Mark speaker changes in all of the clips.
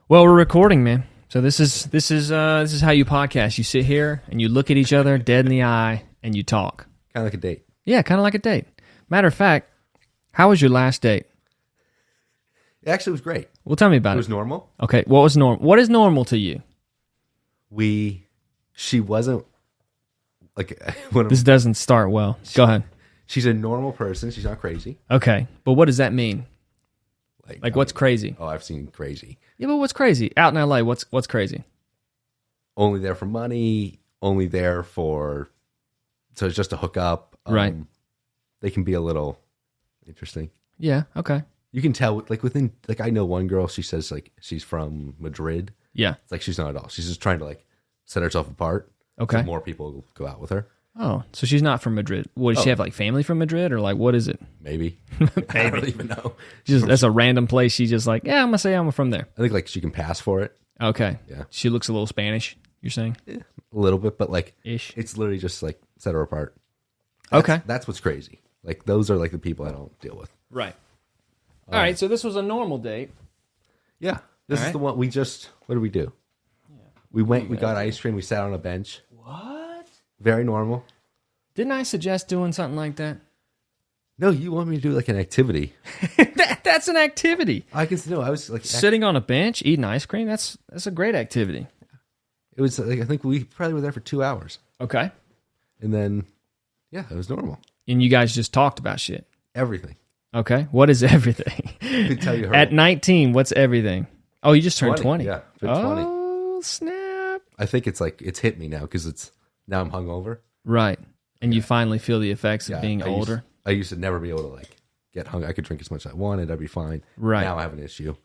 Speaker 1: Well, we're recording, man. So this is how you podcast. You sit here and you look at each other dead in the eye and you talk.
Speaker 2: Kind of like a date.
Speaker 1: Yeah, kind of like a date. Matter of fact, how was your last date?
Speaker 2: It actually was great.
Speaker 1: Well, tell me about it.
Speaker 2: It was normal.
Speaker 1: Okay, what was normal? What is normal to you?
Speaker 2: She wasn't like
Speaker 1: This doesn't start well. Go ahead.
Speaker 2: She's a normal person. She's not crazy.
Speaker 1: Okay, but what does that mean? Like what's crazy?
Speaker 2: Oh, I've seen crazy.
Speaker 1: Yeah, but what's crazy? Out in LA, what's crazy?
Speaker 2: Only there for money. Only there for so it's just to hook up.
Speaker 1: Right.
Speaker 2: They can be a little interesting.
Speaker 1: Yeah. Okay.
Speaker 2: You can tell, like within, like I know one girl. She says like she's from Madrid.
Speaker 1: Yeah.
Speaker 2: It's like she's not at all. She's just trying to like set herself apart.
Speaker 1: Okay.
Speaker 2: So more people go out with her.
Speaker 1: Oh, so she's not from Madrid. What, does she have like family from Madrid or like what is it?
Speaker 2: Maybe. I don't even know.
Speaker 1: That's a random place. She's just like, yeah, I'm gonna say I'm from there.
Speaker 2: I think like she can pass for it.
Speaker 1: Okay.
Speaker 2: Yeah.
Speaker 1: She looks a little Spanish. You're saying?
Speaker 2: Yeah, a little bit, but like
Speaker 1: Ish.
Speaker 2: it's literally just like set her apart.
Speaker 1: Okay.
Speaker 2: That's what's crazy. Like those are like the people I don't deal with.
Speaker 1: Right. All right. So this was a normal date.
Speaker 2: Yeah. This
Speaker 1: All
Speaker 2: is
Speaker 1: right.
Speaker 2: the one we just. What did we do? Yeah. We got ice cream. We sat on a bench.
Speaker 1: What?
Speaker 2: Very normal.
Speaker 1: Didn't I suggest doing something like that?
Speaker 2: No, you want me to do like an activity?
Speaker 1: That's an activity.
Speaker 2: I guess no. I was like
Speaker 1: Sitting on a bench eating ice cream. That's a great activity.
Speaker 2: It was like I think we probably were there for 2 hours,
Speaker 1: Okay.
Speaker 2: and then yeah, it was normal.
Speaker 1: And you guys just talked about shit.
Speaker 2: Everything.
Speaker 1: Okay. What is everything?
Speaker 2: I could tell you her
Speaker 1: At 19, what's everything? Oh, you just turned 20.
Speaker 2: Yeah, been 20.
Speaker 1: Oh, snap.
Speaker 2: I think it's like it's hit me now because now I'm hungover.
Speaker 1: Right. And you finally feel the effects of
Speaker 2: Yeah,
Speaker 1: being older.
Speaker 2: I used to never be able to like get hung. I could drink as much as I wanted. I'd be fine.
Speaker 1: Right.
Speaker 2: Now I have an issue.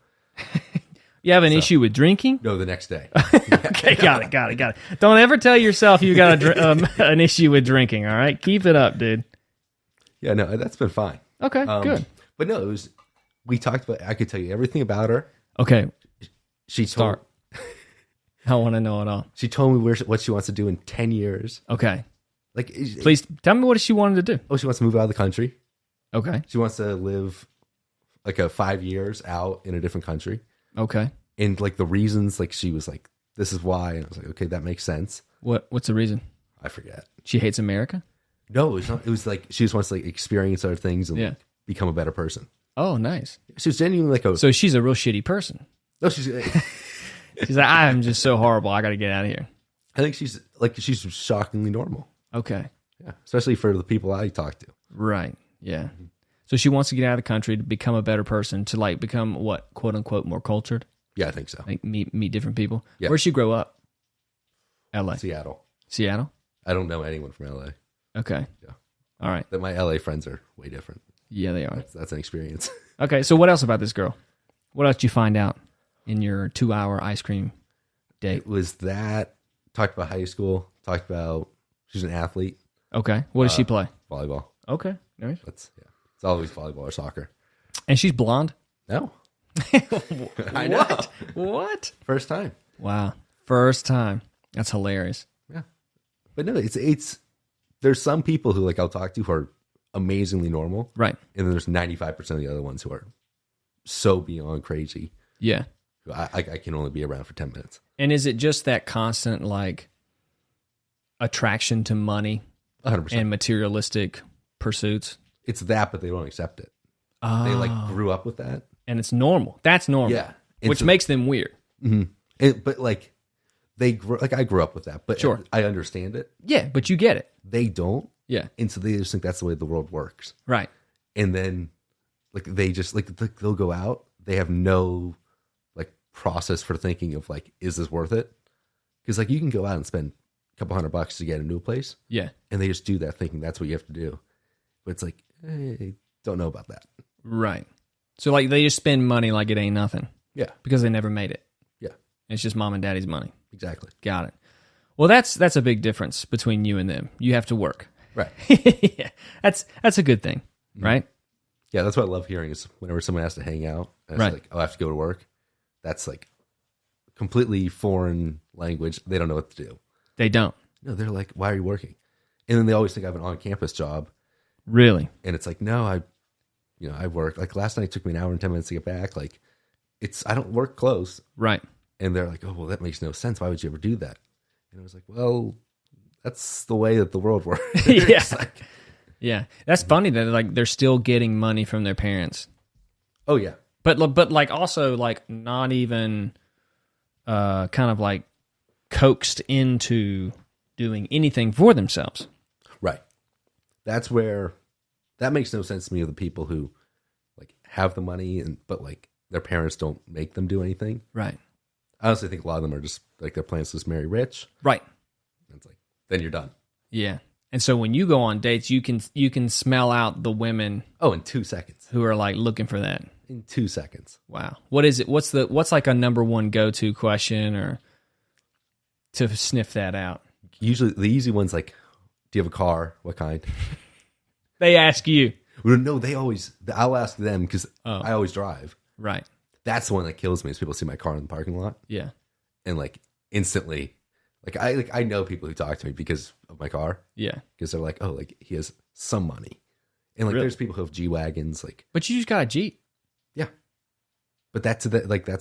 Speaker 1: You have an issue with drinking?
Speaker 2: No, the next day.
Speaker 1: Okay, got it. Don't ever tell yourself you got an issue with drinking, all right? Keep it up, dude.
Speaker 2: Yeah, no, that's been fine.
Speaker 1: Okay, good.
Speaker 2: But no, it was. We talked about. I could tell you everything about her.
Speaker 1: Okay,
Speaker 2: She
Speaker 1: start. I want to know it all.
Speaker 2: She told me what she wants to do in 10 years.
Speaker 1: Okay.
Speaker 2: Like,
Speaker 1: Please tell me what she wanted to do.
Speaker 2: Oh, she wants to move out of the country.
Speaker 1: Okay.
Speaker 2: She wants to live like 5 years out in a different country.
Speaker 1: Okay.
Speaker 2: And like the reasons, like she was like, "This is why," and I was like, "Okay, that makes sense."
Speaker 1: What's the reason?
Speaker 2: I forget.
Speaker 1: She hates America?
Speaker 2: No, it's not. It was like she just wants to like experience other things and
Speaker 1: Yeah.
Speaker 2: like, become a better person.
Speaker 1: Oh, nice.
Speaker 2: She was genuinely like
Speaker 1: So she's a real shitty person.
Speaker 2: No, she's.
Speaker 1: She's like, I'm just so horrible. I got to get out of here.
Speaker 2: I think she's shockingly normal.
Speaker 1: Okay.
Speaker 2: Yeah, especially for the people I talk to.
Speaker 1: Right. Yeah. So she wants to get out of the country to become a better person, to like become what, quote unquote, more cultured?
Speaker 2: Yeah, I think so.
Speaker 1: Like meet different people.
Speaker 2: Yeah.
Speaker 1: Where'd she grow up? LA.
Speaker 2: Seattle.
Speaker 1: Seattle?
Speaker 2: I don't know anyone from LA.
Speaker 1: Okay.
Speaker 2: Yeah.
Speaker 1: All right.
Speaker 2: That my LA friends are way different.
Speaker 1: Yeah, they are.
Speaker 2: That's an experience.
Speaker 1: Okay. So what else about this girl? What else did you find out in your 2-hour ice cream date?
Speaker 2: It was that. Talked about high school. Talked about she's an athlete.
Speaker 1: Okay. What does she play?
Speaker 2: Volleyball.
Speaker 1: Okay. Nice.
Speaker 2: It's always volleyball or soccer.
Speaker 1: And she's blonde?
Speaker 2: No. I know.
Speaker 1: What?
Speaker 2: First time.
Speaker 1: Wow. First time. That's hilarious.
Speaker 2: Yeah. But no, it's there's some people who like I'll talk to who are amazingly normal.
Speaker 1: Right.
Speaker 2: And then there's 95% of the other ones who are so beyond crazy.
Speaker 1: Yeah.
Speaker 2: I can only be around for 10 minutes.
Speaker 1: And is it just that constant like attraction to money
Speaker 2: 100%.
Speaker 1: and materialistic pursuits?
Speaker 2: It's that, but they don't accept it.
Speaker 1: Oh.
Speaker 2: They like grew up with that.
Speaker 1: And it's normal. That's normal.
Speaker 2: Yeah. And
Speaker 1: Which
Speaker 2: so-
Speaker 1: makes them weird.
Speaker 2: But like I grew up with that, but
Speaker 1: Sure.
Speaker 2: I understand it.
Speaker 1: Yeah, but you get it.
Speaker 2: They don't.
Speaker 1: Yeah.
Speaker 2: And so they just think that's the way the world works.
Speaker 1: Right.
Speaker 2: And then like they just like they'll go out. They have no like process for thinking of like, is this worth it? Because like you can go out and spend a couple $100 to get a new place.
Speaker 1: Yeah.
Speaker 2: And they just do that thinking that's what you have to do. But it's like, hey, don't know about that.
Speaker 1: Right. So like they just spend money like it ain't nothing
Speaker 2: Yeah.
Speaker 1: because they never made it.
Speaker 2: Yeah.
Speaker 1: It's just mom and daddy's money.
Speaker 2: Exactly.
Speaker 1: Got it. Well, that's a big difference between you and them. You have to work.
Speaker 2: Right.
Speaker 1: Yeah. That's a good thing, right?
Speaker 2: Yeah, that's what I love hearing is whenever someone has to hang out and it's
Speaker 1: Right.
Speaker 2: like, oh, I have to go to work. That's like completely foreign language. They don't know what to do.
Speaker 1: They don't.
Speaker 2: No, they're like, why are you working? And then they always think I have an on-campus job.
Speaker 1: Really?
Speaker 2: And it's like, no, I work. Like last night it took me an hour and 10 minutes to get back. Like I don't work close.
Speaker 1: Right.
Speaker 2: And they're like, oh, well, that makes no sense. Why would you ever do that? And I was like, well, that's the way that the world works.
Speaker 1: Yeah.
Speaker 2: Like,
Speaker 1: Yeah. That's funny that like they're still getting money from their parents.
Speaker 2: oh yeah.
Speaker 1: But like also like not even kind of like coaxed into doing anything for themselves.
Speaker 2: Right. That's where that makes no sense to me, of the people who like have the money but like their parents don't make them do anything.
Speaker 1: Right.
Speaker 2: I honestly think a lot of them are just like their plans to just marry rich.
Speaker 1: Right.
Speaker 2: And it's like, then you're done.
Speaker 1: Yeah. And so when you go on dates, you can smell out the women
Speaker 2: Oh, in 2 seconds.
Speaker 1: who are like looking for that.
Speaker 2: In 2 seconds.
Speaker 1: Wow. What is it? What's like a number one go-to question or to sniff that out?
Speaker 2: Usually the easy one's like, do you have a car? What kind?
Speaker 1: They ask you.
Speaker 2: Well, no, I'll ask them because I always drive.
Speaker 1: Right.
Speaker 2: That's the one that kills me is people see my car in the parking lot
Speaker 1: Yeah.
Speaker 2: and like instantly, I know people who talk to me because of my car.
Speaker 1: Yeah.
Speaker 2: Because they're like, oh, like he has some money. And like
Speaker 1: Really?
Speaker 2: there's people who have G-Wagons, like,
Speaker 1: But you just got a Jeep.
Speaker 2: yeah. But that's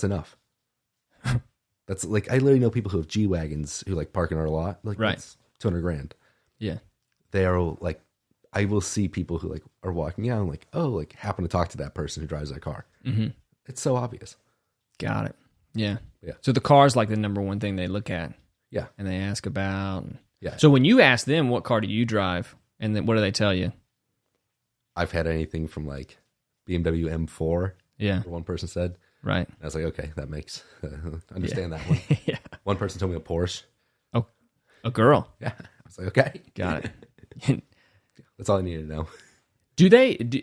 Speaker 2: enough. That's like, I literally know people who have G-Wagons who like park in our lot. Like,
Speaker 1: Right.
Speaker 2: that's $200,000.
Speaker 1: Yeah.
Speaker 2: They are like, I will see people who like are walking out and like, oh, like happen to talk to that person who drives that car.
Speaker 1: Mm-hmm.
Speaker 2: It's so obvious.
Speaker 1: Got it. Yeah.
Speaker 2: Yeah.
Speaker 1: So the car's like the number one thing they look at
Speaker 2: Yeah.
Speaker 1: and they ask about.
Speaker 2: Yeah.
Speaker 1: So when you ask them, what car do you drive? And then what do they tell you?
Speaker 2: I've had anything from like BMW M4.
Speaker 1: Yeah.
Speaker 2: One person said.
Speaker 1: Right.
Speaker 2: I was like, okay, that makes understand that one.
Speaker 1: Yeah.
Speaker 2: One person told me a Porsche.
Speaker 1: Oh, a girl.
Speaker 2: Yeah. I was like, okay.
Speaker 1: Got it.
Speaker 2: That's all I needed to know.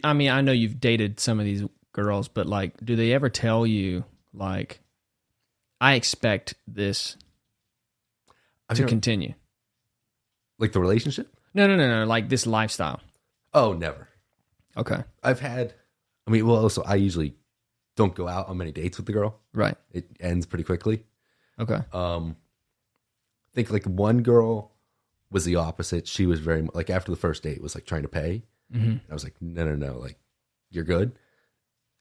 Speaker 1: I mean, I know you've dated some of these girls, but like, do they ever tell you like, I expect this to continue?
Speaker 2: Like the relationship?
Speaker 1: No. Like this lifestyle.
Speaker 2: Oh, never.
Speaker 1: Okay.
Speaker 2: Also, I usually don't go out on many dates with the girl.
Speaker 1: Right.
Speaker 2: It ends pretty quickly.
Speaker 1: Okay.
Speaker 2: I think like one girl was the opposite. She was very like after the first date was like trying to pay.
Speaker 1: Mm-hmm.
Speaker 2: I was like, no, like you're good.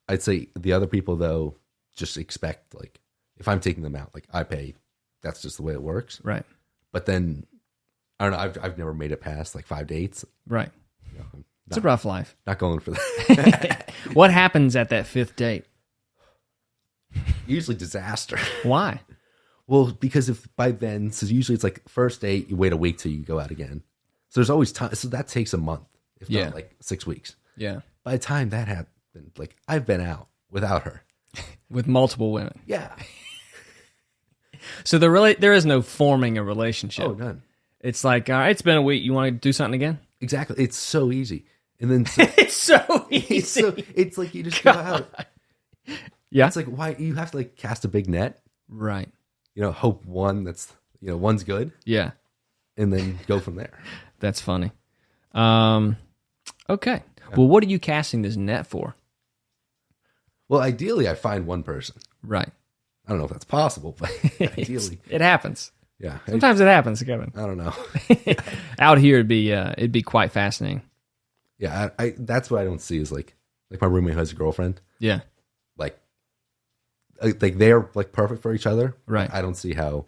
Speaker 2: I'd say the other people though just expect like if I'm taking them out, like I pay. That's just the way it works.
Speaker 1: Right.
Speaker 2: But then I don't know. I've never made it past like 5 dates.
Speaker 1: Right.
Speaker 2: You know,
Speaker 1: It's a rough life.
Speaker 2: not going for that.
Speaker 1: What happens at that fifth date?
Speaker 2: Usually disaster.
Speaker 1: Why?
Speaker 2: Well, because if by then, so usually it's like first date, you wait a week till you go out again. So there's always time. So that takes a month, if
Speaker 1: Yeah.
Speaker 2: not like 6 weeks.
Speaker 1: Yeah.
Speaker 2: By the time that happened, like I've been out without her.
Speaker 1: With multiple women.
Speaker 2: Yeah.
Speaker 1: So there is no forming a relationship.
Speaker 2: Oh, none.
Speaker 1: It's like, all right, it's been a week. You want to do something again?
Speaker 2: Exactly. It's so easy. And then
Speaker 1: It's so easy.
Speaker 2: it's like you just go out.
Speaker 1: Yeah.
Speaker 2: It's like why you have to like cast a big net.
Speaker 1: Right.
Speaker 2: Hope one's good,
Speaker 1: Yeah.
Speaker 2: and then go from there.
Speaker 1: That's funny. Okay. Well, what are you casting this net for?
Speaker 2: Well, ideally, I find one person.
Speaker 1: Right.
Speaker 2: I don't know if that's possible, but ideally,
Speaker 1: It happens.
Speaker 2: yeah.
Speaker 1: Sometimes it happens, Kevin.
Speaker 2: I don't know.
Speaker 1: Out here, it'd be quite fascinating.
Speaker 2: Yeah, I that's what I don't see is like my roommate who has a girlfriend.
Speaker 1: Yeah.
Speaker 2: Like they're like perfect for each other.
Speaker 1: Right.
Speaker 2: I don't see how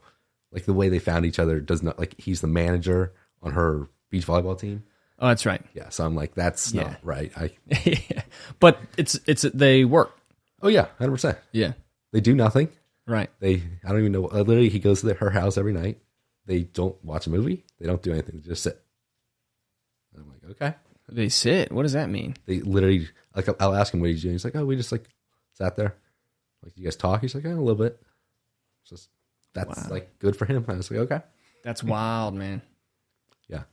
Speaker 2: like the way they found each other does not like he's the manager on her beach volleyball team.
Speaker 1: Oh, that's right.
Speaker 2: Yeah, so I'm like that's
Speaker 1: Yeah.
Speaker 2: not right.
Speaker 1: But they work.
Speaker 2: Oh yeah, 100%.
Speaker 1: Yeah.
Speaker 2: They do nothing.
Speaker 1: Right.
Speaker 2: I don't even know. Literally, he goes to her house every night. They don't watch a movie. They don't do anything. They just sit. And I'm like, okay.
Speaker 1: They sit. What does that mean?
Speaker 2: They literally like I'll ask him what he's doing. He's like, oh, we just like sat there. Like, you guys talk? He's like, a little bit. It's just that's like good for him. I was like, okay.
Speaker 1: That's wild, man.
Speaker 2: Yeah.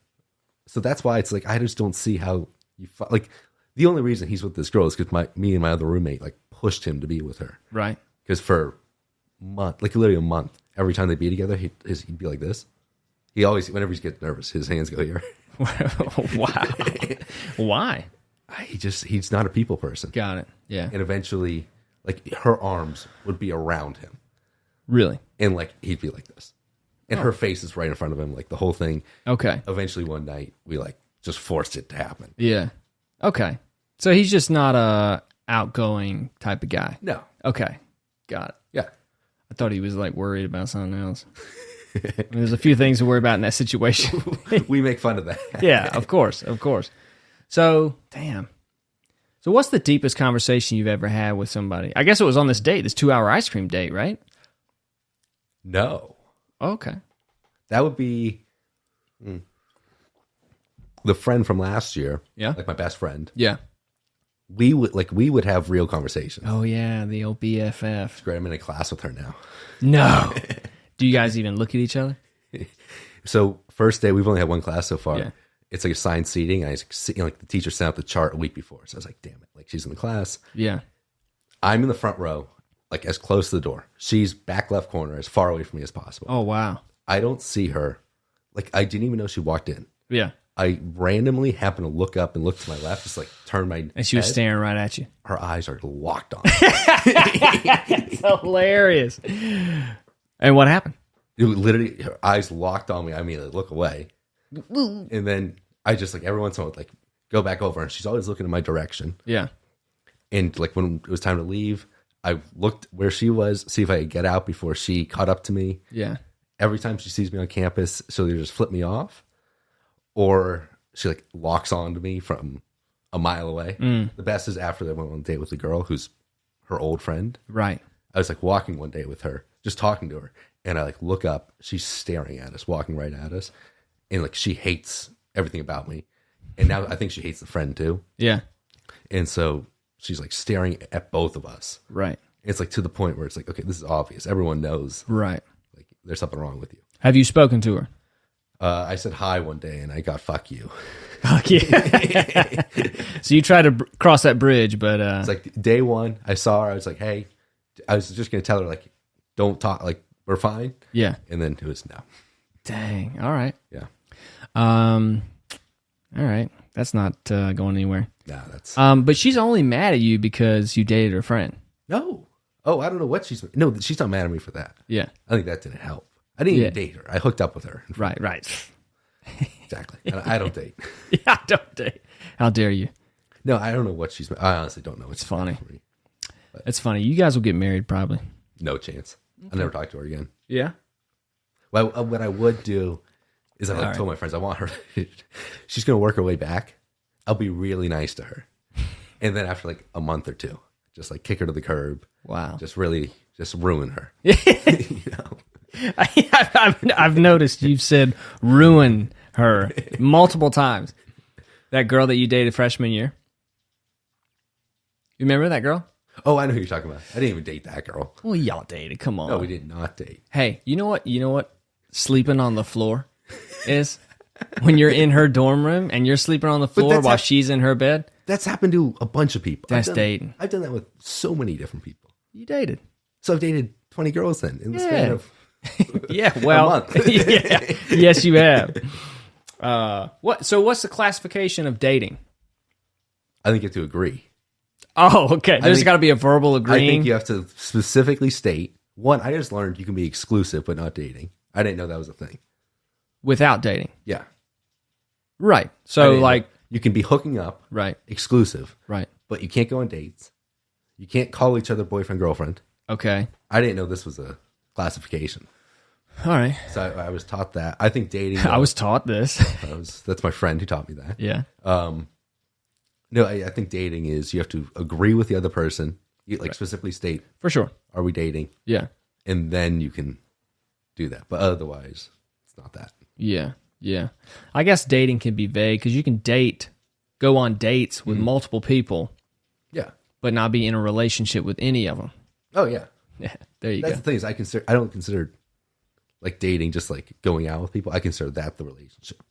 Speaker 2: So that's why it's like I just don't see how you like. The only reason he's with this girl is because me and my other roommate like pushed him to be with her.
Speaker 1: Right.
Speaker 2: Because for a month, like literally a month, every time they be together, he'd be like this. He always, whenever he gets nervous, his hands go here.
Speaker 1: Wow. Why?
Speaker 2: He's not a people person.
Speaker 1: Got it. Yeah.
Speaker 2: And eventually, like her arms would be around him.
Speaker 1: Really?
Speaker 2: And like he'd be like this. And her face is right in front of him, like the whole thing.
Speaker 1: Okay.
Speaker 2: Eventually one night, we like just forced it to happen.
Speaker 1: Yeah. Okay. So he's just not a outgoing type of guy.
Speaker 2: No.
Speaker 1: Okay. Got it.
Speaker 2: Yeah.
Speaker 1: I thought he was like worried about something else. There's a few things to worry about in that situation.
Speaker 2: We make fun of that.
Speaker 1: Yeah, of course. So, damn. So what's the deepest conversation you've ever had with somebody? I guess it was on this date, this 2-hour ice cream date, right?
Speaker 2: No.
Speaker 1: Okay.
Speaker 2: That would be the friend from last year.
Speaker 1: Yeah.
Speaker 2: Like my best friend.
Speaker 1: Yeah.
Speaker 2: We would have real conversations.
Speaker 1: Oh, yeah, the old BFF.
Speaker 2: Great. I'm in a class with her now.
Speaker 1: No. Do you guys even look at each other?
Speaker 2: So first day, we've only had one class so far.
Speaker 1: Yeah.
Speaker 2: It's like assigned seating. Like the teacher sent out the chart a week before. So I was like, damn it. Like she's in the class.
Speaker 1: Yeah.
Speaker 2: I'm in the front row, like as close to the door. She's back left corner, as far away from me as possible.
Speaker 1: Oh, wow.
Speaker 2: I don't see her. Like I didn't even know she walked in.
Speaker 1: Yeah.
Speaker 2: I randomly happened to look up and look to my left, just like turn my
Speaker 1: And she was
Speaker 2: head.
Speaker 1: staring right at you.
Speaker 2: Her eyes are locked on.
Speaker 1: It's hilarious. And what happened?
Speaker 2: It literally, her eyes locked on me. I mean, look away. And then I just like every once in a while, like go back over, and she's always looking in my direction.
Speaker 1: Yeah.
Speaker 2: And like when it was time to leave, I looked where she was, see if I could get out before she caught up to me.
Speaker 1: Yeah.
Speaker 2: Every time she sees me on campus, she'll either just flip me off, or she like locks onto me from a mile away. The best is after they went on a date with a girl who's her old friend.
Speaker 1: Right.
Speaker 2: I was like walking one day with her, just talking to her, and I like look up, she's staring at us, walking right at us, and like she hates everything about me, and now I think she hates the friend too.
Speaker 1: Yeah.
Speaker 2: And so she's like staring at both of us.
Speaker 1: Right.
Speaker 2: It's like to the point where it's like, okay, this is obvious. Everyone knows
Speaker 1: Right.
Speaker 2: like there's something wrong with you.
Speaker 1: Have you spoken to her?
Speaker 2: I said hi one day and I got fuck you.
Speaker 1: Fuck yeah. So you tried to cross that bridge, but
Speaker 2: It's like day one, I saw her. I was like, hey, I was just going to tell her like, don't talk, like we're fine.
Speaker 1: yeah.
Speaker 2: And then it was no.
Speaker 1: Dang. All right.
Speaker 2: Yeah.
Speaker 1: All right. That's not going anywhere.
Speaker 2: No, that's
Speaker 1: But she's only mad at you because you dated her friend.
Speaker 2: no. Oh, I don't know what she's not mad at me for that.
Speaker 1: Yeah.
Speaker 2: I think that didn't help. I didn't even date her. I hooked up with her.
Speaker 1: Right.
Speaker 2: Exactly. And I don't date.
Speaker 1: Yeah, I don't date. How dare you?
Speaker 2: No, I don't know what she's. I honestly don't know.
Speaker 1: It's funny.
Speaker 2: For me.
Speaker 1: It's funny. You guys will get married probably.
Speaker 2: No chance. I'll never talk to her again.
Speaker 1: Yeah.
Speaker 2: Well, what I would do is I told my friends I want her. She's going to work her way back. I'll be really nice to her, and then after like a month or two, just like kick her to the curb.
Speaker 1: Wow.
Speaker 2: Just ruin her.
Speaker 1: I've noticed you've said ruin her multiple times. That girl that you dated freshman year. You remember that girl?
Speaker 2: Oh, I know who you're talking about. I didn't even date that girl.
Speaker 1: Well, y'all dated. Come on.
Speaker 2: No, we did not date.
Speaker 1: Hey, you know what? You know what? Sleeping on the floor is when you're in her dorm room and you're sleeping on the floor while she's in her bed.
Speaker 2: That's happened to a bunch of people.
Speaker 1: That's dating.
Speaker 2: I've done that with so many different people.
Speaker 1: You dated.
Speaker 2: So I've dated 20 girls then in the span of
Speaker 1: Yeah, well,
Speaker 2: a month.
Speaker 1: yeah. Yes, you have. So what's the classification of dating?
Speaker 2: I think you have to agree.
Speaker 1: Oh, okay. There's got to be a verbal
Speaker 2: I
Speaker 1: agreeing.
Speaker 2: think you have to specifically state, one, I just learned you can be exclusive but not dating. I didn't know that was a thing.
Speaker 1: Without dating.
Speaker 2: Yeah.
Speaker 1: Right. So like,
Speaker 2: you can be hooking up,
Speaker 1: right,
Speaker 2: exclusive,
Speaker 1: right.
Speaker 2: but you can't go on dates. You can't call each other boyfriend, girlfriend.
Speaker 1: Okay.
Speaker 2: I didn't know this was a classification.
Speaker 1: All right.
Speaker 2: So I was taught that. I think dating.
Speaker 1: I was taught this.
Speaker 2: That's my friend who taught me that.
Speaker 1: Yeah.
Speaker 2: No, I think dating is you have to agree with the other person. You specifically state,
Speaker 1: For sure.
Speaker 2: are we dating?
Speaker 1: Yeah.
Speaker 2: And then you can do that. But otherwise, it's not that.
Speaker 1: Yeah. Yeah. I guess dating can be vague because you can go on dates with multiple people,
Speaker 2: Yeah.
Speaker 1: but not be in a relationship with any of them.
Speaker 2: Oh yeah.
Speaker 1: Yeah. There you
Speaker 2: That's
Speaker 1: go.
Speaker 2: the thing is I don't consider like dating just like going out with people. I consider that the relationship.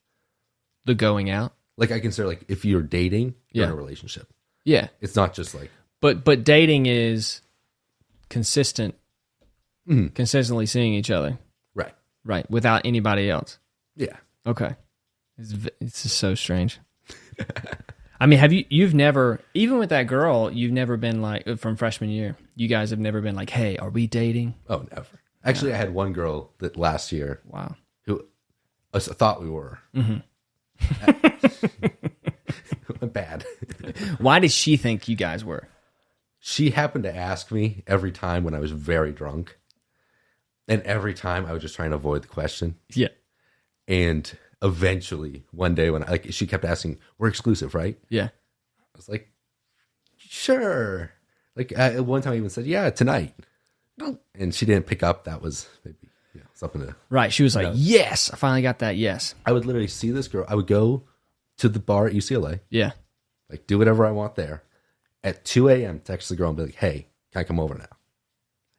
Speaker 1: The going out.
Speaker 2: Like I consider like if you're dating, you're in
Speaker 1: Yeah.
Speaker 2: a relationship.
Speaker 1: Yeah.
Speaker 2: It's not just like
Speaker 1: But dating is consistently seeing each other.
Speaker 2: right.
Speaker 1: Right. Without anybody else.
Speaker 2: Yeah.
Speaker 1: Okay. It's just so strange. I mean, you've never, even with that girl, you've never been like, from freshman year, you guys have never been like, hey, are we dating?
Speaker 2: Oh, never. Actually, I had one girl that last year
Speaker 1: Wow.
Speaker 2: who I thought we were. Bad.
Speaker 1: Why did she think you guys were?
Speaker 2: she happened to ask me every time when I was very drunk. And every time I was just trying to avoid the question.
Speaker 1: Yeah.
Speaker 2: And eventually, one day when she kept asking, "We're exclusive, right?"
Speaker 1: Yeah.
Speaker 2: I was like, "Sure." Like at one time, I even said, "Yeah, tonight." And she didn't pick up. That was maybe something to.
Speaker 1: Right. She was like, "Yes, I finally got that. Yes."
Speaker 2: I would literally see this girl. I would go to the bar at UCLA.
Speaker 1: Yeah.
Speaker 2: Like do whatever I want there. At 2 a.m., text the girl and be like, "Hey, can I come over now?"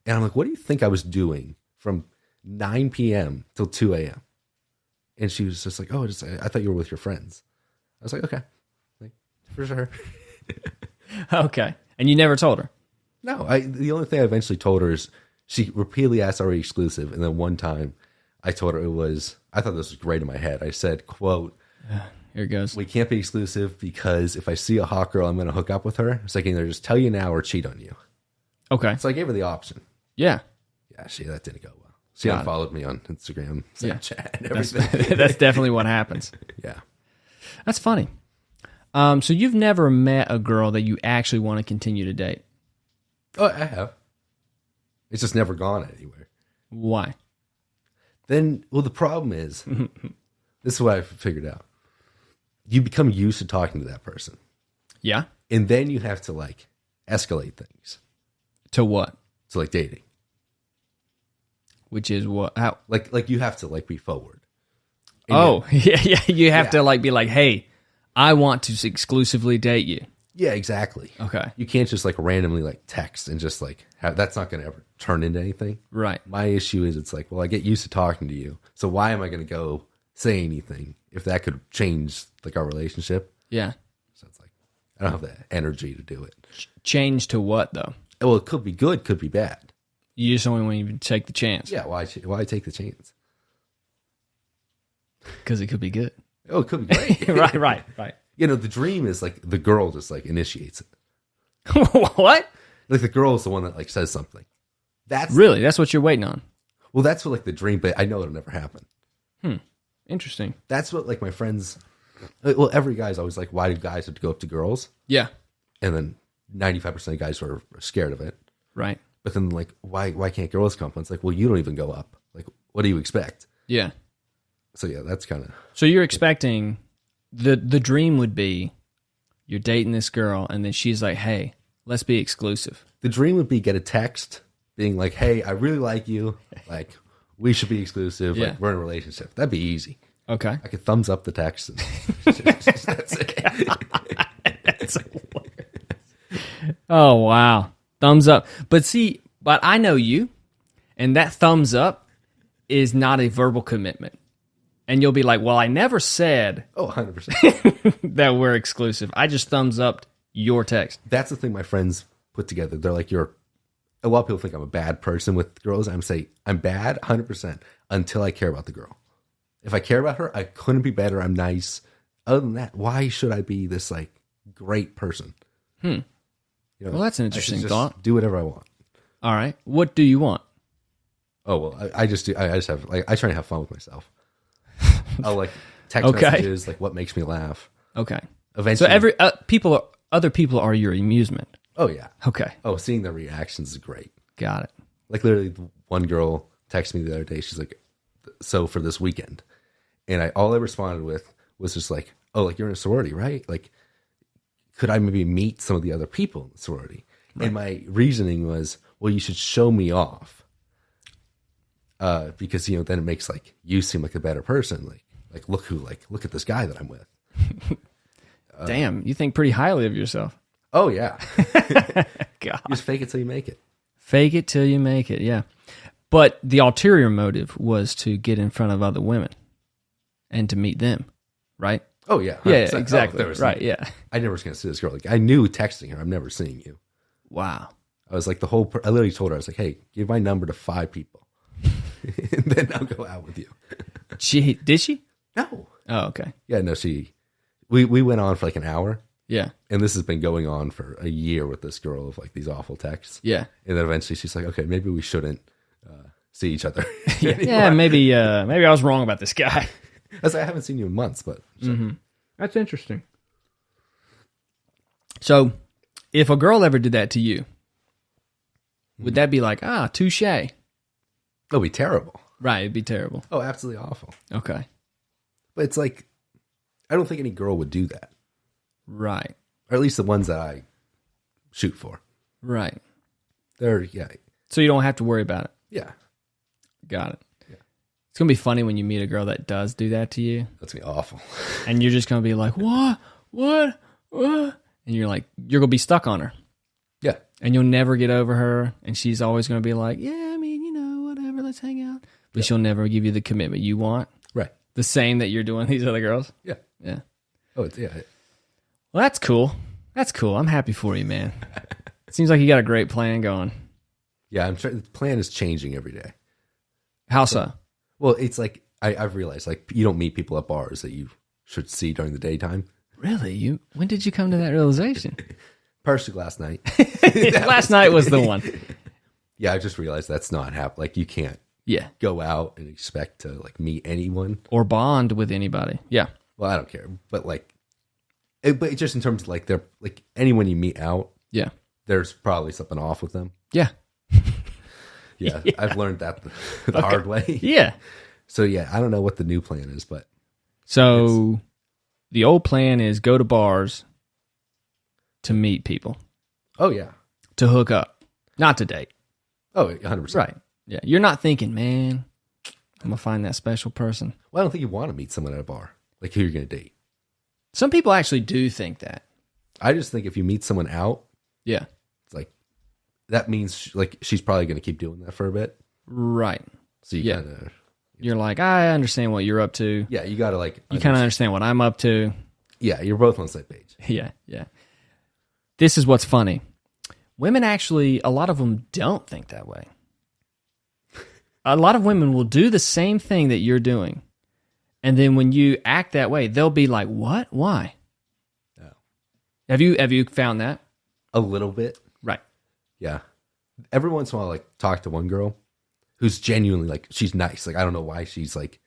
Speaker 2: And I'm like, "What do you think I was doing from 9 p.m. till 2 a.m.?" And she was just like, "Oh, I thought you were with your friends." I was like, "Okay, like, for sure."
Speaker 1: Okay. And you never told her?
Speaker 2: No, the only thing I eventually told her is she repeatedly asked, "Are we exclusive?" And then one time I told her I thought this was great in my head. I said, quote,
Speaker 1: Here it goes.
Speaker 2: "We can't be exclusive because if I see a hot girl, I'm going to hook up with her. So I can either just tell you now or cheat on you."
Speaker 1: Okay.
Speaker 2: So I gave her the option.
Speaker 1: Yeah.
Speaker 2: Yeah, that didn't go well. She unfollowed me on Instagram, Snapchat, and
Speaker 1: That's,
Speaker 2: everything.
Speaker 1: that's definitely what happens.
Speaker 2: Yeah.
Speaker 1: That's funny. So you've never met a girl that you actually want to continue to date?
Speaker 2: Oh, I have. It's just never gone anywhere.
Speaker 1: Why?
Speaker 2: Then, well, the problem is, this is what I figured out. You become used to talking to that person.
Speaker 1: Yeah.
Speaker 2: And then you have to like escalate things.
Speaker 1: To what?
Speaker 2: So like dating.
Speaker 1: Which is what? How?
Speaker 2: Like you have to like be forward. And
Speaker 1: Oh, yeah. You have to like be like, "Hey, I want to exclusively date you."
Speaker 2: yeah, exactly.
Speaker 1: Okay.
Speaker 2: You can't just like randomly like text and just like that's not going to ever turn into anything.
Speaker 1: Right.
Speaker 2: My issue is it's like, well, I get used to talking to you. So why am I going to go say anything if that could change like our relationship?
Speaker 1: Yeah.
Speaker 2: So it's like, I don't have the energy to do it.
Speaker 1: Change to what, though?
Speaker 2: Well, it could be good, could be bad.
Speaker 1: You just only want to take the chance.
Speaker 2: Yeah, why take the chance?
Speaker 1: Because it could be good.
Speaker 2: Oh, it could be great.
Speaker 1: Right.
Speaker 2: You know, the dream is like the girl just like initiates it.
Speaker 1: What?
Speaker 2: Like the girl is the one that like says something. That's
Speaker 1: Really? That's what you're waiting on?
Speaker 2: well, that's what like the dream, but I know it'll never happen.
Speaker 1: Interesting.
Speaker 2: That's what like my friends. Well, every guy's always like, why do guys have to go up to girls?
Speaker 1: Yeah.
Speaker 2: And then 95% of guys are scared of it.
Speaker 1: Right.
Speaker 2: But then like, why can't girls come? It's like, well, you don't even go up. Like, what do you expect?
Speaker 1: Yeah.
Speaker 2: So yeah, that's kind of.
Speaker 1: So you're expecting the dream would be you're dating this girl and then she's like, "Hey, let's be exclusive."
Speaker 2: The dream would be get a text being like, "Hey, I really like you. Like, we should be exclusive.
Speaker 1: Yeah.
Speaker 2: Like, we're in a relationship." That'd be easy.
Speaker 1: Okay.
Speaker 2: I could thumbs up the text. And that's it.
Speaker 1: That's oh, wow. Thumbs up. But I know you, and that thumbs up is not a verbal commitment. And you'll be like, "Well, I never said
Speaker 2: Oh, 100%.
Speaker 1: that we're exclusive. I just thumbs upped your text."
Speaker 2: That's the thing my friends put together. They're like, a lot of people think I'm a bad person with girls. I'm saying I'm bad 100% until I care about the girl. If I care about her, I couldn't be better. I'm nice. Other than that, why should I be this like great person? You know,
Speaker 1: Well, that's an
Speaker 2: I should
Speaker 1: interesting
Speaker 2: just
Speaker 1: thought.
Speaker 2: Do whatever I want.
Speaker 1: All right. What do you want?
Speaker 2: Oh well, I just have like I try to have fun with myself. I'll like text
Speaker 1: Okay.
Speaker 2: messages like what makes me laugh.
Speaker 1: Okay.
Speaker 2: Eventually,
Speaker 1: So other people are your amusement.
Speaker 2: oh yeah,
Speaker 1: Okay.
Speaker 2: oh seeing their reactions is great.
Speaker 1: Got it.
Speaker 2: Like literally, one girl texted me the other day. She's like, "So for this weekend," and all I responded with was just like, "Oh, like you're in a sorority, right? Like, could I maybe meet some of the other people in the sorority?" Right. And my reasoning was, "Well, you should show me off." Because then it makes like you seem like a better person. Like look at this guy that I'm with.
Speaker 1: Damn, you think pretty highly of yourself.
Speaker 2: Oh yeah,
Speaker 1: God.
Speaker 2: just fake it till you make it.
Speaker 1: Fake it till you make it, yeah. But the ulterior motive was to get in front of other women and to meet them, right?
Speaker 2: Oh yeah, 100%.
Speaker 1: Yeah, exactly. Right, yeah.
Speaker 2: I never was gonna see this girl. Like I knew texting her, I'm never seeing you.
Speaker 1: Wow.
Speaker 2: I was like I literally told her, I was like, "Hey, give my number to 5 people, and then I'll go out with you."
Speaker 1: Did she?
Speaker 2: No.
Speaker 1: Oh, okay.
Speaker 2: Yeah, no. We went on for like an hour.
Speaker 1: Yeah.
Speaker 2: And this has been going on for a year with this girl of like these awful texts.
Speaker 1: Yeah.
Speaker 2: And then eventually she's like, "Okay, maybe we shouldn't see each other."
Speaker 1: Yeah, maybe I was wrong about this guy.
Speaker 2: I was like, I haven't seen you in months, but
Speaker 1: That's interesting. So If a girl ever did that to you, would that be like, touche?
Speaker 2: It'll be terrible.
Speaker 1: Right, it'd be terrible.
Speaker 2: Oh, absolutely awful.
Speaker 1: Okay.
Speaker 2: But it's like, I don't think any girl would do that.
Speaker 1: Right.
Speaker 2: Or at least the ones that I shoot for.
Speaker 1: Right.
Speaker 2: They're, yeah.
Speaker 1: So you don't have to worry about it.
Speaker 2: Yeah.
Speaker 1: Got it.
Speaker 2: Yeah.
Speaker 1: It's going to be funny when you meet a girl that does do that to you.
Speaker 2: That's going to be awful.
Speaker 1: And you're just going to be like, what? And you're like, you're going to be stuck on her.
Speaker 2: Yeah.
Speaker 1: And you'll never get over her. And she's always going to be like, yeah, I mean, whatever, let's hang out. But she'll never give you the commitment you want.
Speaker 2: Right.
Speaker 1: The same that you're doing these other girls.
Speaker 2: Yeah.
Speaker 1: Yeah.
Speaker 2: Oh, it's, yeah.
Speaker 1: Well, that's cool. That's cool. I'm happy for you, man. It seems like you got a great plan going.
Speaker 2: Yeah, I'm sure the plan is changing every day.
Speaker 1: How so?
Speaker 2: Well, it's like, I've realized, like, you don't meet people at bars that you should see during the daytime.
Speaker 1: Really? When did you come to that realization?
Speaker 2: Partially last night.
Speaker 1: Last night was the one.
Speaker 2: Yeah, I just realized that's not happening. Like, you can't go out and expect to, like, meet anyone.
Speaker 1: Or bond with anybody. Yeah.
Speaker 2: Well, I don't care. But, like, but just in terms of, like, they're, like, anyone you meet out,
Speaker 1: yeah,
Speaker 2: there's probably something off with them.
Speaker 1: Yeah.
Speaker 2: Yeah, I've learned that the hard way.
Speaker 1: Yeah.
Speaker 2: So, yeah, I don't know what the new plan is, but.
Speaker 1: So, the old plan is go to bars to meet people.
Speaker 2: Oh, yeah.
Speaker 1: To hook up. Not to date.
Speaker 2: Oh, 100%.
Speaker 1: Right. Yeah. You're not thinking, man, I'm going to find that special person.
Speaker 2: Well, I don't think you want to meet someone at a bar. Like, who you're going to date.
Speaker 1: Some people actually do think that.
Speaker 2: I just think if you meet someone out.
Speaker 1: Yeah.
Speaker 2: It's like, that means, like, she's probably going to keep doing that for a bit.
Speaker 1: Right.
Speaker 2: So you kind of.
Speaker 1: You're like, I understand what you're up to.
Speaker 2: Yeah, you got to, like.
Speaker 1: You kind of understand what I'm up to.
Speaker 2: Yeah, you're both on the same page.
Speaker 1: Yeah, yeah. This is what's funny. Women actually, a lot of them don't think that way. A lot of women will do the same thing that you're doing. And then when you act that way, they'll be like, what? Why?
Speaker 2: Oh.
Speaker 1: Have you found that?
Speaker 2: A little bit.
Speaker 1: Right.
Speaker 2: Yeah. Every once in a while, like, talk to one girl who's genuinely, like, she's nice. Like, I don't know why she's, like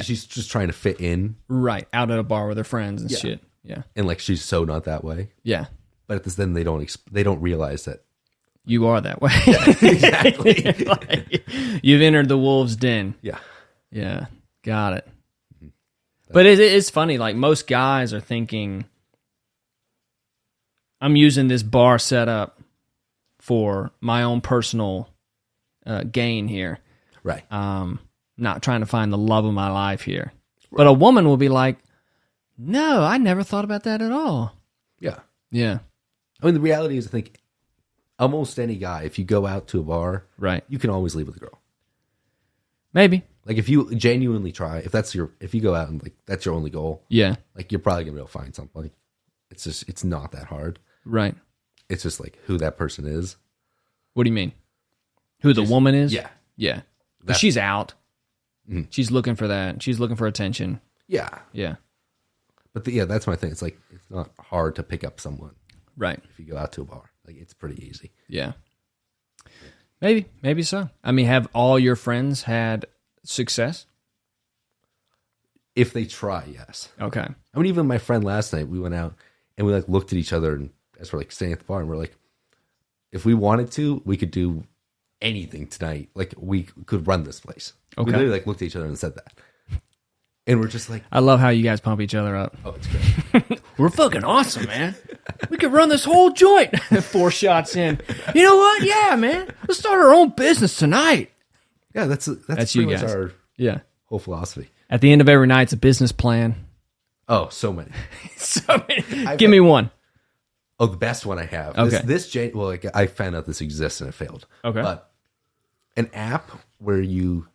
Speaker 2: she's just trying to fit in.
Speaker 1: Right. Out at a bar with her friends and shit. Yeah.
Speaker 2: And, like, she's so not that way.
Speaker 1: Yeah.
Speaker 2: But at this, then they don't realize that.
Speaker 1: You are that way.
Speaker 2: Yeah, exactly.
Speaker 1: Like, you've entered the wolf's den.
Speaker 2: Yeah.
Speaker 1: Yeah. Got it. But it's funny. Like, most guys are thinking, I'm using this bar setup for my own personal gain here.
Speaker 2: Right.
Speaker 1: Not trying to find the love of my life here. Right. But a woman will be like, no, I never thought about that at all.
Speaker 2: Yeah.
Speaker 1: Yeah.
Speaker 2: I mean, the reality is, I think almost any guy, if you go out to a bar,
Speaker 1: right, you
Speaker 2: can always leave with a girl.
Speaker 1: Maybe.
Speaker 2: Like, if you genuinely try, if you go out and, like, that's your only goal,
Speaker 1: yeah,
Speaker 2: like, you're probably gonna be able to find something. It's not that hard.
Speaker 1: Right.
Speaker 2: It's just, like, who that person is.
Speaker 1: What do you mean? Who the woman is?
Speaker 2: Yeah.
Speaker 1: Yeah. But she's out. Mm-hmm. She's looking for that. She's looking for attention.
Speaker 2: Yeah.
Speaker 1: Yeah.
Speaker 2: But that's my thing. It's like, it's not hard to pick up someone.
Speaker 1: Right.
Speaker 2: If you go out to a bar. Like, it's pretty easy.
Speaker 1: Yeah. Maybe so. I mean, have all your friends had success?
Speaker 2: If they try, yes.
Speaker 1: Okay.
Speaker 2: I mean, even my friend last night, we went out and we, like, looked at each other, and as we're, like, staying at the bar, and we're like, if we wanted to, we could do anything tonight. Like, we could run this place.
Speaker 1: Okay.
Speaker 2: We literally, like, looked at each other and said that. And we're just like,
Speaker 1: I love how you guys pump each other up.
Speaker 2: Oh, it's great.
Speaker 1: We're fucking awesome, man. We could run this whole joint. 4 shots in. You know what? Yeah, man. Let's start our own business tonight.
Speaker 2: Yeah, that's
Speaker 1: you
Speaker 2: pretty much
Speaker 1: guys.
Speaker 2: our whole philosophy.
Speaker 1: At the end of every night, it's a business plan.
Speaker 2: Oh, so many.
Speaker 1: So many. Give me one.
Speaker 2: Oh, the best one I have.
Speaker 1: Okay.
Speaker 2: Well, like, I found out this exists and it failed.
Speaker 1: Okay.
Speaker 2: But an app where you,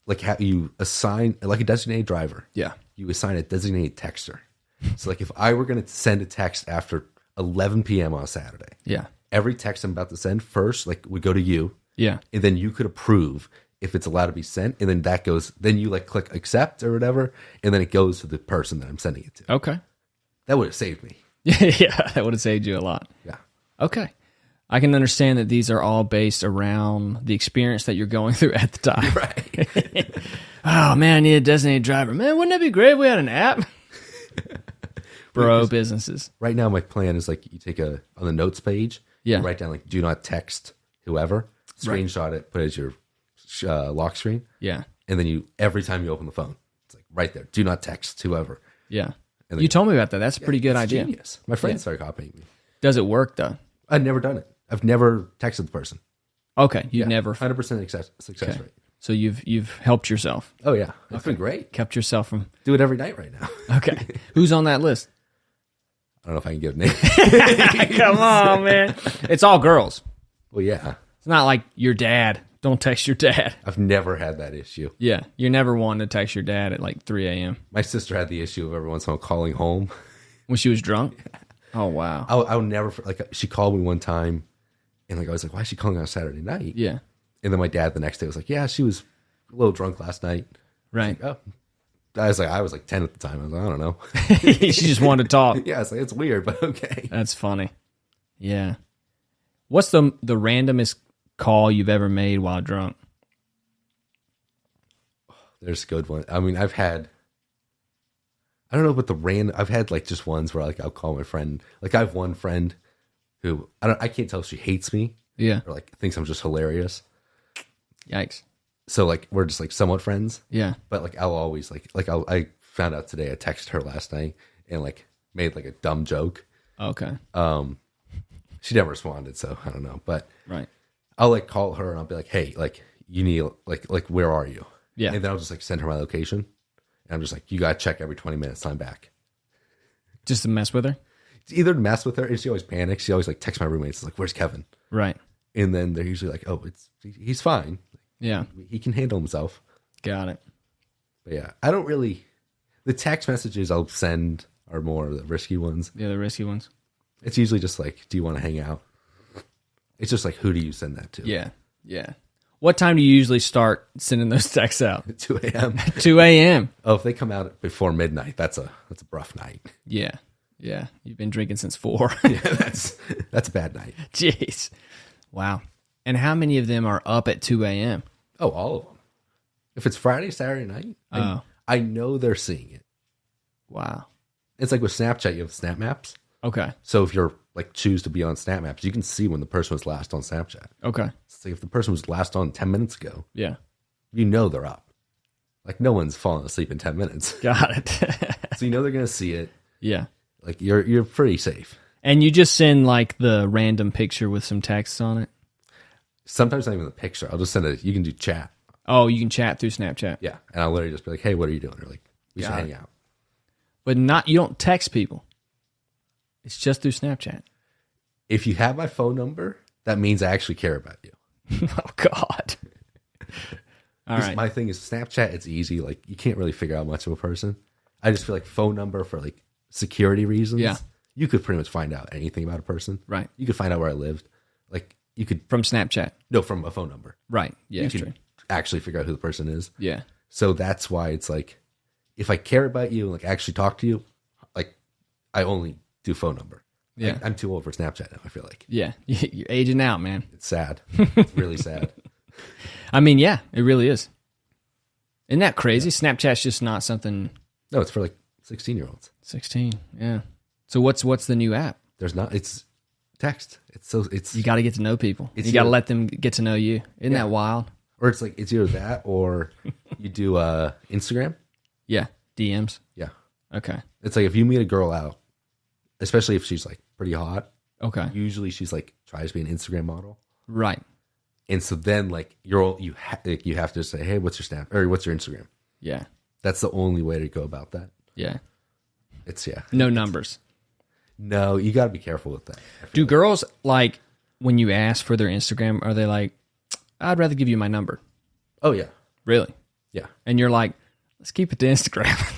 Speaker 2: like, you assign, like, a designated driver.
Speaker 1: Yeah.
Speaker 2: You assign a designated texter. So, like, if I were going to send a text after 11 p.m. on a Saturday.
Speaker 1: Yeah.
Speaker 2: Every text I'm about to send first, like, would go to you.
Speaker 1: Yeah.
Speaker 2: And then you could approve if it's allowed to be sent. And then that goes, then you, like, click accept or whatever. And then it goes to the person that I'm sending it to.
Speaker 1: Okay.
Speaker 2: That would have saved me.
Speaker 1: Yeah, that would have saved you a lot.
Speaker 2: Yeah.
Speaker 1: Okay. I can understand that these are all based around the experience that you're going through at the time.
Speaker 2: Right.
Speaker 1: Oh, man, I need a designated driver. Man, wouldn't that be great if we had an app? bro businesses.
Speaker 2: Right now, my plan is like you take on the notes page,
Speaker 1: Yeah.
Speaker 2: you write down like do not text whoever, screenshot it, put it as your lock screen,
Speaker 1: Yeah.
Speaker 2: and then every time you open the phone, it's like right there, do not text whoever.
Speaker 1: Yeah.
Speaker 2: And
Speaker 1: You told me about that. That's a pretty good
Speaker 2: it's
Speaker 1: idea.
Speaker 2: Genius. My friends started copying me.
Speaker 1: Does it work though?
Speaker 2: I've never done it. I've never texted the person.
Speaker 1: Okay. You've never.
Speaker 2: 100% success rate.
Speaker 1: So you've helped yourself.
Speaker 2: Oh yeah, it's been great.
Speaker 1: Kept yourself from.
Speaker 2: Do it every night right now.
Speaker 1: Okay. Who's on that list?
Speaker 2: I don't know if I can give names.
Speaker 1: Come on, man. It's all girls.
Speaker 2: Well, yeah,
Speaker 1: It's not like your dad. Don't text your dad.
Speaker 2: I've never had that issue.
Speaker 1: Yeah. You're never wanting to text your dad at like 3 a.m.
Speaker 2: My sister had the issue of every once in a while calling home.
Speaker 1: when she was drunk. Oh, wow.
Speaker 2: I'll never, like, she called me one time, and like I was like, why is she calling on a Saturday night?
Speaker 1: Yeah.
Speaker 2: And then my dad the next day was like, yeah, she was a little drunk last night.
Speaker 1: Right.
Speaker 2: Oh, I was like 10 at the time. I was like, I don't know.
Speaker 1: She just wanted to talk.
Speaker 2: Yeah, it's like, it's weird, but okay.
Speaker 1: That's funny. Yeah. What's the randomest call you've ever made while drunk?
Speaker 2: There's a good one. I mean, I don't know, but I've had like just ones where like I'll call my friend. Like I have one friend who I can't tell if she hates me
Speaker 1: Yeah.
Speaker 2: or like thinks I'm just hilarious.
Speaker 1: Yikes.
Speaker 2: So like we're just like somewhat friends.
Speaker 1: Yeah.
Speaker 2: But like I'll always I found out today I texted her last night and like made like a dumb joke.
Speaker 1: Okay.
Speaker 2: She never responded, so I don't know. But
Speaker 1: Right.
Speaker 2: I'll like call her and I'll be like, hey, like you need like where are you?
Speaker 1: Yeah.
Speaker 2: And then I'll just like send her my location. And I'm just like, you gotta check every 20 minutes time back.
Speaker 1: Just to mess with her?
Speaker 2: It's either to mess with her, and she always panics. She always like texts my roommates, like, where's Kevin?
Speaker 1: Right.
Speaker 2: And then they're usually like, oh, he's fine.
Speaker 1: Yeah.
Speaker 2: He can handle himself.
Speaker 1: Got it.
Speaker 2: But yeah, I don't really. The text messages I'll send are more the risky ones.
Speaker 1: Yeah, the risky ones.
Speaker 2: It's usually just like, do you want to hang out? It's just like, who do you send that to?
Speaker 1: Yeah. Yeah. What time do you usually start sending those texts out?
Speaker 2: 2 a.m.
Speaker 1: 2 a.m.
Speaker 2: Oh, if they come out before midnight, that's a rough night.
Speaker 1: Yeah. Yeah. You've been drinking since 4.
Speaker 2: Yeah, that's a bad night.
Speaker 1: Jeez. Wow. And how many of them are up at 2 a.m.?
Speaker 2: Oh, all of them. If it's Friday, Saturday night, I know they're seeing it.
Speaker 1: Wow.
Speaker 2: It's like with Snapchat, you have Snap Maps.
Speaker 1: Okay.
Speaker 2: So if you're like choose to be on Snap Maps, you can see when the person was last on Snapchat.
Speaker 1: Okay.
Speaker 2: So if the person was last on 10 minutes ago,
Speaker 1: Yeah.
Speaker 2: you know they're up. Like no one's falling asleep in 10 minutes.
Speaker 1: Got it.
Speaker 2: So you know they're going to see it.
Speaker 1: Yeah.
Speaker 2: Like you're pretty safe.
Speaker 1: And you just send like the random picture with some text on it?
Speaker 2: Sometimes not even the picture. I'll just send it. You can do chat.
Speaker 1: Oh, you can chat through Snapchat.
Speaker 2: Yeah. And I'll literally just be like, hey, what are you doing? Or like, we should
Speaker 1: Got
Speaker 2: hang
Speaker 1: it.
Speaker 2: out.
Speaker 1: But you don't text people. It's just through Snapchat.
Speaker 2: If you have my phone number, that means I actually care about you.
Speaker 1: Oh, God. All right.
Speaker 2: My thing is Snapchat, it's easy. Like you can't really figure out much of a person. I just feel like phone number for like security reasons.
Speaker 1: Yeah.
Speaker 2: You could pretty much find out anything about a person.
Speaker 1: Right.
Speaker 2: You could find out where I lived. Like you could
Speaker 1: From Snapchat.
Speaker 2: no from a phone number.
Speaker 1: Right. Yeah,
Speaker 2: You
Speaker 1: that's
Speaker 2: could
Speaker 1: true.
Speaker 2: actually figure out who the person is.
Speaker 1: Yeah.
Speaker 2: So that's why it's like if I care about you and like actually talk to you, like I only do phone number.
Speaker 1: Yeah.
Speaker 2: I'm too old for Snapchat now, I feel like.
Speaker 1: Yeah. You're aging out, man.
Speaker 2: It's sad. It's really sad.
Speaker 1: I mean, yeah, it really is. Isn't that crazy? Snapchat's just not something.
Speaker 2: No, it's for like 16-year-olds.
Speaker 1: 16. Yeah. So what's the new app?
Speaker 2: There's not it's text. It's
Speaker 1: You got to get to know people.
Speaker 2: It's
Speaker 1: You got to
Speaker 2: your-
Speaker 1: let them get to know you. Isn't that wild?
Speaker 2: or it's like it's either that or you do Instagram.
Speaker 1: Yeah. DMs.
Speaker 2: Yeah.
Speaker 1: Okay.
Speaker 2: It's like if you meet a girl out, especially if she's like pretty hot,
Speaker 1: Okay.
Speaker 2: usually she's like tries to be an Instagram model.
Speaker 1: Right.
Speaker 2: And so then like you have to say, hey, what's your Snap or what's your Instagram?
Speaker 1: Yeah.
Speaker 2: That's the only way to go about that.
Speaker 1: Yeah.
Speaker 2: It's yeah.
Speaker 1: No numbers.
Speaker 2: No, you got to be careful with that.
Speaker 1: Do girls like when you ask for their Instagram, are they like, I'd rather give you my number?
Speaker 2: Oh yeah.
Speaker 1: Really?
Speaker 2: Yeah.
Speaker 1: And you're like, let's keep it to Instagram.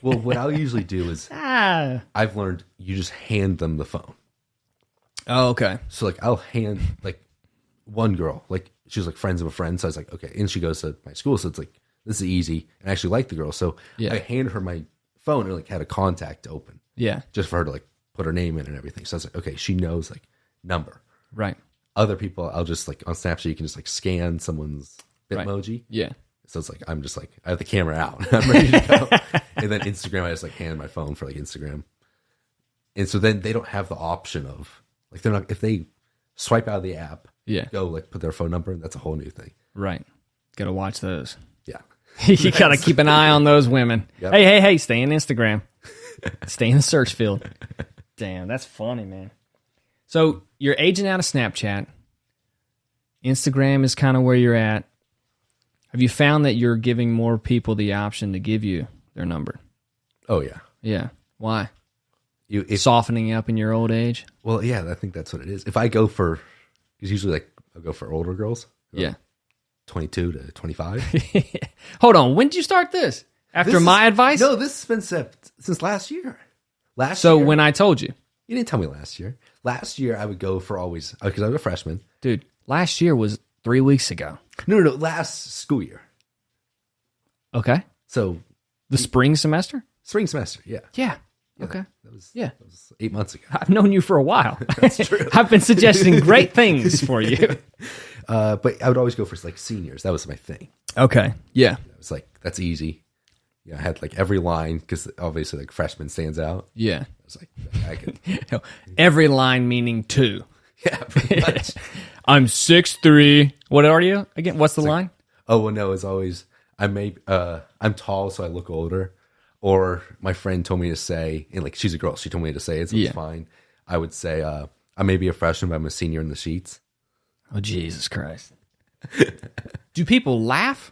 Speaker 2: Well, what I'll usually do is I've learned you just hand them the phone.
Speaker 1: Oh, okay.
Speaker 2: So like I'll hand like one girl, like she was like friends of a friend. So I was like, okay. And she goes to my school. So it's like, this is easy. And I actually like the girl. So
Speaker 1: Yeah.
Speaker 2: I hand her my phone and like had a contact open
Speaker 1: Yeah.
Speaker 2: just for her to like put her name in and everything. So I was like, okay, she knows like number.
Speaker 1: Right.
Speaker 2: Other people, I'll just like on Snapchat, you can just like scan someone's
Speaker 1: Right.
Speaker 2: Bitmoji.
Speaker 1: Yeah.
Speaker 2: So it's like, I'm just like, I have the camera out. I'm ready to go. And then Instagram, I just like hand my phone for like Instagram. And so then they don't have the option of like they're not if they swipe out of the app,
Speaker 1: Yeah.
Speaker 2: go like put their phone number, that's a whole new thing.
Speaker 1: Right. Got to watch those.
Speaker 2: Yeah.
Speaker 1: You got to keep an eye on those women.
Speaker 2: Yep.
Speaker 1: Hey, stay in Instagram. Stay in the search field. Damn, that's funny, man. So you're aging out of Snapchat. Instagram is kind of where you're at. Have you found that you're giving more people the option to give you their number?
Speaker 2: Oh yeah.
Speaker 1: Yeah. Why?
Speaker 2: If,
Speaker 1: Softening up in your old age?
Speaker 2: well, yeah, I think that's what it is. If I go for, it's usually like I'll go for older girls.
Speaker 1: Yeah.
Speaker 2: 22 to 25.
Speaker 1: Hold on. When did you start this? After my advice?
Speaker 2: No, this has been since last year.
Speaker 1: So
Speaker 2: year,
Speaker 1: when I told you.
Speaker 2: you didn't tell me last year. Last year I would go for always because I was a freshman.
Speaker 1: Dude, last year was 3 weeks ago.
Speaker 2: No, last school year.
Speaker 1: Okay.
Speaker 2: So
Speaker 1: The spring semester?
Speaker 2: spring semester. Yeah.
Speaker 1: Yeah.
Speaker 2: Yeah,
Speaker 1: Okay.
Speaker 2: That was
Speaker 1: Yeah.
Speaker 2: 8 months ago.
Speaker 1: I've known you for a while.
Speaker 2: That's true.
Speaker 1: I've been suggesting great things for you.
Speaker 2: But I would always go for like seniors. That was my thing.
Speaker 1: Okay. Yeah.
Speaker 2: It was like that's easy. Yeah, I had like every line because obviously like freshman stands out.
Speaker 1: Yeah.
Speaker 2: I was like, I could.
Speaker 1: Every line meaning 2.
Speaker 2: Yeah, pretty much.
Speaker 1: I'm 6'3". What are you? Again, what's the line?
Speaker 2: Oh well, no, it's always I'm tall, so I look older. Or my friend told me to say, and like she's a girl, she told me to say it, so it's fine. I would say I may be a freshman, but I'm a senior in the sheets.
Speaker 1: Oh, Jesus Christ. Do people laugh?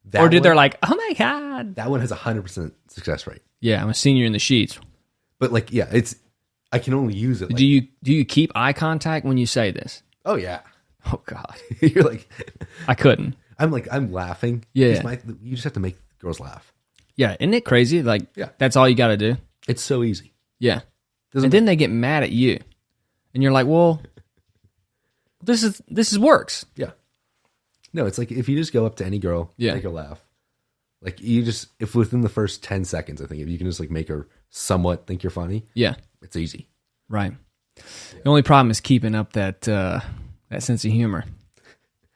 Speaker 2: That
Speaker 1: They're like, oh my God.
Speaker 2: that one has 100% success rate.
Speaker 1: Yeah, I'm a senior in the sheets.
Speaker 2: But like, yeah, I can only use it. Like,
Speaker 1: Do you keep eye contact when you say this?
Speaker 2: oh yeah,
Speaker 1: Oh God.
Speaker 2: you're like,
Speaker 1: I couldn't.
Speaker 2: I'm laughing.
Speaker 1: Yeah.
Speaker 2: 'Cause you just have to make girls laugh.
Speaker 1: Yeah, isn't it crazy? Like,
Speaker 2: Yeah.
Speaker 1: that's all you got to do.
Speaker 2: It's so easy.
Speaker 1: Yeah.
Speaker 2: Doesn't
Speaker 1: And then they get mad at you. And you're like, well, this is works.
Speaker 2: Yeah. No, it's like if you just go up to any girl,
Speaker 1: Yeah.
Speaker 2: make her laugh. Like if within the first 10 seconds, I think if you can just like make her somewhat think you're funny,
Speaker 1: Yeah.
Speaker 2: it's easy.
Speaker 1: Right. The only problem is keeping up that sense of humor.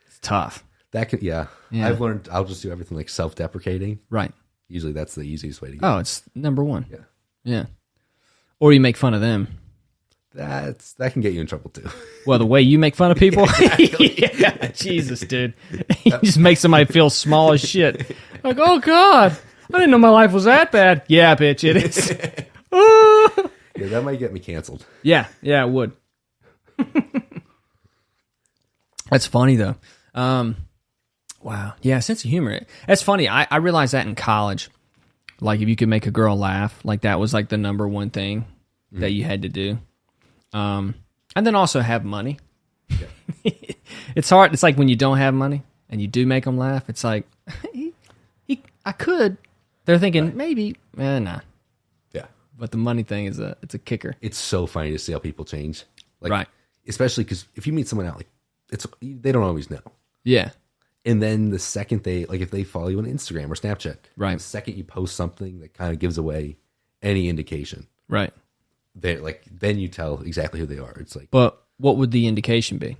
Speaker 1: It's tough.
Speaker 2: That could, yeah.
Speaker 1: Yeah.
Speaker 2: I've learned I'll just do everything like self-deprecating.
Speaker 1: Right.
Speaker 2: Usually that's the easiest way to go.
Speaker 1: Oh, it's number one.
Speaker 2: Yeah.
Speaker 1: Yeah. Or you make fun of them.
Speaker 2: That can get you in trouble too.
Speaker 1: Well, the way you make fun of people. Yeah, Jesus, dude. You just make somebody feel small as shit. Like, oh God, I didn't know my life was that bad. Yeah, bitch, it is.
Speaker 2: Yeah, that might get me canceled.
Speaker 1: Yeah, it would. That's funny though. Wow. Yeah, sense of humor. That's funny. I realized that in college. Like if you could make a girl laugh, like that was like the number one thing that you had to do. And then also have money. Yeah. It's hard. It's like when you don't have money and you do make them laugh. It's like, I could. They're thinking maybe, nah.
Speaker 2: Yeah.
Speaker 1: But the money thing is it's a kicker.
Speaker 2: It's so funny to see how people change. Like,
Speaker 1: Right.
Speaker 2: Especially because if you meet someone out, like they don't always know.
Speaker 1: Yeah.
Speaker 2: And then the second if they follow you on Instagram or Snapchat,
Speaker 1: Right.
Speaker 2: the second you post something that kind of gives away any indication,
Speaker 1: Right.
Speaker 2: then you tell exactly who they are. It's like
Speaker 1: But what would the indication be?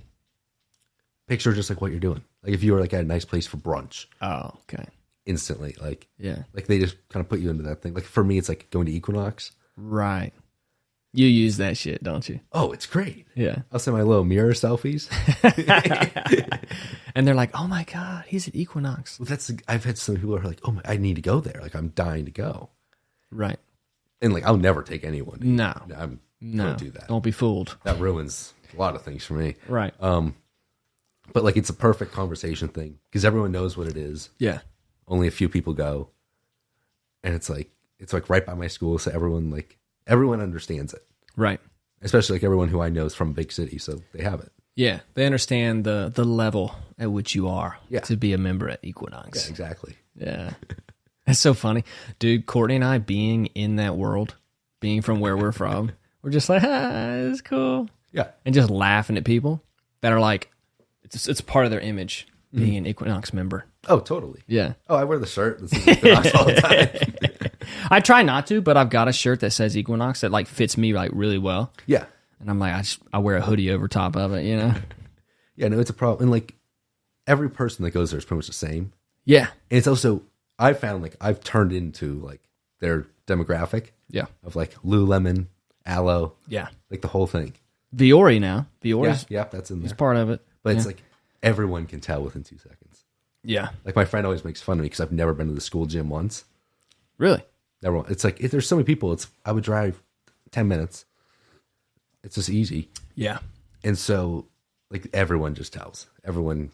Speaker 2: picture just like what you're doing. Like if you were like at a nice place for brunch,
Speaker 1: Oh, okay.
Speaker 2: instantly,
Speaker 1: Yeah.
Speaker 2: like they just kind of put you into that thing. Like for me, it's like going to Equinox.
Speaker 1: Right. You use that shit, don't you?
Speaker 2: Oh, it's great.
Speaker 1: Yeah.
Speaker 2: I'll send my little mirror selfies.
Speaker 1: And they're like, oh my God, he's at Equinox.
Speaker 2: Well, I've had some people who are like, oh my, I need to go there. Like I'm dying to go.
Speaker 1: Right.
Speaker 2: And like I'll never take anyone.
Speaker 1: No.
Speaker 2: I'm
Speaker 1: No.
Speaker 2: don't do that.
Speaker 1: Don't be fooled.
Speaker 2: That ruins a lot of things for me.
Speaker 1: Right.
Speaker 2: But like it's a perfect conversation thing because everyone knows what it is.
Speaker 1: Yeah.
Speaker 2: Only a few people go, and it's like right by my school, so everyone understands it.
Speaker 1: Right.
Speaker 2: Especially like everyone who I know is from a big city, so they have it.
Speaker 1: Yeah. They understand the level at which you are
Speaker 2: Yeah.
Speaker 1: to be a member at
Speaker 2: Yeah,
Speaker 1: Equinox.
Speaker 2: exactly.
Speaker 1: Yeah. That's so funny. Dude, Courtney and I being in that world, being from where we're from, we're just like, it's cool.
Speaker 2: Yeah,
Speaker 1: And just laughing at people that are like, it's part of their image, being an Equinox member.
Speaker 2: Oh, totally.
Speaker 1: Yeah.
Speaker 2: Oh, I wear the shirt that says Equinox all the time.
Speaker 1: I try not to, but I've got a shirt that says Equinox that like fits me like really well.
Speaker 2: Yeah,
Speaker 1: And I'm like, I wear a hoodie over top of it, you know?
Speaker 2: yeah. No, it's a problem. And like every person that goes there is pretty much the same.
Speaker 1: Yeah.
Speaker 2: And it's also I've found like I've turned into like their demographic
Speaker 1: Yeah.
Speaker 2: of like Lululemon, aloe,
Speaker 1: Yeah.
Speaker 2: like the whole thing.
Speaker 1: Viore now. Viore's
Speaker 2: Yeah, that's in there.
Speaker 1: is part of it.
Speaker 2: But
Speaker 1: yeah.
Speaker 2: it's like everyone can tell within 2 seconds.
Speaker 1: Yeah.
Speaker 2: Like my friend always makes fun of me because I've never been to the school gym once.
Speaker 1: Really?
Speaker 2: Never. It's like if there's so many people, I would drive 10 minutes. It's just easy.
Speaker 1: Yeah.
Speaker 2: And so like everyone just tells. Everyone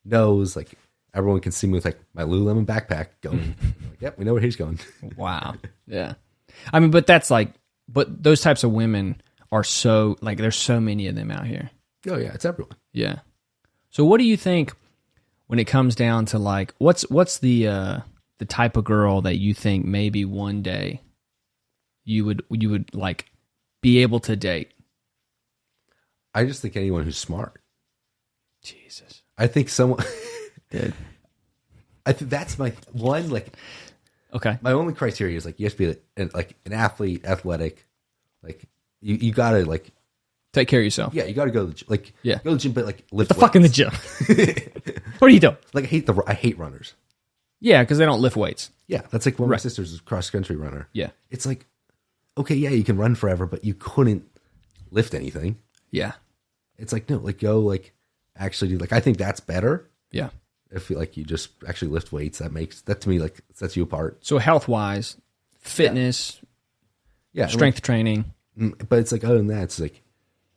Speaker 2: knows. Like everyone can see me with like my Lululemon backpack going. Like, yep, we know where he's going.
Speaker 1: Wow. Yeah. I mean, but those types of women are so, like, there's so many of them out here.
Speaker 2: Oh yeah, it's everyone.
Speaker 1: Yeah. So what do you think when it comes down to, like, what's the type of girl that you think maybe one day you would like be able to date?
Speaker 2: I just think anyone who's smart.
Speaker 1: Jesus.
Speaker 2: I think someone
Speaker 1: Dude.
Speaker 2: I think that's my one, like,
Speaker 1: Okay.
Speaker 2: my only criteria is like you have to be an athlete, athletic. Like you gotta like,
Speaker 1: Take care of yourself.
Speaker 2: yeah, you gotta go to the gym, like,
Speaker 1: Yeah.
Speaker 2: go to the gym, but like lift
Speaker 1: The fuck in the gym. What are you doing?
Speaker 2: Like I hate runners.
Speaker 1: Yeah, because they don't lift weights.
Speaker 2: Yeah, that's like one of my
Speaker 1: Right.
Speaker 2: sisters is a cross country runner.
Speaker 1: Yeah.
Speaker 2: It's like, okay, yeah, you can run forever, but you couldn't lift anything.
Speaker 1: Yeah.
Speaker 2: It's like, no, like go like actually do, like, I think that's better.
Speaker 1: Yeah.
Speaker 2: If you just actually lift weights, that to me like sets you apart.
Speaker 1: So health wise, fitness,
Speaker 2: Yeah, and,
Speaker 1: strength training.
Speaker 2: like, but it's like other than that, it's like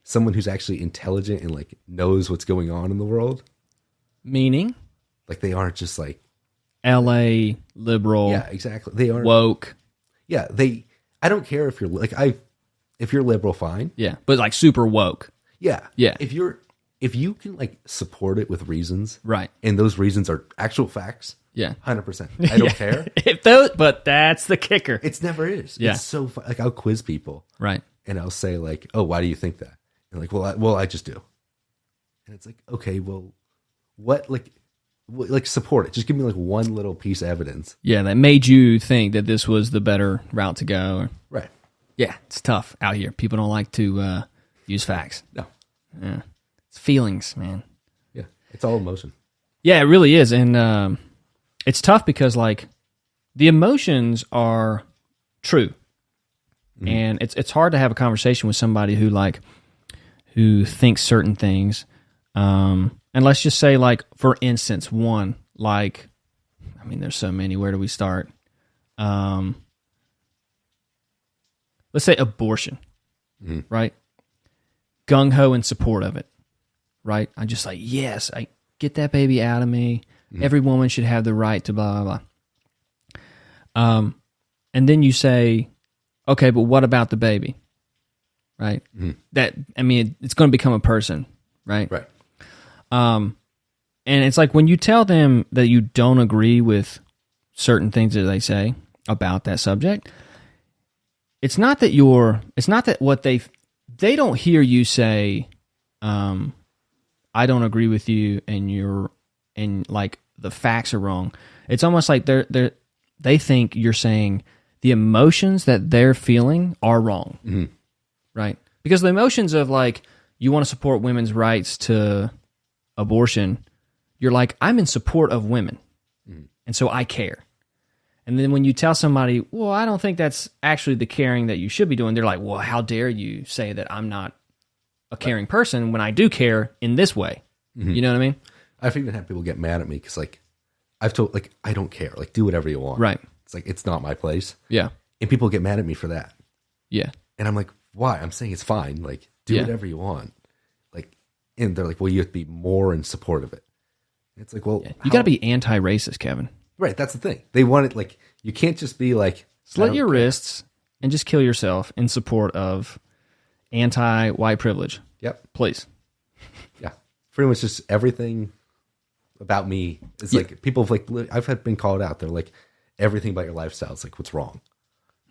Speaker 2: someone who's actually intelligent and like knows what's going on in the world.
Speaker 1: Meaning
Speaker 2: Like they aren't just like,
Speaker 1: LA liberal,
Speaker 2: yeah, exactly. They aren't.
Speaker 1: woke.
Speaker 2: Yeah, I don't care if you're like if you're liberal, fine.
Speaker 1: Yeah. But like super woke.
Speaker 2: Yeah,
Speaker 1: Yeah.
Speaker 2: If you can like support it with reasons,
Speaker 1: Right.
Speaker 2: and those reasons are actual facts,
Speaker 1: Yeah.
Speaker 2: 100%. I don't care.
Speaker 1: But that's the kicker.
Speaker 2: It's never is.
Speaker 1: Yeah.
Speaker 2: It's so like I'll quiz people
Speaker 1: Right.
Speaker 2: and I'll say like, "Oh, why do you think that?" And like, I just do." And it's like, okay, well, what like support it? Just give me like one little piece of evidence.
Speaker 1: Yeah, that made you think that this was the better route to go.
Speaker 2: Right.
Speaker 1: Yeah, it's tough out here. People don't like to use facts.
Speaker 2: No.
Speaker 1: Yeah. It's feelings, man.
Speaker 2: Yeah. It's all emotion.
Speaker 1: Yeah, it really is. And it's tough because, like, the emotions are true. Mm-hmm. And it's hard to have a conversation with somebody who thinks certain things. And let's just say, like, for instance, one, like, I mean, there's so many. Where do we start? Let's say abortion, right? Gung-ho in support of it, right? I'm just like, yes, I get that baby out of me. Every woman should have the right to blah, blah, blah. And then you say, okay, but what about the baby, right? That, I mean, it's going to become a person, right?
Speaker 2: Right.
Speaker 1: And it's like when you tell them that you don't agree with certain things that they say about that subject, it's not that what they don't hear you say, I don't agree with you and like the facts are wrong. It's almost like they think you're saying the emotions that they're feeling are wrong, right? Because the emotions of like, you want to support women's rights to abortion, you're like, I'm in support of women, and so I care. And then when you tell somebody, well, I don't think that's actually the caring that you should be doing, they're like, well, how dare you say that I'm not a caring person when I do care in this way? You know what I mean?
Speaker 2: I've even had people get mad at me because like I've told like I don't care, like do whatever you want.
Speaker 1: Right.
Speaker 2: It's like it's not my place.
Speaker 1: Yeah.
Speaker 2: And people get mad at me for that.
Speaker 1: Yeah.
Speaker 2: And I'm like, why? I'm saying it's fine. Like do whatever you want. Like, and they're like, well, you have to be more in support of it. And it's like, well,
Speaker 1: You got to be anti-racist, Kevin.
Speaker 2: right. That's the thing. They want it like you can't just be like
Speaker 1: Slit your wrists and just kill yourself in support of anti-white privilege.
Speaker 2: Yep.
Speaker 1: Please.
Speaker 2: Yeah. Pretty much just everything about me is like people have like I've been called out. They're like everything about your lifestyle is like what's wrong.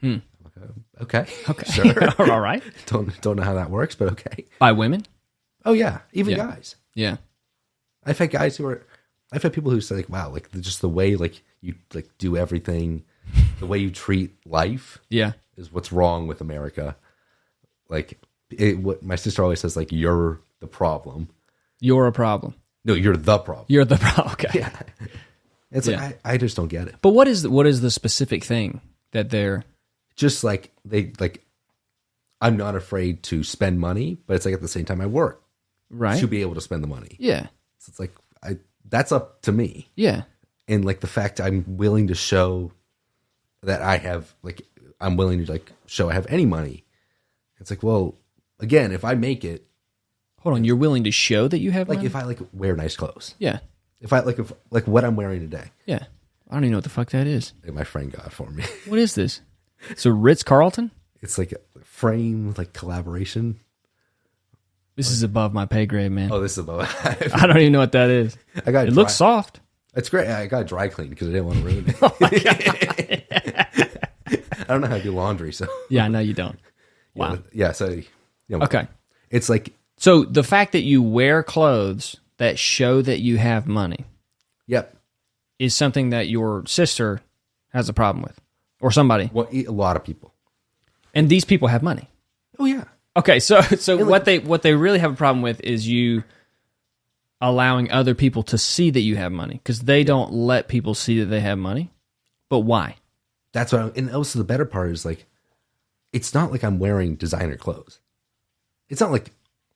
Speaker 2: I'm like, okay, sure.
Speaker 1: All right.
Speaker 2: Don't know how that works, but okay.
Speaker 1: By women?
Speaker 2: Oh yeah, even
Speaker 1: Yeah.
Speaker 2: guys.
Speaker 1: Yeah.
Speaker 2: I've had guys I've had people who say like, wow, like just the way like you like do everything, the way you treat life,
Speaker 1: Yeah.
Speaker 2: is what's wrong with America. Like what my sister always says, like you're the problem.
Speaker 1: You're a problem.
Speaker 2: No, you're the problem.
Speaker 1: You're the problem. Okay.
Speaker 2: Yeah, it's like I just don't get it.
Speaker 1: But what is the specific thing that they're...
Speaker 2: Just like they like, I'm not afraid to spend money, but it's like at the same time I work
Speaker 1: Right.
Speaker 2: to be able to spend the money.
Speaker 1: Yeah.
Speaker 2: So it's like that's up to me.
Speaker 1: Yeah.
Speaker 2: And like the fact I'm willing to show that I have like I'm willing to like show I have any money. It's like, well, again, if I make it,
Speaker 1: Hold on. You're willing to show that you have
Speaker 2: like
Speaker 1: money?
Speaker 2: if I like wear nice clothes,
Speaker 1: Yeah.
Speaker 2: if what I'm wearing today,
Speaker 1: Yeah. I don't even know what the fuck that is.
Speaker 2: like my friend got it for me.
Speaker 1: What is this? So Ritz-Carlton?
Speaker 2: It's like a frame like collaboration.
Speaker 1: This is above my pay grade, man.
Speaker 2: Oh, this is about.
Speaker 1: I don't even know what that is.
Speaker 2: I got
Speaker 1: It looks soft.
Speaker 2: It's great. I got dry clean because I didn't want to ruin it.
Speaker 1: Oh my God.
Speaker 2: I don't know how to do laundry, so
Speaker 1: Yeah, I know you don't. Wow.
Speaker 2: yeah. So
Speaker 1: Okay.
Speaker 2: it's like
Speaker 1: So the fact that you wear clothes that show that you have money
Speaker 2: yep.
Speaker 1: is something that your sister has a problem with, or somebody.
Speaker 2: Well, a lot of people.
Speaker 1: And these people have money.
Speaker 2: Oh yeah.
Speaker 1: Okay, so what they really have a problem with is you allowing other people to see that you have money, because they don't let people see that they have money. But why?
Speaker 2: That's what. And also the better part is like, it's not like I'm wearing designer clothes. It's not like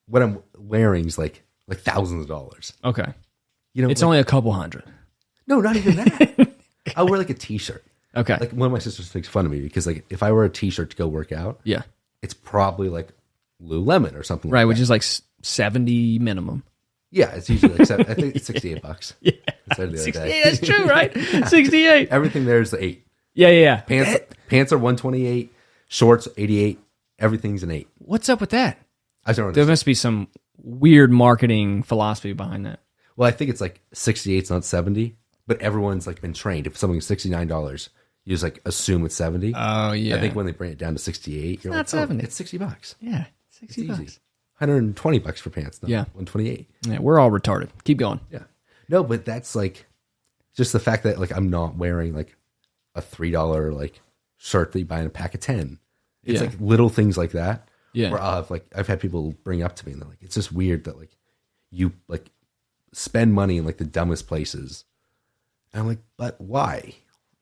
Speaker 2: what I'm wearing is like thousands of dollars.
Speaker 1: Okay,
Speaker 2: You know,
Speaker 1: it's
Speaker 2: like,
Speaker 1: only a couple hundred.
Speaker 2: no, not even that. I'll wear like a t-shirt.
Speaker 1: Okay,
Speaker 2: Like one of my sisters makes fun of me because like if I wear a t-shirt to go work out,
Speaker 1: yeah,
Speaker 2: it's probably like Lululemon or something.
Speaker 1: right,
Speaker 2: like
Speaker 1: which
Speaker 2: that.
Speaker 1: is like 70 minimum.
Speaker 2: Yeah, it's usually like I think it's $68.
Speaker 1: Yeah,
Speaker 2: Instead of the other day.
Speaker 1: Yeah, that's true, right? 68.
Speaker 2: Everything there is 8.
Speaker 1: Yeah.
Speaker 2: Pants are 128, shorts 88. Everything's an 8.
Speaker 1: What's up with that?
Speaker 2: I don't
Speaker 1: There
Speaker 2: understand.
Speaker 1: must be some weird marketing philosophy behind that.
Speaker 2: Well, I think it's like 68 is not 70, but everyone's like been trained. If something's $69, you just like assume it's 70.
Speaker 1: Oh yeah,
Speaker 2: I think when they bring it down to 68, you're
Speaker 1: not
Speaker 2: like,
Speaker 1: 70.
Speaker 2: it's $60.
Speaker 1: yeah, 60
Speaker 2: It's
Speaker 1: bucks.
Speaker 2: easy. $120 for pants. No,
Speaker 1: Yeah.
Speaker 2: 128.
Speaker 1: Yeah, we're all retarded. Keep going.
Speaker 2: Yeah. No, but that's like just the fact that like I'm not wearing like a $3 like shirt that you buy in a pack of 10. It's
Speaker 1: Yeah.
Speaker 2: like little things like that.
Speaker 1: Yeah.
Speaker 2: Where I've had people bring up to me and they're like, it's just weird that like you like spend money in like the dumbest places. And I'm like, but why?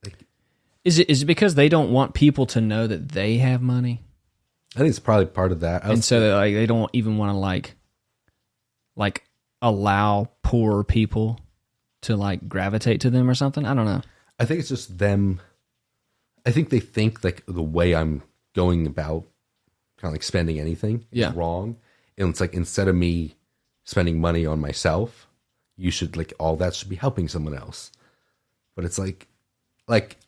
Speaker 2: Like
Speaker 1: Is it because they don't want people to know that they have money,
Speaker 2: I think it's probably part of that.
Speaker 1: and so that, like they don't even want to like allow poor people to like gravitate to them or something? I don't know.
Speaker 2: I think it's just them. I think they think like the way I'm going about kind of like spending anything
Speaker 1: Yeah.
Speaker 2: is wrong. And it's like, instead of me spending money on myself, you should like, all that should be helping someone else. But it's like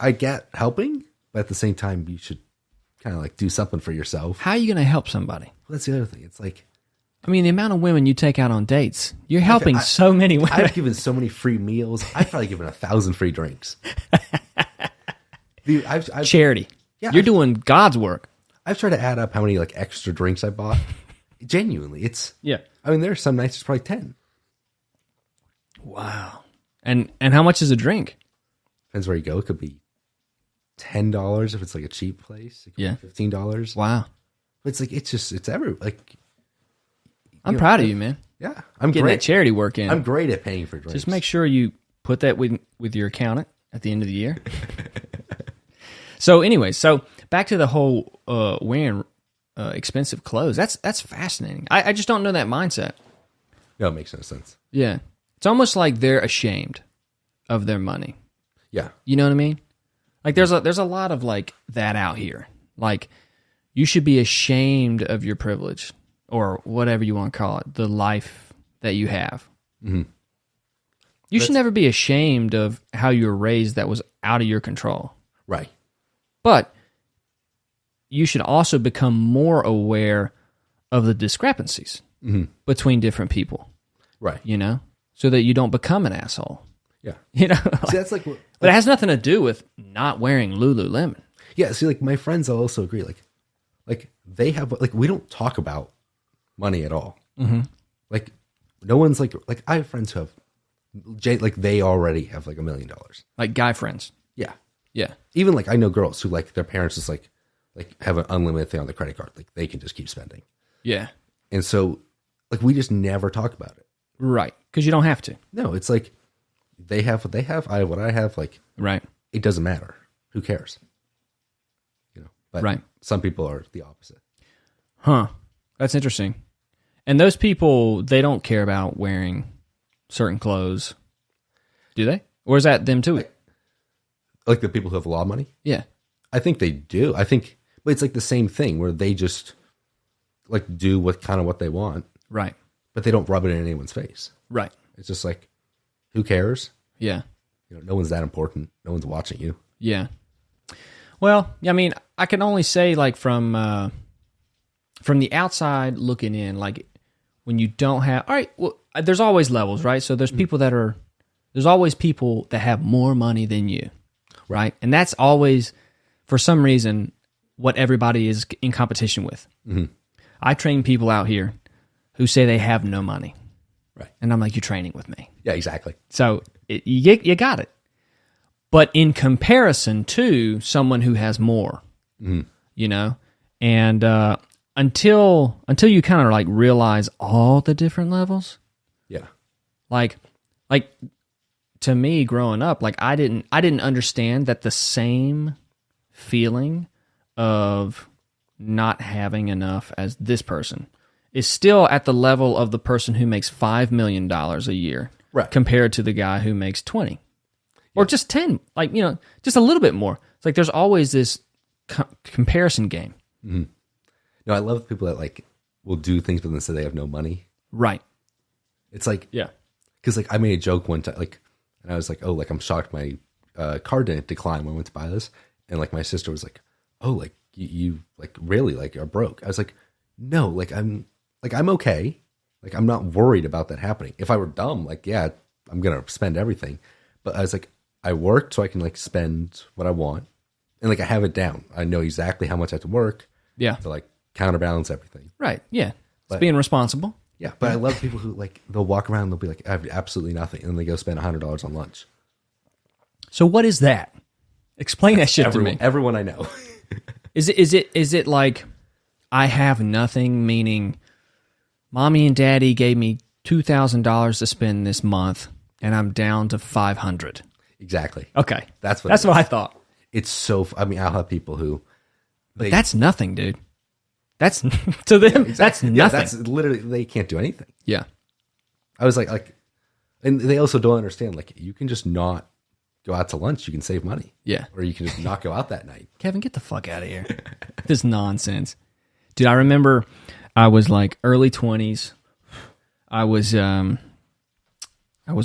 Speaker 2: I get helping, but at the same time, you should kind of like do something for yourself.
Speaker 1: How are you going to help somebody?
Speaker 2: Well, that's the other thing. It's like,
Speaker 1: I mean, the amount of women you take out on dates, you're helping
Speaker 2: I-
Speaker 1: so many women.
Speaker 2: I've given so many free meals. I've probably given 1,000 free drinks. Dude, I've
Speaker 1: Charity.
Speaker 2: Yeah,
Speaker 1: You're doing God's work.
Speaker 2: I've tried to add up how many like extra drinks I bought. Genuinely, it's.
Speaker 1: Yeah.
Speaker 2: I mean, there are some nights it's probably 10.
Speaker 1: Wow. And how much is a drink?
Speaker 2: Depends where you go. It could be $10 if it's like a cheap place. It could
Speaker 1: Yeah.
Speaker 2: be $15.
Speaker 1: Wow.
Speaker 2: But it's like it's every like.
Speaker 1: I'm proud of you, man.
Speaker 2: Yeah, I'm
Speaker 1: Getting
Speaker 2: great.
Speaker 1: that charity work in.
Speaker 2: I'm great at paying for drinks.
Speaker 1: Just make sure you put that with your accountant at the end of the year. So anyway, so back to the whole wearing expensive clothes. That's fascinating. I just don't know that mindset.
Speaker 2: No, it makes no sense.
Speaker 1: Yeah. It's almost like they're ashamed of their money.
Speaker 2: Yeah,
Speaker 1: You know what I mean? Like there's a lot of like that out here. Like you should be ashamed of your privilege or whatever you want to call it, the life that you have.
Speaker 2: Mm-hmm.
Speaker 1: You should never be ashamed of how you were raised that was out of your control.
Speaker 2: right.
Speaker 1: But you should also become more aware of the discrepancies between different people,
Speaker 2: Right.
Speaker 1: you know, so that you don't become an asshole.
Speaker 2: Yeah.
Speaker 1: You know,
Speaker 2: See, that's like.
Speaker 1: but it has nothing to do with not wearing Lululemon.
Speaker 2: Yeah. See, like my friends also agree. Like they have like we don't talk about money at all. Mm-hmm. Like no one's like I have friends who have like they already have like $1 million.
Speaker 1: Like guy friends.
Speaker 2: Yeah.
Speaker 1: Yeah.
Speaker 2: Even like I know girls who like their parents just like have an unlimited thing on the credit card. Like they can just keep spending.
Speaker 1: Yeah.
Speaker 2: And so like we just never talk about it.
Speaker 1: Right. Because you don't have to.
Speaker 2: No, it's like they have what they have. I have what I have. Like
Speaker 1: Right.
Speaker 2: it doesn't matter. Who cares? You know. But
Speaker 1: Right.
Speaker 2: some people are the opposite.
Speaker 1: Huh. That's interesting. And those people, they don't care about wearing certain clothes, do they? Or is that them too?
Speaker 2: Like the people who have a lot of money?
Speaker 1: Yeah.
Speaker 2: I think they do. But it's like the same thing where they just like do what they want.
Speaker 1: Right.
Speaker 2: But they don't rub it in anyone's face.
Speaker 1: Right.
Speaker 2: It's just like, who cares?
Speaker 1: Yeah.
Speaker 2: No one's that important. No one's watching you.
Speaker 1: Yeah. Well, I mean, I can only say like from the outside looking in, like when you don't have, all right, well, there's always levels, right? So there's there's always people that have more money than you, right? And that's always, for some reason, what everybody is in competition with. Mm-hmm. I train people out here who say they have no money.
Speaker 2: Right.
Speaker 1: And I'm like, you're training with me.
Speaker 2: Yeah, exactly.
Speaker 1: So you got it. But in comparison to someone who has more, and until you kind of like realize all the different levels,
Speaker 2: yeah,
Speaker 1: like to me growing up, like I didn't understand that the same feeling of not having enough as this person is still at the level of the person who makes $5 million a year,
Speaker 2: right,
Speaker 1: compared to the guy who makes 20. Or just 10, like, just a little bit more. It's like there's always this comparison game.
Speaker 2: Mm-hmm. No, I love people that like will do things but then say they have no money.
Speaker 1: Right.
Speaker 2: It's like,
Speaker 1: yeah,
Speaker 2: because like I made a joke one time, like, and I was like, oh, like I'm shocked my car didn't decline when I went to buy this, and like my sister was like, oh, like you like really like are broke. I was like, no, like I'm okay, like I'm not worried about that happening. If I were dumb, like yeah, I'm gonna spend everything, but I was like, I work so I can like spend what I want, and like I have it down. I know exactly how much I have to work.
Speaker 1: Yeah.
Speaker 2: To like counterbalance everything.
Speaker 1: Right. Yeah. It's being responsible.
Speaker 2: Yeah, but I love people who like they'll walk around and they'll be like, I have absolutely nothing, and then they go spend $100 on lunch.
Speaker 1: So what is that? Explain that shit to me.
Speaker 2: Everyone I know.
Speaker 1: Is it like I have nothing? Meaning, mommy and daddy gave me $2,000 to spend this month, and I'm down to $500.
Speaker 2: Exactly.
Speaker 1: Okay.
Speaker 2: That's what
Speaker 1: I thought.
Speaker 2: It's so, I mean, I'll have people who.
Speaker 1: But that's nothing, dude. That's, to them, exactly. That's nothing.
Speaker 2: Yeah, that's literally, they can't do anything.
Speaker 1: Yeah.
Speaker 2: I was like, and they also don't understand, like, you can just not go out to lunch. You can save money.
Speaker 1: Yeah.
Speaker 2: Or you can just not go out that night.
Speaker 1: Kevin, get the fuck out of here. This nonsense. Dude, I remember I was like early 20s. I was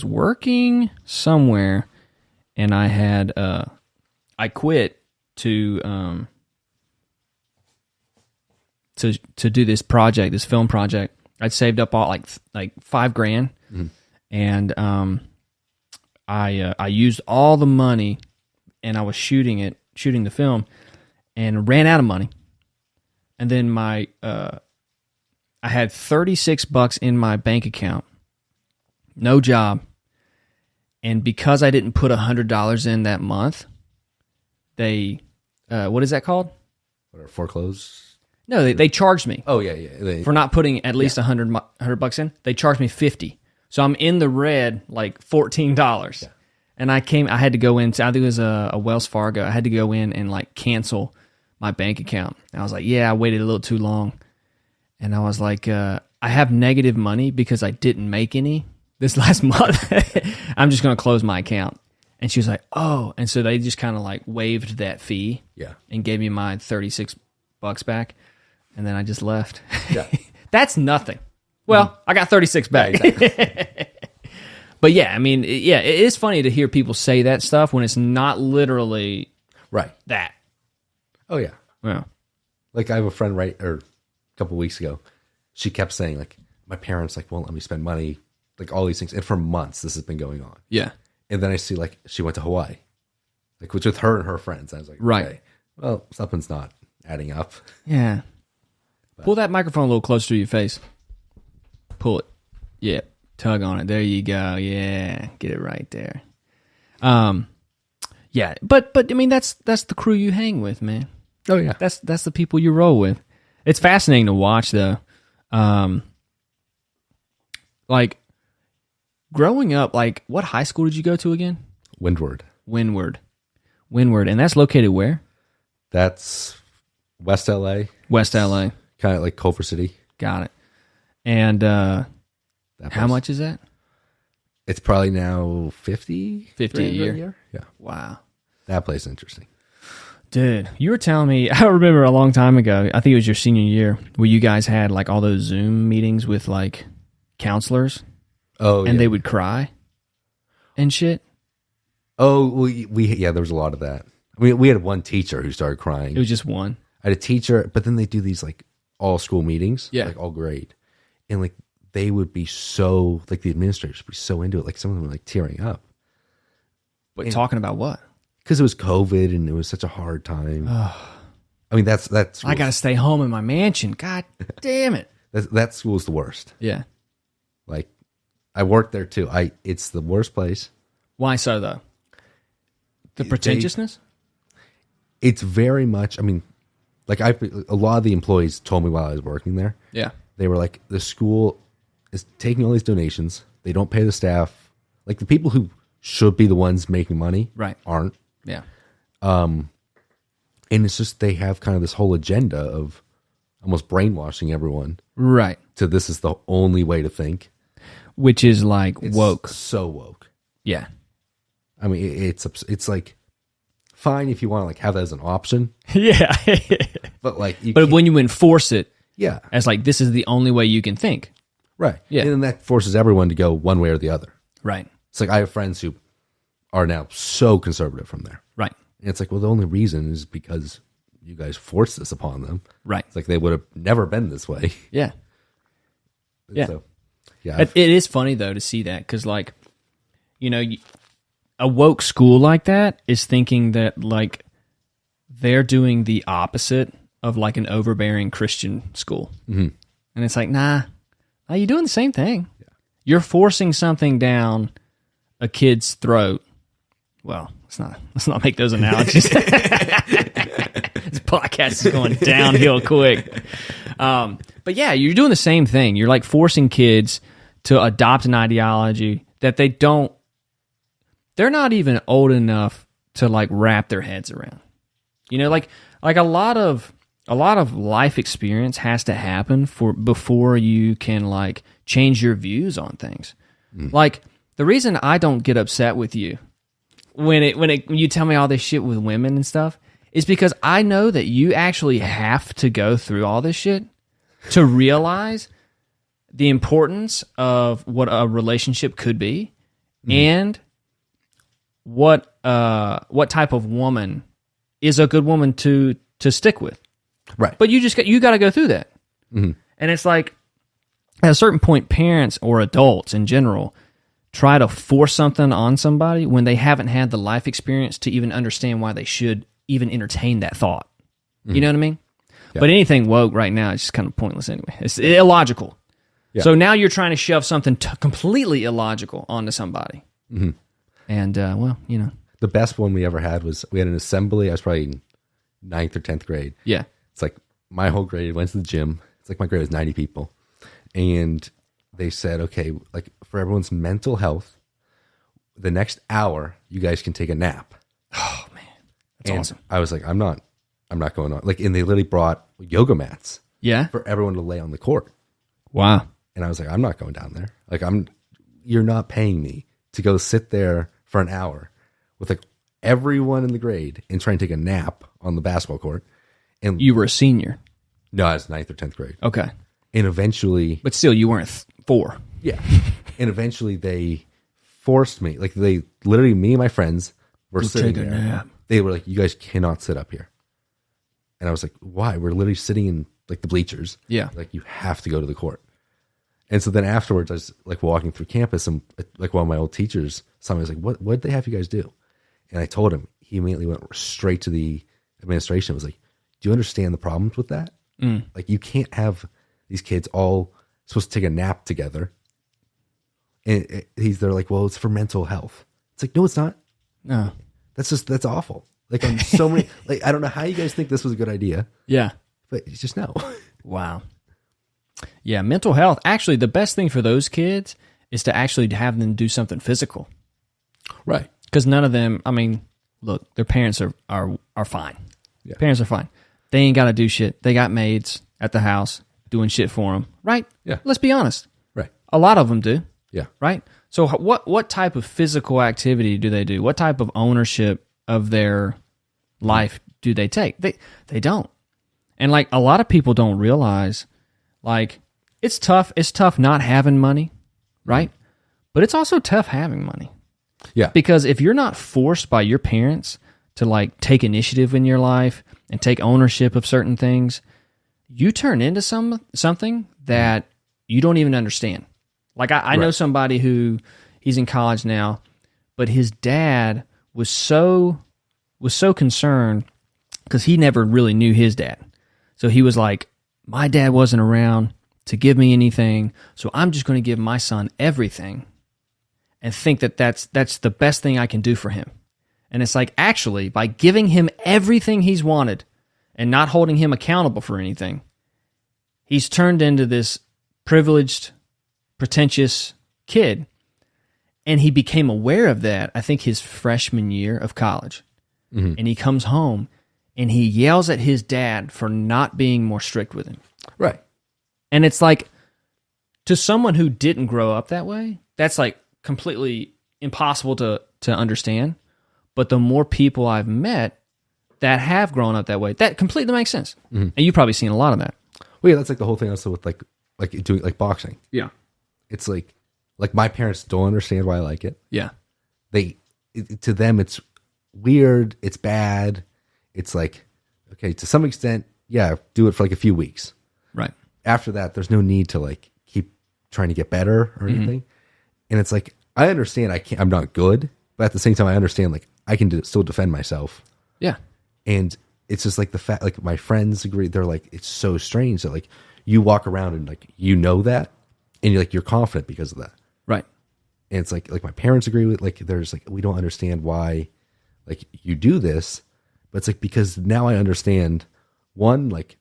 Speaker 1: working somewhere. And I had, I quit to do this project, this film project. I'd saved up all like $5,000, and I used all the money, and I was shooting the film, and ran out of money. And then I had $36 in my bank account, no job. And because I didn't put $100 in that month, they, what is that called?
Speaker 2: What are foreclosed?
Speaker 1: No, they charged me.
Speaker 2: Oh yeah.
Speaker 1: For not putting at least $100 in. They charged me $50. So I'm in the red, like $14. Yeah. And I had to go in. I think it was a Wells Fargo. I had to go in and like cancel my bank account. And I was like, yeah, I waited a little too long. And I was like, I have negative money because I didn't make any this last month. I'm just going to close my account. And she was like, oh. And so they just kind of like waived that fee.
Speaker 2: Yeah.
Speaker 1: And gave me my $36 back. And then I just left.
Speaker 2: Yeah.
Speaker 1: That's nothing. Well, I got 36 back. Yeah, exactly. But yeah, I mean, yeah, it is funny to hear people say that stuff when it's not literally
Speaker 2: right
Speaker 1: that.
Speaker 2: Oh yeah.
Speaker 1: Yeah.
Speaker 2: Like I have a friend a couple weeks ago. She kept saying like, my parents like won't let me spend money, like all these things, and for months this has been going on.
Speaker 1: Yeah.
Speaker 2: And then I see like she went to Hawaii, like with her and her friends. I was like,
Speaker 1: right.
Speaker 2: Okay, well, something's not adding up.
Speaker 1: Yeah. But pull that microphone a little closer to your face. Pull it. Yeah. Tug on it. There you go. Yeah. Get it right there. Yeah. But I mean that's the crew you hang with, man.
Speaker 2: Oh yeah.
Speaker 1: That's the people you roll with. It's fascinating to watch though. Like growing up, like what high school did you go to again?
Speaker 2: Windward.
Speaker 1: And that's located where?
Speaker 2: That's West LA.
Speaker 1: West LA.
Speaker 2: kind of like Culver City.
Speaker 1: Got it. And
Speaker 2: That
Speaker 1: how
Speaker 2: place.
Speaker 1: much is that?
Speaker 2: It's probably now 50
Speaker 1: $50 a
Speaker 2: grand
Speaker 1: year.
Speaker 2: Yeah,
Speaker 1: Wow.
Speaker 2: that place is interesting.
Speaker 1: Dude, you were telling me, I remember a long time ago, I think it was your senior year, where you guys had like all those Zoom meetings with like counselors
Speaker 2: Oh,
Speaker 1: and
Speaker 2: yeah.
Speaker 1: they would cry and shit.
Speaker 2: Oh, we there was a lot of that. We had one teacher who started crying.
Speaker 1: It was just one.
Speaker 2: I had a teacher, but then they do these like all school meetings,
Speaker 1: Yeah.
Speaker 2: like all grade, and like they would be so like the administrators would be so into it, like some of them were like tearing up.
Speaker 1: But talking about what?
Speaker 2: Because it was COVID and it was such a hard time. I mean, that's
Speaker 1: I got to stay home in my mansion. God damn it.
Speaker 2: that school's the worst.
Speaker 1: Yeah.
Speaker 2: Like, I worked there too. It's the worst place.
Speaker 1: Why so, though? The pretentiousness?
Speaker 2: It's very much. I mean, like a lot of the employees told me while I was working there.
Speaker 1: Yeah.
Speaker 2: They were like, the school is taking all these donations. They don't pay the staff. Like the people who should be the ones making money,
Speaker 1: Right.
Speaker 2: aren't.
Speaker 1: Yeah.
Speaker 2: And it's just they have kind of this whole agenda of almost brainwashing everyone
Speaker 1: Right.
Speaker 2: to this is the only way to think.
Speaker 1: Which is like
Speaker 2: It's
Speaker 1: woke.
Speaker 2: so woke.
Speaker 1: Yeah.
Speaker 2: I mean, it's like fine if you want to like have that as an option,
Speaker 1: Yeah.
Speaker 2: but like,
Speaker 1: But when you enforce it
Speaker 2: yeah,
Speaker 1: as like, this is the only way you can think.
Speaker 2: right,
Speaker 1: Yeah.
Speaker 2: and then that forces everyone to go one way or the other.
Speaker 1: Right.
Speaker 2: It's like I have friends who are now so conservative from there.
Speaker 1: Right.
Speaker 2: And it's like, well, the only reason is because you guys forced this upon them.
Speaker 1: Right.
Speaker 2: It's like they would have never been this way.
Speaker 1: Yeah. Yeah.
Speaker 2: So, yeah.
Speaker 1: It is funny, though, to see that because, like, you know, a woke school like that is thinking that, like, they're doing the opposite of, like, an overbearing Christian school. Mm-hmm. And it's like, nah, you're doing the same thing. Yeah. You're forcing something down a kid's throat. Well, let's not make those analogies. This podcast is going downhill quick. But yeah, you're doing the same thing. You're like forcing kids to adopt an ideology that they're not even old enough to like wrap their heads around. You know, like a lot of life experience has to happen before you can like change your views on things. Like the reason I don't get upset with you when you tell me all this shit with women and stuff is because I know that you actually have to go through all this shit to realize the importance of what a relationship could be and what type of woman is a good woman to stick with.
Speaker 2: Right.
Speaker 1: But you got to go through that. And it's like at a certain point, parents or adults in general try to force something on somebody when they haven't had the life experience to even understand why they should even entertain that thought. You know what I mean? Yeah. But anything woke right now is just kind of pointless anyway. It's illogical. Yeah. So now you're trying to shove something completely illogical onto somebody. And, well, you know.
Speaker 2: The best one we ever had was we had an assembly. I was probably in 9th or 10th grade.
Speaker 1: Yeah.
Speaker 2: It's like my whole grade went to the gym. It's like my grade was 90 people. And they said, okay, like for everyone's mental health, the next hour, you guys can take a nap.
Speaker 1: Oh, man. That's awesome.
Speaker 2: I was like, I'm not going on. Like, and they literally brought yoga mats.
Speaker 1: Yeah.
Speaker 2: For everyone to lay on the court.
Speaker 1: Wow.
Speaker 2: And I was like, I'm not going down there. Like, you're not paying me to go sit there for an hour with like everyone in the grade and try and take a nap on the basketball court. And
Speaker 1: you were a senior.
Speaker 2: No, I was 9th or 10th grade.
Speaker 1: Okay.
Speaker 2: And eventually,
Speaker 1: but still, you weren't 4.
Speaker 2: Yeah. And eventually they forced me, like they literally, me and my friends were sitting there.
Speaker 1: Nap.
Speaker 2: They were like, you guys cannot sit up here. And I was like, why? We're literally sitting in like the bleachers.
Speaker 1: Yeah.
Speaker 2: Like you have to go to the court. And so then afterwards I was like walking through campus and like one of my old teachers, somebody was like, what did they have you guys do? And I told him. He immediately went straight to the administration. Was like, do you understand the problems with that? Like you can't have these kids all supposed to take a nap together. And they're like, well, it's for mental health. It's like, no, it's not.
Speaker 1: No.
Speaker 2: That's awful. Like on so many, like, I don't know how you guys think this was a good idea.
Speaker 1: Yeah.
Speaker 2: But it's just no.
Speaker 1: Wow. Yeah. Mental health. Actually, the best thing for those kids is to actually have them do something physical.
Speaker 2: Right.
Speaker 1: Because none of them, I mean, look, their parents are fine.
Speaker 2: Yeah.
Speaker 1: Parents are fine. They ain't got to do shit. They got maids at the house doing shit for them, right?
Speaker 2: Yeah.
Speaker 1: Let's be honest.
Speaker 2: Right.
Speaker 1: A lot of them do,
Speaker 2: Yeah.
Speaker 1: right? So what type of physical activity do they do? What type of ownership of their life do they take? They don't. And like a lot of people don't realize, like it's tough not having money, right? But it's also tough having money.
Speaker 2: Yeah.
Speaker 1: Because if you're not forced by your parents to like take initiative in your life and take ownership of certain things, you turn into something that you don't even understand. Like I know somebody who he's in college now, but his dad was so concerned because he never really knew his dad. So he was like, my dad wasn't around to give me anything, so I'm just going to give my son everything and think that that's the best thing I can do for him. And it's like, actually, by giving him everything he's wanted and not holding him accountable for anything, he's turned into this privileged, pretentious kid. And he became aware of that, I think, his freshman year of college. Mm-hmm. And he comes home and he yells at his dad for not being more strict with him.
Speaker 2: Right.
Speaker 1: And it's like, to someone who didn't grow up that way, that's like completely impossible to understand. But the more people I've met that have grown up that way, that completely makes sense. Mm-hmm. And you've probably seen a lot of that.
Speaker 2: Well, yeah, that's like the whole thing also with like doing like boxing.
Speaker 1: Yeah.
Speaker 2: It's like my parents don't understand why I like it.
Speaker 1: Yeah.
Speaker 2: To them, it's weird. It's bad. It's like, okay, to some extent, yeah, do it for like a few weeks.
Speaker 1: Right.
Speaker 2: After that, there's no need to like keep trying to get better or anything. And it's like, I understand I'm not good, but at the same time, I understand like I can still defend myself.
Speaker 1: Yeah.
Speaker 2: And it's just like the fact, like my friends agree. They're like, it's so strange that like you walk around and like, you know that, and you're confident because of that.
Speaker 1: Right.
Speaker 2: And it's like my parents agree with, like, there's like, we don't understand why like you do this, but it's like, because now I understand one, like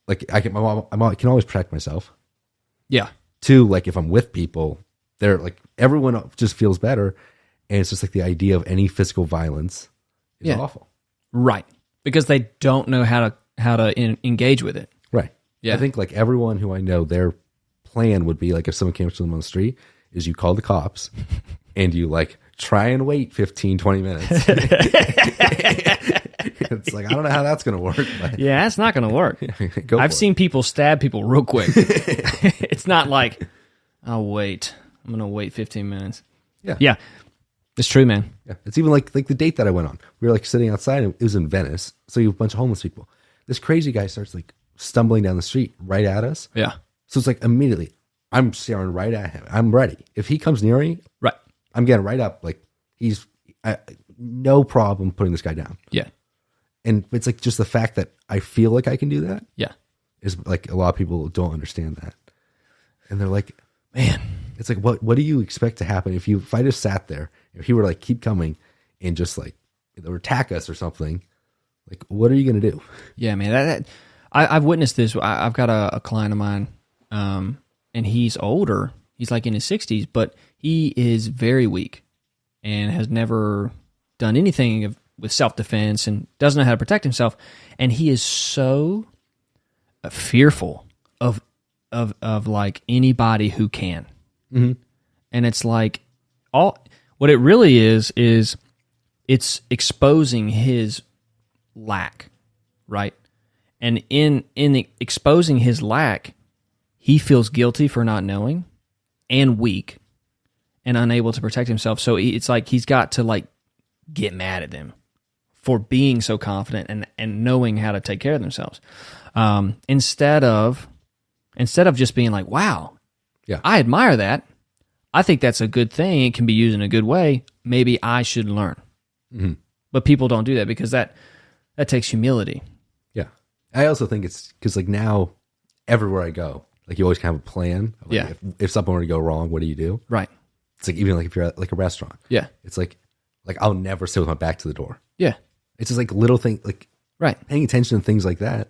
Speaker 2: I can always protect myself.
Speaker 1: Yeah.
Speaker 2: Two, like if I'm with people, they're like, everyone just feels better. And it's just like the idea of any physical violence is awful.
Speaker 1: Right. Because they don't know how to engage with it.
Speaker 2: Right.
Speaker 1: Yeah.
Speaker 2: I think like everyone who I know, their plan would be like, if someone came up to them on the street, is you call the cops and you like try and wait 15, 20 minutes. It's like, I don't know how that's going to work. But
Speaker 1: yeah, that's not going to work. I've seen people stab people real quick. It's not like, I'll wait. I'm going to wait 15 minutes.
Speaker 2: Yeah.
Speaker 1: Yeah. It's true, man.
Speaker 2: Yeah. It's even like the date that I went on. We were like sitting outside and it was in Venice. So you have a bunch of homeless people. This crazy guy starts like stumbling down the street right at us.
Speaker 1: Yeah.
Speaker 2: So it's like immediately I'm staring right at him. I'm ready. If he comes near me,
Speaker 1: right,
Speaker 2: I'm getting right up. Like no problem putting this guy down.
Speaker 1: Yeah.
Speaker 2: And it's like just the fact that I feel like I can do that.
Speaker 1: Yeah.
Speaker 2: Is like a lot of people don't understand that. And they're like,
Speaker 1: man,
Speaker 2: it's like, what do you expect to happen if I just sat there, if he were like, keep coming and just like, or attack us or something, like, what are you going to do?
Speaker 1: Yeah, man. I've witnessed this. I've got a client of mine, and he's older. He's like in his 60s, but he is very weak and has never done anything with self-defense and doesn't know how to protect himself. And he is so fearful of like anybody who can. Mm-hmm. And it's like what it really is it's exposing his lack, right? And in exposing his lack, he feels guilty for not knowing and weak and unable to protect himself. So it's like he's got to like get mad at them for being so confident and knowing how to take care of themselves. Instead of just being like, wow,
Speaker 2: yeah,
Speaker 1: I admire that. I think that's a good thing. It can be used in a good way. Maybe I should learn. Mm-hmm. But people don't do that because that takes humility.
Speaker 2: Yeah. I also think it's because like now everywhere I go, like you always kind of have a plan. Like
Speaker 1: yeah.
Speaker 2: If something were to go wrong, what do you do?
Speaker 1: Right.
Speaker 2: It's like, even like if you're at like a restaurant.
Speaker 1: Yeah.
Speaker 2: It's like I'll never sit with my back to the door.
Speaker 1: Yeah.
Speaker 2: It's just like little things, like
Speaker 1: right,
Speaker 2: paying attention to things like that.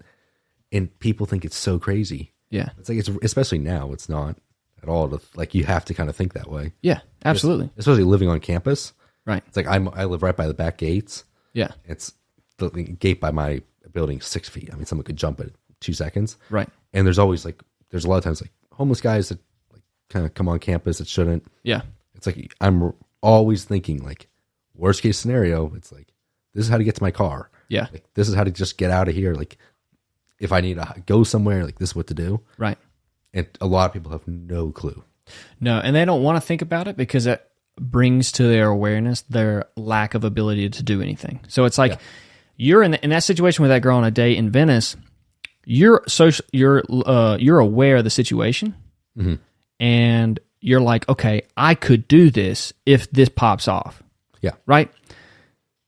Speaker 2: And people think it's so crazy.
Speaker 1: Yeah.
Speaker 2: It's like, especially now, it's not at all. Like you have to kind of think that way.
Speaker 1: Yeah, absolutely.
Speaker 2: Especially living on campus.
Speaker 1: Right.
Speaker 2: It's like I live right by the back gates.
Speaker 1: Yeah.
Speaker 2: It's the gate by my building 6 feet. I mean, someone could jump it 2 seconds.
Speaker 1: Right.
Speaker 2: And there's always like, there's a lot of times like homeless guys that like kind of come on campus that shouldn't.
Speaker 1: Yeah.
Speaker 2: It's like, I'm always thinking like worst case scenario. It's like, this is how to get to my car.
Speaker 1: Yeah.
Speaker 2: Like, this is how to just get out of here. Like if I need to go somewhere, like this is what to do.
Speaker 1: Right.
Speaker 2: And a lot of people have no clue.
Speaker 1: No, and they don't want to think about it because it brings to their awareness their lack of ability to do anything. So it's like you're in that situation with that girl on a date in Venice. You're aware of the situation, and you're like, okay, I could do this if this pops off.
Speaker 2: Yeah.
Speaker 1: Right?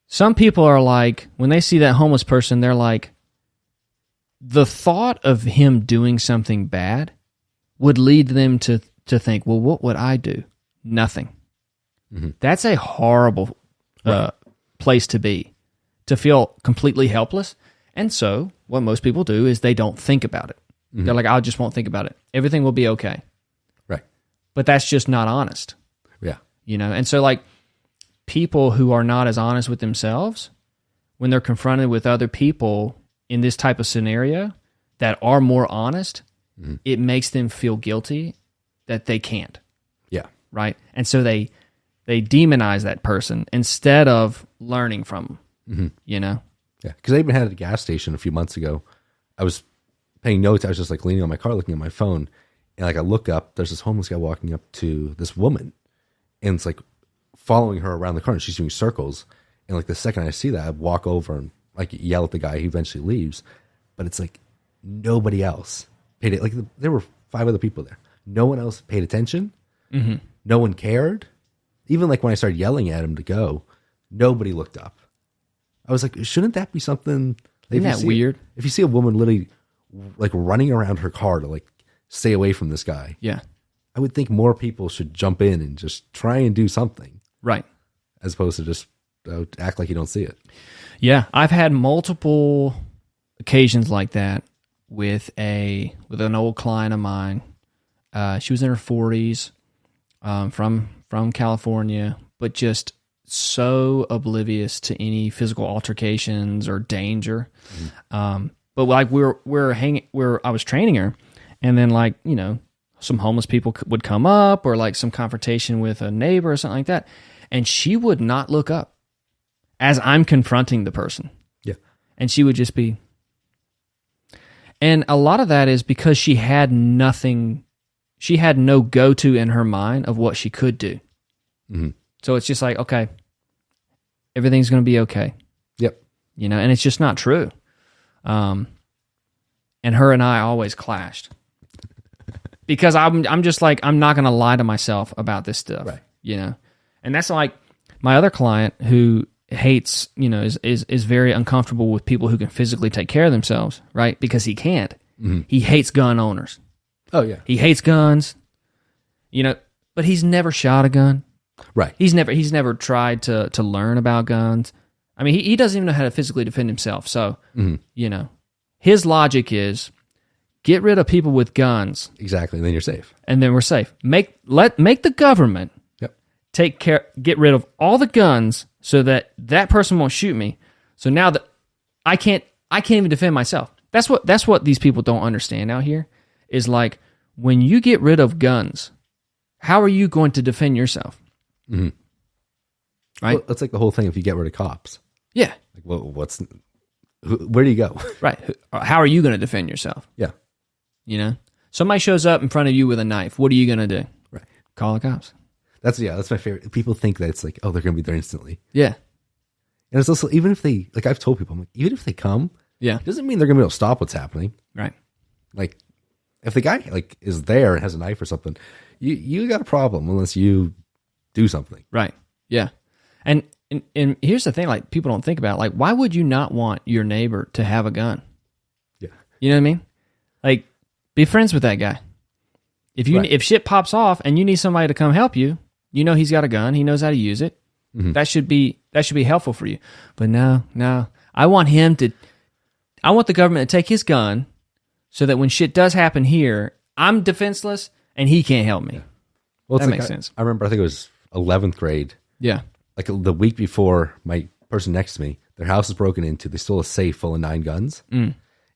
Speaker 1: Some people are like, when they see that homeless person, they're like, the thought of him doing something bad would lead them to think, well, what would I do? Nothing. That's a horrible place to be, to feel completely helpless. And so what most people do is they don't think about it. They're like, I just won't think about it. Everything will be okay.
Speaker 2: Right.
Speaker 1: But that's just not honest.
Speaker 2: Yeah.
Speaker 1: You know? And so like people who are not as honest with themselves, when they're confronted with other people in this type of scenario that are more honest, it makes them feel guilty that they can't.
Speaker 2: Yeah.
Speaker 1: Right? And so they demonize that person instead of learning from them, you know?
Speaker 2: Yeah. Because I even had at a gas station a few months ago. I was paying notes. I was just like leaning on my car, looking at my phone. And like I look up, there's this homeless guy walking up to this woman. And it's like following her around the car. And she's doing circles. And like the second I see that, I walk over and like yell at the guy. He eventually leaves. But it's like nobody else paid it. Like there were 5 other people there. No one else paid attention. No one cared. Even like when I started yelling at him to go, nobody looked up. I was like, shouldn't that be something?
Speaker 1: Isn't that weird?
Speaker 2: If you see a woman literally like running around her car to like stay away from this guy,
Speaker 1: Yeah.
Speaker 2: I would think more people should jump in and just try and do something,
Speaker 1: Right.
Speaker 2: as opposed to just act like you don't see it.
Speaker 1: Yeah. I've had multiple occasions like that with an old client of mine. She was in her 40s, from California, but just so oblivious to any physical altercations or danger. But like I was training her, and then like, you know, some homeless people would come up, or like some confrontation with a neighbor or something like that, and she would not look up as I'm confronting the person.
Speaker 2: Yeah.
Speaker 1: And she would just be, and a lot of that is because she had nothing. She had no go-to in her mind of what she could do. So it's just like, okay, everything's going to be okay.
Speaker 2: Yep.
Speaker 1: You know, and it's just not true. And her and I always clashed. Because I'm just like, I'm not going to lie to myself about this stuff.
Speaker 2: Right.
Speaker 1: You know? And that's like my other client who hates, you know, is very uncomfortable with people who can physically take care of themselves, right? Because he can't. He hates gun owners.
Speaker 2: Oh yeah.
Speaker 1: He hates guns, you know, but he's never shot a gun.
Speaker 2: Right.
Speaker 1: He's never tried to learn about guns. I mean, he doesn't even know how to physically defend himself. So, you know, his logic is get rid of people with guns.
Speaker 2: Exactly. And then you're safe.
Speaker 1: And then we're safe. Make the government get rid of all the guns so that person won't shoot me. So now that I can't even defend myself. That's what these people don't understand out here is like, when you get rid of guns, how are you going to defend yourself? Right?
Speaker 2: Well, that's like the whole thing. If you get rid of cops,
Speaker 1: Yeah.
Speaker 2: like, well, where do you go?
Speaker 1: Right. How are you going to defend yourself?
Speaker 2: Yeah.
Speaker 1: You know? Somebody shows up in front of you with a knife. What are you going to do?
Speaker 2: Right.
Speaker 1: Call the cops.
Speaker 2: That's my favorite. People think that it's like, oh, they're going to be there instantly.
Speaker 1: Yeah.
Speaker 2: And it's also, even if they, like I've told people, I'm like, even if they come,
Speaker 1: Yeah.
Speaker 2: doesn't mean they're going to be able to stop what's happening.
Speaker 1: Right.
Speaker 2: Like, if the guy like is there and has a knife or something, you got a problem unless you do something.
Speaker 1: Right. Yeah. And here's the thing, like, people don't think about it. Like, why would you not want your neighbor to have a gun?
Speaker 2: Yeah.
Speaker 1: You know what I mean? Like, be friends with that guy. If shit pops off and you need somebody to come help you, you know he's got a gun, he knows how to use it. That should be helpful for you. But no. I want the government to take his gun so that when shit does happen here, I'm defenseless and he can't help me.
Speaker 2: Well,
Speaker 1: that makes sense.
Speaker 2: I remember, I think it was 11th grade.
Speaker 1: Yeah.
Speaker 2: Like the week before, my person next to me, their house was broken into. They stole a safe full of 9 guns.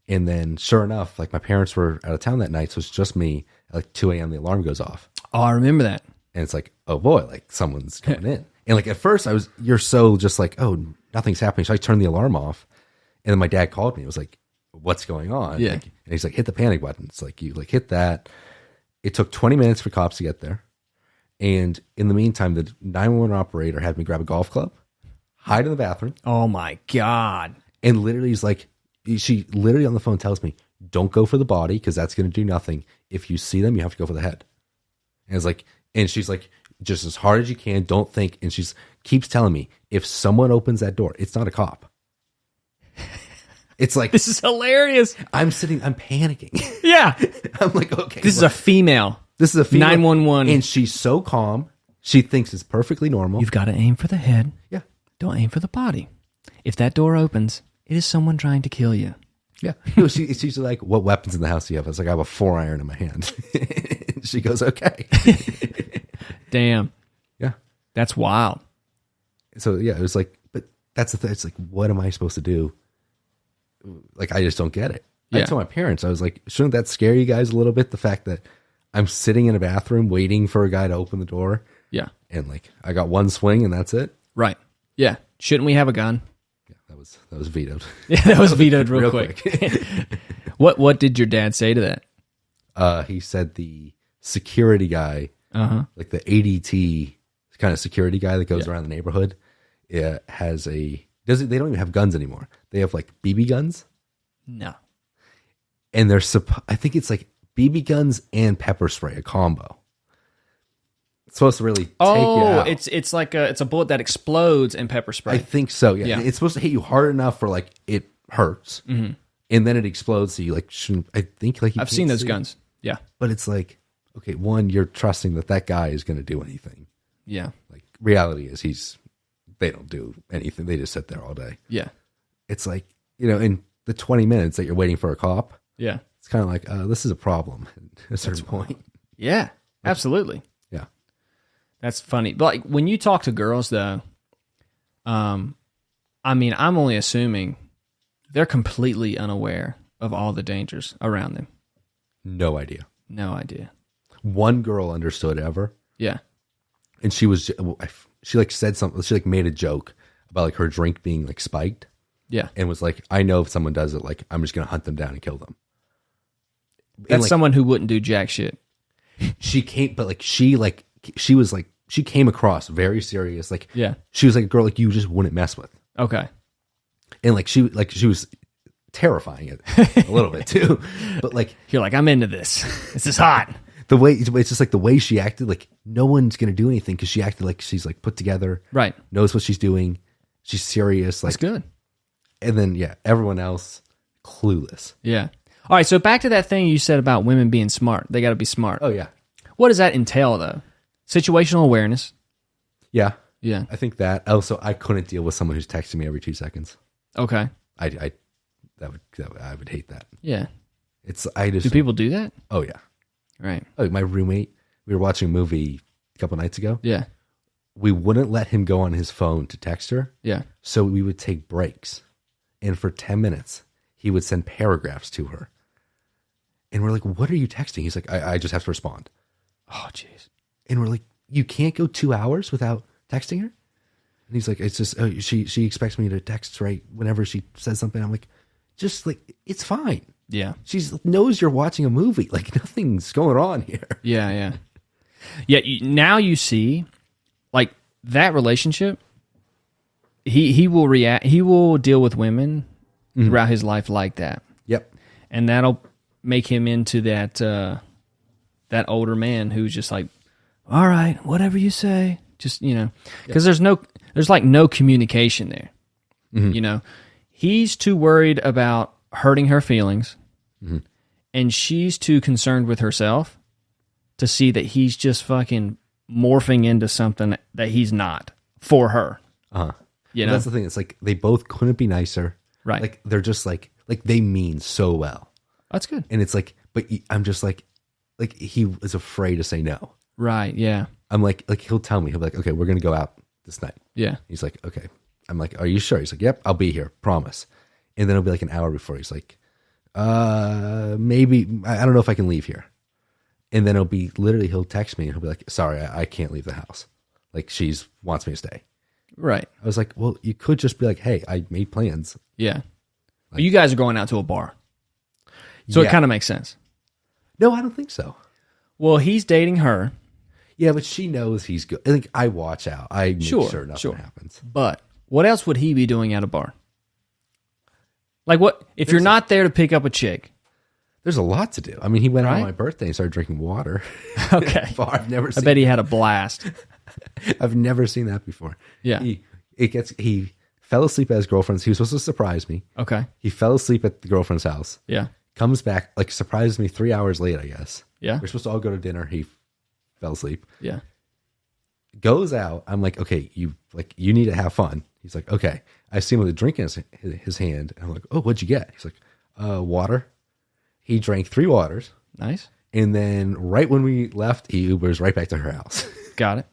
Speaker 2: And then sure enough, like my parents were out of town that night, so it's just me. At like 2 a.m. the alarm goes off.
Speaker 1: Oh, I remember that.
Speaker 2: And it's like, oh boy, like someone's coming in. And like at first you're so just like, oh, nothing's happening. So I turned the alarm off. And then my dad called me. It was like, what's going on?
Speaker 1: Yeah.
Speaker 2: Like, and he's like, hit the panic button. It's like, you like hit that. It took 20 minutes for cops to get there. And in the meantime, the 911 operator had me grab a golf club, hide in the bathroom.
Speaker 1: Oh my God.
Speaker 2: And literally he's like, she literally on the phone tells me, don't go for the body because that's going to do nothing. If you see them, you have to go for the head. And it's like, and she's like, just as hard as you can, don't think. And she's keeps telling me, if someone opens that door, it's not a cop. It's like,
Speaker 1: This is hilarious.
Speaker 2: I'm panicking.
Speaker 1: Yeah.
Speaker 2: I'm like, okay.
Speaker 1: This is a female.
Speaker 2: This is a female.
Speaker 1: 911.
Speaker 2: And she's so calm. She thinks it's perfectly normal.
Speaker 1: You've got to aim for the head.
Speaker 2: Yeah.
Speaker 1: Don't aim for the body. If that door opens, it is someone trying to kill you.
Speaker 2: Yeah. She's like, what weapons in the house do you have? I was like, I have a 4-iron in my hand. She goes, okay.
Speaker 1: Damn.
Speaker 2: Yeah.
Speaker 1: That's wild.
Speaker 2: So yeah, it was like, but that's the thing. It's like, what am I supposed to do? Like, I just don't get it.
Speaker 1: Yeah.
Speaker 2: I told my parents, I was like, shouldn't that scare you guys a little bit? The fact that I'm sitting in a bathroom waiting for a guy to open the door.
Speaker 1: Yeah.
Speaker 2: And like, I got one swing and that's it.
Speaker 1: Right. Yeah. Shouldn't we have a gun?
Speaker 2: Yeah, that was vetoed.
Speaker 1: Yeah, that was vetoed real quick.
Speaker 2: quick.
Speaker 1: What did your dad say to that?
Speaker 2: He said the security guy, like the ADT kind of security guy that goes around the neighborhood, they don't even have guns anymore. They have like BB guns.
Speaker 1: No.
Speaker 2: And I think it's like BB guns and pepper spray, a combo. It's supposed to really take you out.
Speaker 1: It's like it's a bullet that explodes in pepper spray.
Speaker 2: I think so. Yeah.
Speaker 1: Yeah.
Speaker 2: It's supposed to hit you hard enough for like it hurts, and then it explodes. So you like shouldn't. I think like
Speaker 1: I've seen those guns. Yeah.
Speaker 2: but it's like, okay, one, you're trusting that guy is going to do anything.
Speaker 1: Yeah.
Speaker 2: Like reality is they don't do anything. They just sit there all day.
Speaker 1: Yeah.
Speaker 2: It's like, in the 20 minutes that you're waiting for a cop,
Speaker 1: Yeah.
Speaker 2: it's kind of like, this is a problem at a certain point.
Speaker 1: Yeah. Absolutely.
Speaker 2: Yeah.
Speaker 1: That's funny. But like when you talk to girls though, I mean, I'm only assuming they're completely unaware of all the dangers around them.
Speaker 2: No idea.
Speaker 1: No idea.
Speaker 2: One girl understood ever.
Speaker 1: Yeah.
Speaker 2: And she like said something. She like made a joke about like her drink being like spiked.
Speaker 1: Yeah.
Speaker 2: And was like, I know if someone does it, like I'm just going to hunt them down and kill them.
Speaker 1: That's
Speaker 2: like,
Speaker 1: someone who wouldn't do jack shit.
Speaker 2: She came, but like she came across very serious. Like,
Speaker 1: Yeah.
Speaker 2: she was like a girl like you just wouldn't mess with.
Speaker 1: Okay.
Speaker 2: And like she was terrifying it a little bit too. But like
Speaker 1: You're like, I'm into this. This is hot.
Speaker 2: the way it's just like the way she acted, like no one's gonna do anything because she acted like she's like put together,
Speaker 1: Right.
Speaker 2: knows what she's doing, she's serious. Like,
Speaker 1: That's good.
Speaker 2: and then everyone else clueless.
Speaker 1: Yeah. All right. So back to that thing you said about women being smart. They got to be smart.
Speaker 2: Oh yeah,
Speaker 1: What does that entail though? Situational awareness.
Speaker 2: yeah.
Speaker 1: Yeah.
Speaker 2: I think that also I couldn't deal with someone who's texting me every 2 seconds.
Speaker 1: Okay.
Speaker 2: I would hate that.
Speaker 1: Yeah.
Speaker 2: Do
Speaker 1: people do that?
Speaker 2: Oh yeah.
Speaker 1: Right.
Speaker 2: Oh, my roommate. We were watching a movie a couple nights ago.
Speaker 1: Yeah.
Speaker 2: We wouldn't let him go on his phone to text her.
Speaker 1: Yeah.
Speaker 2: So we would take breaks. And for 10 minutes, he would send paragraphs to her. And we're like, what are you texting? He's like, I just have to respond.
Speaker 1: Oh, jeez.
Speaker 2: And we're like, you can't go 2 hours without texting her? And he's like, it's just, she expects me to text right whenever she says something. I'm like, just like, it's fine.
Speaker 1: Yeah.
Speaker 2: She knows you're watching a movie. Like nothing's going on here.
Speaker 1: Yeah. Yeah. Yeah. Now you see, like that relationship, he will react. He will deal with women throughout his life like that.
Speaker 2: Yep.
Speaker 1: And that'll make him into that older man who's just like, all right, whatever you say, just, because there's no communication there. He's too worried about hurting her feelings, and she's too concerned with herself to see that he's just fucking morphing into something that he's not for her.
Speaker 2: That's the thing. It's like they both couldn't be nicer.
Speaker 1: Right.
Speaker 2: Like they're just like they mean so well.
Speaker 1: That's good.
Speaker 2: And it's like, but I'm just like he was afraid to say no.
Speaker 1: Right. Yeah.
Speaker 2: I'm like he'll tell me, he'll be like, okay, we're gonna go out this night.
Speaker 1: Yeah.
Speaker 2: He's like, okay. I'm like, are you sure? He's like, yep, I'll be here, promise. And then it'll be like an hour before. He's like, Maybe, I don't know if I can leave here. And then he'll text me and he'll be like, sorry, I can't leave the house. Like she's wants me to stay.
Speaker 1: Right.
Speaker 2: I was like, well, you could just be like, hey, I made plans.
Speaker 1: Yeah. But you guys are going out to a bar. So it kind of makes sense.
Speaker 2: No, I don't think so.
Speaker 1: Well, he's dating her.
Speaker 2: Yeah, but she knows he's good. I think I watch out. I make sure nothing happens.
Speaker 1: But what else would he be doing at a bar? Like what if you're not there to pick up a chick?
Speaker 2: There's a lot to do. I mean, he went out on my birthday and started drinking water.
Speaker 1: Okay.
Speaker 2: I
Speaker 1: bet he had a blast.
Speaker 2: I've never seen that before.
Speaker 1: Yeah.
Speaker 2: He fell asleep at his girlfriend's. He was supposed to surprise me.
Speaker 1: Okay.
Speaker 2: He fell asleep at the girlfriend's house.
Speaker 1: Yeah.
Speaker 2: Comes back, like surprises me 3 hours late, I guess.
Speaker 1: Yeah.
Speaker 2: We're supposed to all go to dinner. He fell asleep.
Speaker 1: Yeah.
Speaker 2: Goes out. I'm like, okay, you need to have fun. He's like, okay. I see him with a drink in his hand. And I'm like, oh, what'd you get? He's like, water. He drank 3 waters.
Speaker 1: Nice.
Speaker 2: And then right when we left, he Ubers right back to her house.
Speaker 1: Got it.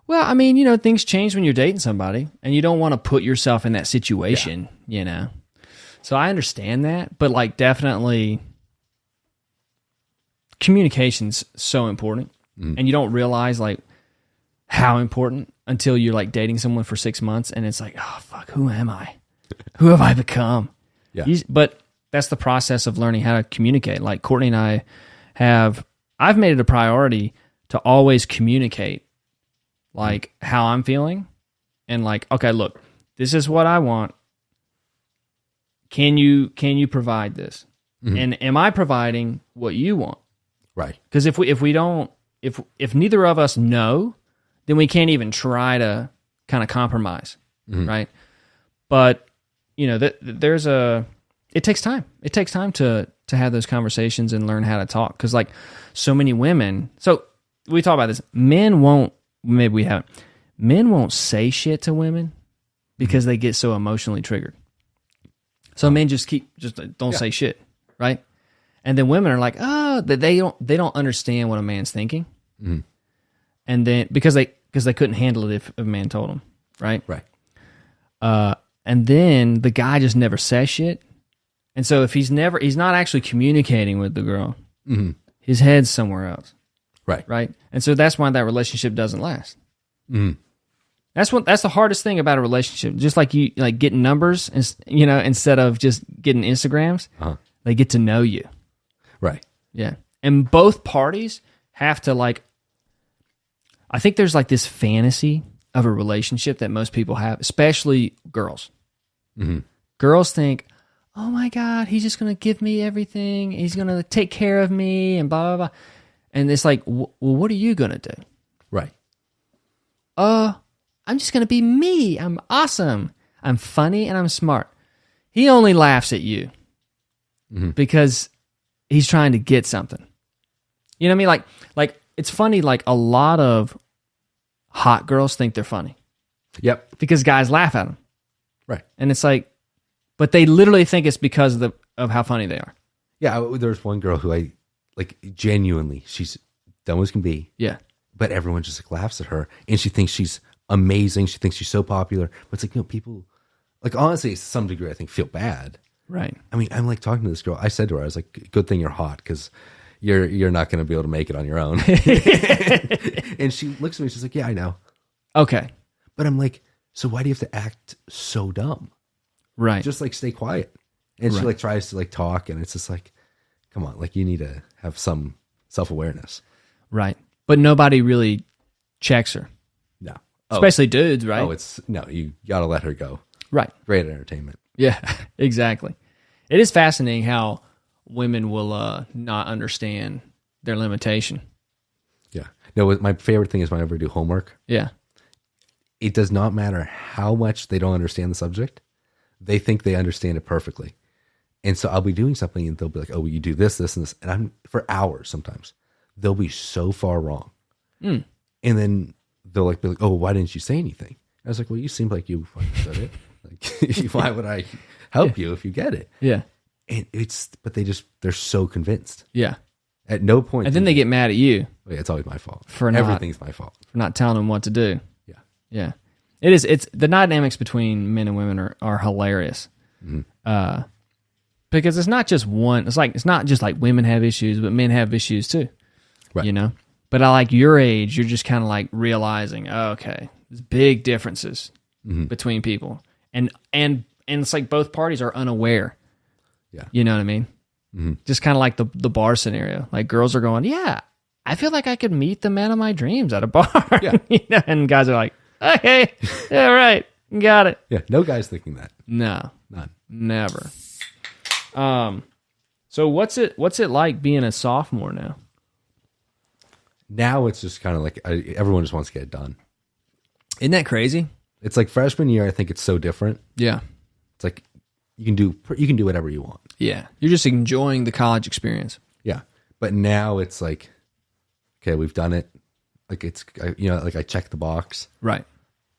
Speaker 1: Well, I mean, things change when you're dating somebody, and you don't want to put yourself in that situation, So I understand that, but like definitely communication's so important, and you don't realize like how important until you're like dating someone for 6 months, and it's like, oh fuck, who am I? Who have I become?
Speaker 2: Yeah.
Speaker 1: But that's the process of learning how to communicate. Like Courtney and I I've made it a priority to always communicate like how I'm feeling and like, okay, look, this is what I want. Can you provide this? And am I providing what you want?
Speaker 2: Right.
Speaker 1: Because if neither of us know, then we can't even try to kind of compromise, right? But it takes time. It takes time to have those conversations and learn how to talk. Because like so many women, so we talk about this. Men won't say shit to women because they get so emotionally triggered. So men just don't say shit, right? And then women are like, oh, they don't understand what a man's thinking, and then because they couldn't handle it if a man told them, right?
Speaker 2: Right.
Speaker 1: And then the guy just never says shit, and so if he's not actually communicating with the girl, his head's somewhere else, right? And so that's why that relationship doesn't last. That's the hardest thing about a relationship. Just like you like getting numbers, instead of just getting Instagrams, they get to know you.
Speaker 2: Right.
Speaker 1: Yeah. And both parties have to like, I think there's like this fantasy of a relationship that most people have, especially girls. Girls think, oh my God, he's just going to give me everything. He's going to take care of me and blah, blah, blah. And it's like, well, what are you going to do?
Speaker 2: Right.
Speaker 1: I'm just going to be me. I'm awesome. I'm funny and I'm smart. He only laughs at you because he's trying to get something. You know what I mean? Like it's funny, like a lot of hot girls think they're funny.
Speaker 2: Yep.
Speaker 1: Because guys laugh at them.
Speaker 2: Right.
Speaker 1: And it's like, but they literally think it's because of how funny they are.
Speaker 2: Yeah, there's one girl who I, like, genuinely, she's dumb as can be.
Speaker 1: Yeah.
Speaker 2: But everyone just like laughs at her, and she thinks she's amazing. She thinks she's so popular. But it's like, people, like, honestly, to some degree, I think feel bad.
Speaker 1: Right.
Speaker 2: I mean, I'm like talking to this girl. I said to her, I was like, good thing you're hot because you're not going to be able to make it on your own. And she looks at me. She's like, yeah, I know.
Speaker 1: Okay.
Speaker 2: But I'm like, so why do you have to act so dumb?
Speaker 1: Right.
Speaker 2: Just like stay quiet. And she like tries to like talk, and it's just like, come on, like you need to have some self-awareness.
Speaker 1: Right. But nobody really checks her.
Speaker 2: No.
Speaker 1: Especially dudes, right?
Speaker 2: You got to let her go.
Speaker 1: Right.
Speaker 2: Great entertainment.
Speaker 1: Yeah, exactly. It is fascinating how women will not understand their limitation.
Speaker 2: Yeah. No, my favorite thing is whenever I do homework.
Speaker 1: Yeah.
Speaker 2: It does not matter how much they don't understand the subject. They think they understand it perfectly. And so I'll be doing something and they'll be like, oh, well, you do this, this, and this. And I'm for hours sometimes. They'll be so far wrong. And then they'll be like, oh, why didn't you say anything? I was like, well, you seemed like you understood it. Like, why would I help you if you get it?
Speaker 1: Yeah.
Speaker 2: And but they're so convinced.
Speaker 1: Yeah.
Speaker 2: At no point.
Speaker 1: And then they get mad at you.
Speaker 2: Yeah, it's always my fault.
Speaker 1: Everything's
Speaker 2: my fault.
Speaker 1: For not telling them what to do.
Speaker 2: Yeah.
Speaker 1: Yeah. It's the dynamics between men and women are hilarious. Because it's not just one. It's not just like women have issues, but men have issues too.
Speaker 2: Right.
Speaker 1: You know. But I like your age, you're just kind of like realizing, oh, okay, there's big differences between people, and it's like both parties are unaware.
Speaker 2: Yeah.
Speaker 1: You know what I mean?
Speaker 2: Mm-hmm.
Speaker 1: Just kind of like the bar scenario. Like girls are going, yeah, I feel like I could meet the man of my dreams at a bar.
Speaker 2: Yeah.
Speaker 1: You know? And guys are like, okay, yeah, right, got it.
Speaker 2: Yeah. No guy's thinking that.
Speaker 1: No,
Speaker 2: None.
Speaker 1: never. So what's it like being a sophomore now?
Speaker 2: Now it's just kind of like everyone just wants to get it done.
Speaker 1: Isn't that crazy?
Speaker 2: It's like freshman year. I think it's so different.
Speaker 1: Yeah.
Speaker 2: It's like you can do whatever you want.
Speaker 1: Yeah. You're just enjoying the college experience.
Speaker 2: Yeah. But now it's like, okay, we've done it. Like like I checked the box.
Speaker 1: Right.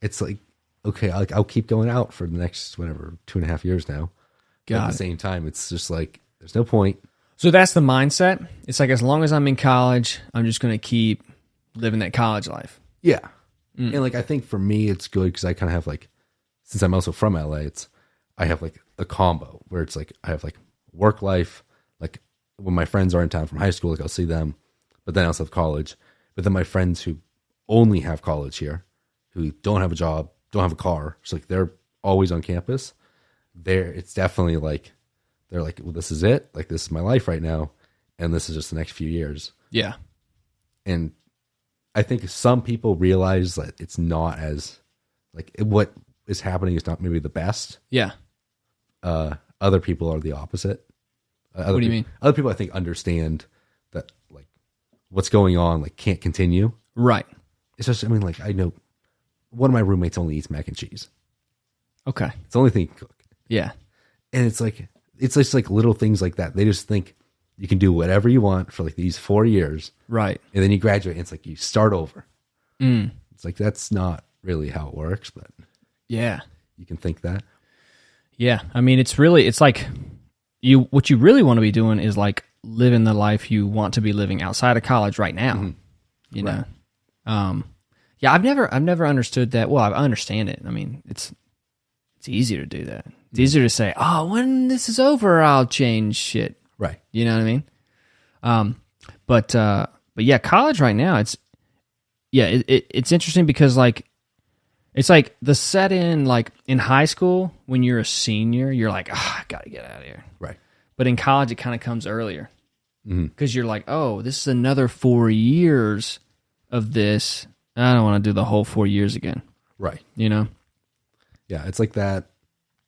Speaker 2: It's like, okay, I'll keep going out for the next, whatever, 2.5 years now. But at the same time, it's just like, there's no point.
Speaker 1: So that's the mindset. It's like, as long as I'm in college, I'm just going to keep living that college life.
Speaker 2: Yeah. And like, I think for me, it's good because I kind of have like, since I'm also from LA, I have like a combo where it's like, I have like work life, like when my friends are in town from high school, like I'll see them, but then I also have college. But then my friends who only have college here, who don't have a job, don't have a car, so like they're always on campus. It's definitely like, they're like, well, this is it. Like, this is my life right now. And this is just the next few years.
Speaker 1: Yeah.
Speaker 2: And I think some people realize that it's not as, like, what is happening is not maybe the best.
Speaker 1: Yeah.
Speaker 2: Other people are the opposite.
Speaker 1: What do you mean?
Speaker 2: Other people, I think, understand that, like, what's going on, like, can't continue.
Speaker 1: Right.
Speaker 2: It's just, I mean, like, I know one of my roommates only eats mac and cheese.
Speaker 1: Okay.
Speaker 2: It's the only thing he can cook.
Speaker 1: Yeah.
Speaker 2: And it's like, it's just like little things like that. They just think you can do whatever you want for like these 4 years.
Speaker 1: Right.
Speaker 2: And then you graduate and it's like you start over.
Speaker 1: Mm.
Speaker 2: It's like, that's not really how it works, but
Speaker 1: yeah,
Speaker 2: you can think that.
Speaker 1: Yeah. I mean, it's like what you really want to be doing is like living the life you want to be living outside of college right now. You know? Yeah, I've never understood that. Well, I understand it. I mean, it's easier to do that. It's easier to say, oh, when this is over, I'll change shit.
Speaker 2: Right.
Speaker 1: You know what I mean? But yeah, college right now, it's interesting because like, it's like the set in like in high school when you're a senior, you're like, I gotta get out of here.
Speaker 2: Right.
Speaker 1: But in college, it kind of comes earlier because you're like, oh, this is another 4 years of this. I don't want to do the whole 4 years again.
Speaker 2: Right.
Speaker 1: You know?
Speaker 2: Yeah, it's like that.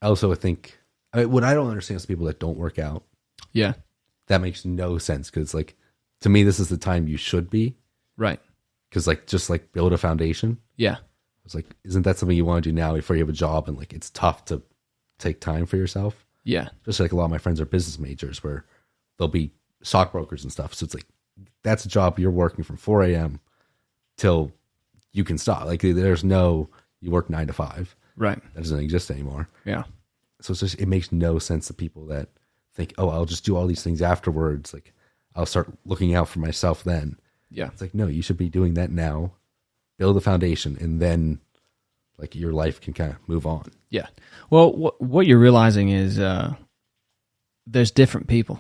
Speaker 2: Also, I think what I don't understand is people that don't work out.
Speaker 1: Yeah.
Speaker 2: That makes no sense because, like, to me, this is the time you should be.
Speaker 1: Right.
Speaker 2: Because, like, just like build a foundation.
Speaker 1: Yeah.
Speaker 2: It's like, isn't that something you want to do now before you have a job and like it's tough to take time for yourself?
Speaker 1: Yeah.
Speaker 2: Just like a lot of my friends are business majors where they'll be stockbrokers and stuff. So it's like, that's a job you're working from 4 a.m. till you can stop. Like, there's no, you work 9 to 5.
Speaker 1: Right.
Speaker 2: That doesn't exist anymore.
Speaker 1: Yeah.
Speaker 2: So it's just, it makes no sense to people that think, oh, I'll just do all these things afterwards. Like, I'll start looking out for myself then.
Speaker 1: Yeah.
Speaker 2: It's like, no, you should be doing that now. Build a foundation, and then like your life can kind of move on.
Speaker 1: Yeah. Well, what you're realizing is there's different people.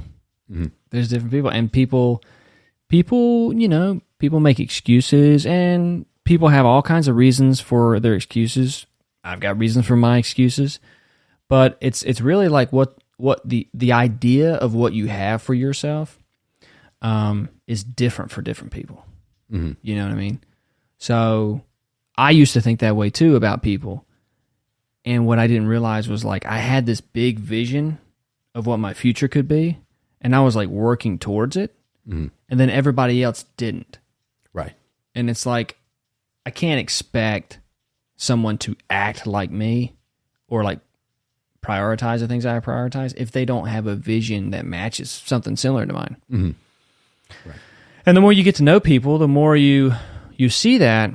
Speaker 1: There's different people, and people, you know, people make excuses, and people have all kinds of reasons for their excuses. I've got reasons for my excuses, but it's really like what the idea of what you have for yourself is different for different people. You know what I mean? So I used to think that way too about people. And what I didn't realize was like I had this big vision of what my future could be, and I was like working towards it. And then everybody else didn't.
Speaker 2: Right.
Speaker 1: And it's like I can't expect someone to act like me or like prioritize the things I prioritize if they don't have a vision that matches something similar to mine.
Speaker 2: Right.
Speaker 1: And the more you get to know people, the more you see that.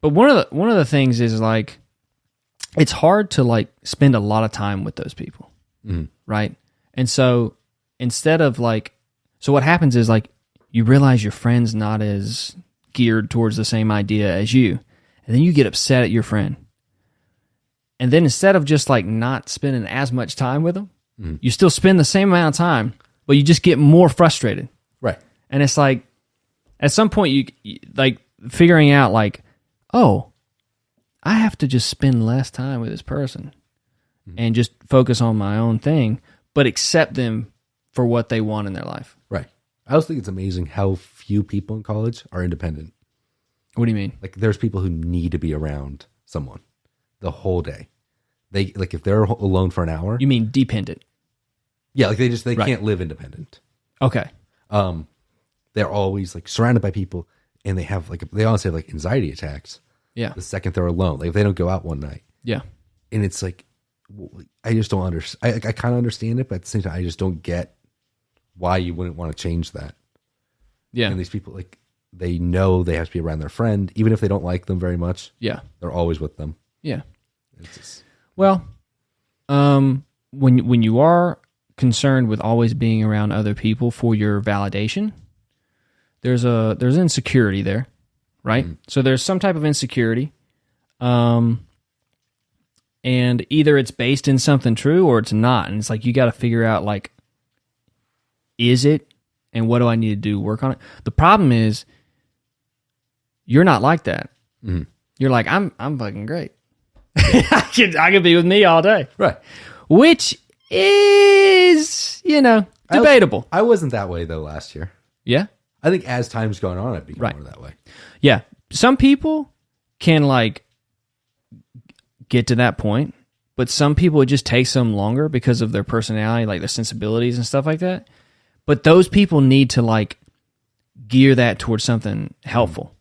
Speaker 1: But one of the things is like it's hard to like spend a lot of time with those people, right? And so instead of like, so what happens is like you realize your friend's not as geared towards the same idea as you, and then you get upset at your friend. And then instead of just like not spending as much time with them, You still spend the same amount of time, but you just get more frustrated.
Speaker 2: Right.
Speaker 1: And it's like, at some point, you like figuring out like, oh, I have to just spend less time with this person and just focus on my own thing, but accept them for what they want in their life.
Speaker 2: Right. I also think it's amazing how few people in college are independent.
Speaker 1: What do you mean?
Speaker 2: Like there's people who need to be around someone the whole day. They like if they're alone for an hour.
Speaker 1: You mean dependent?
Speaker 2: Yeah, like they can't live independent.
Speaker 1: Okay.
Speaker 2: They're always like surrounded by people, and they honestly have like anxiety attacks.
Speaker 1: Yeah.
Speaker 2: The second they're alone, like if they don't go out one night.
Speaker 1: Yeah.
Speaker 2: And it's like, I just don't understand. I kind of understand it, but at the same time, I just don't get why you wouldn't want to change that.
Speaker 1: Yeah.
Speaker 2: And these people, like, they know they have to be around their friend, even if they don't like them very much.
Speaker 1: Yeah.
Speaker 2: They're always with them.
Speaker 1: Yeah.
Speaker 2: It's just,
Speaker 1: well, when you are concerned with always being around other people for your validation, there's insecurity there, right? Mm-hmm. So there's some type of insecurity, and either it's based in something true or it's not, and it's like you got to figure out like, is it, and what do I need to do to work on it? The problem is, you're not like that. Mm-hmm. You're like, I'm fucking great. I could be with me all day,
Speaker 2: right?
Speaker 1: Which is, debatable.
Speaker 2: I wasn't that way though last year.
Speaker 1: Yeah,
Speaker 2: I think as time's gone on, I've become more that way.
Speaker 1: Yeah, some people can like get to that point, but some people it just takes them longer because of their personality, like their sensibilities and stuff like that. But those people need to like gear that towards something helpful.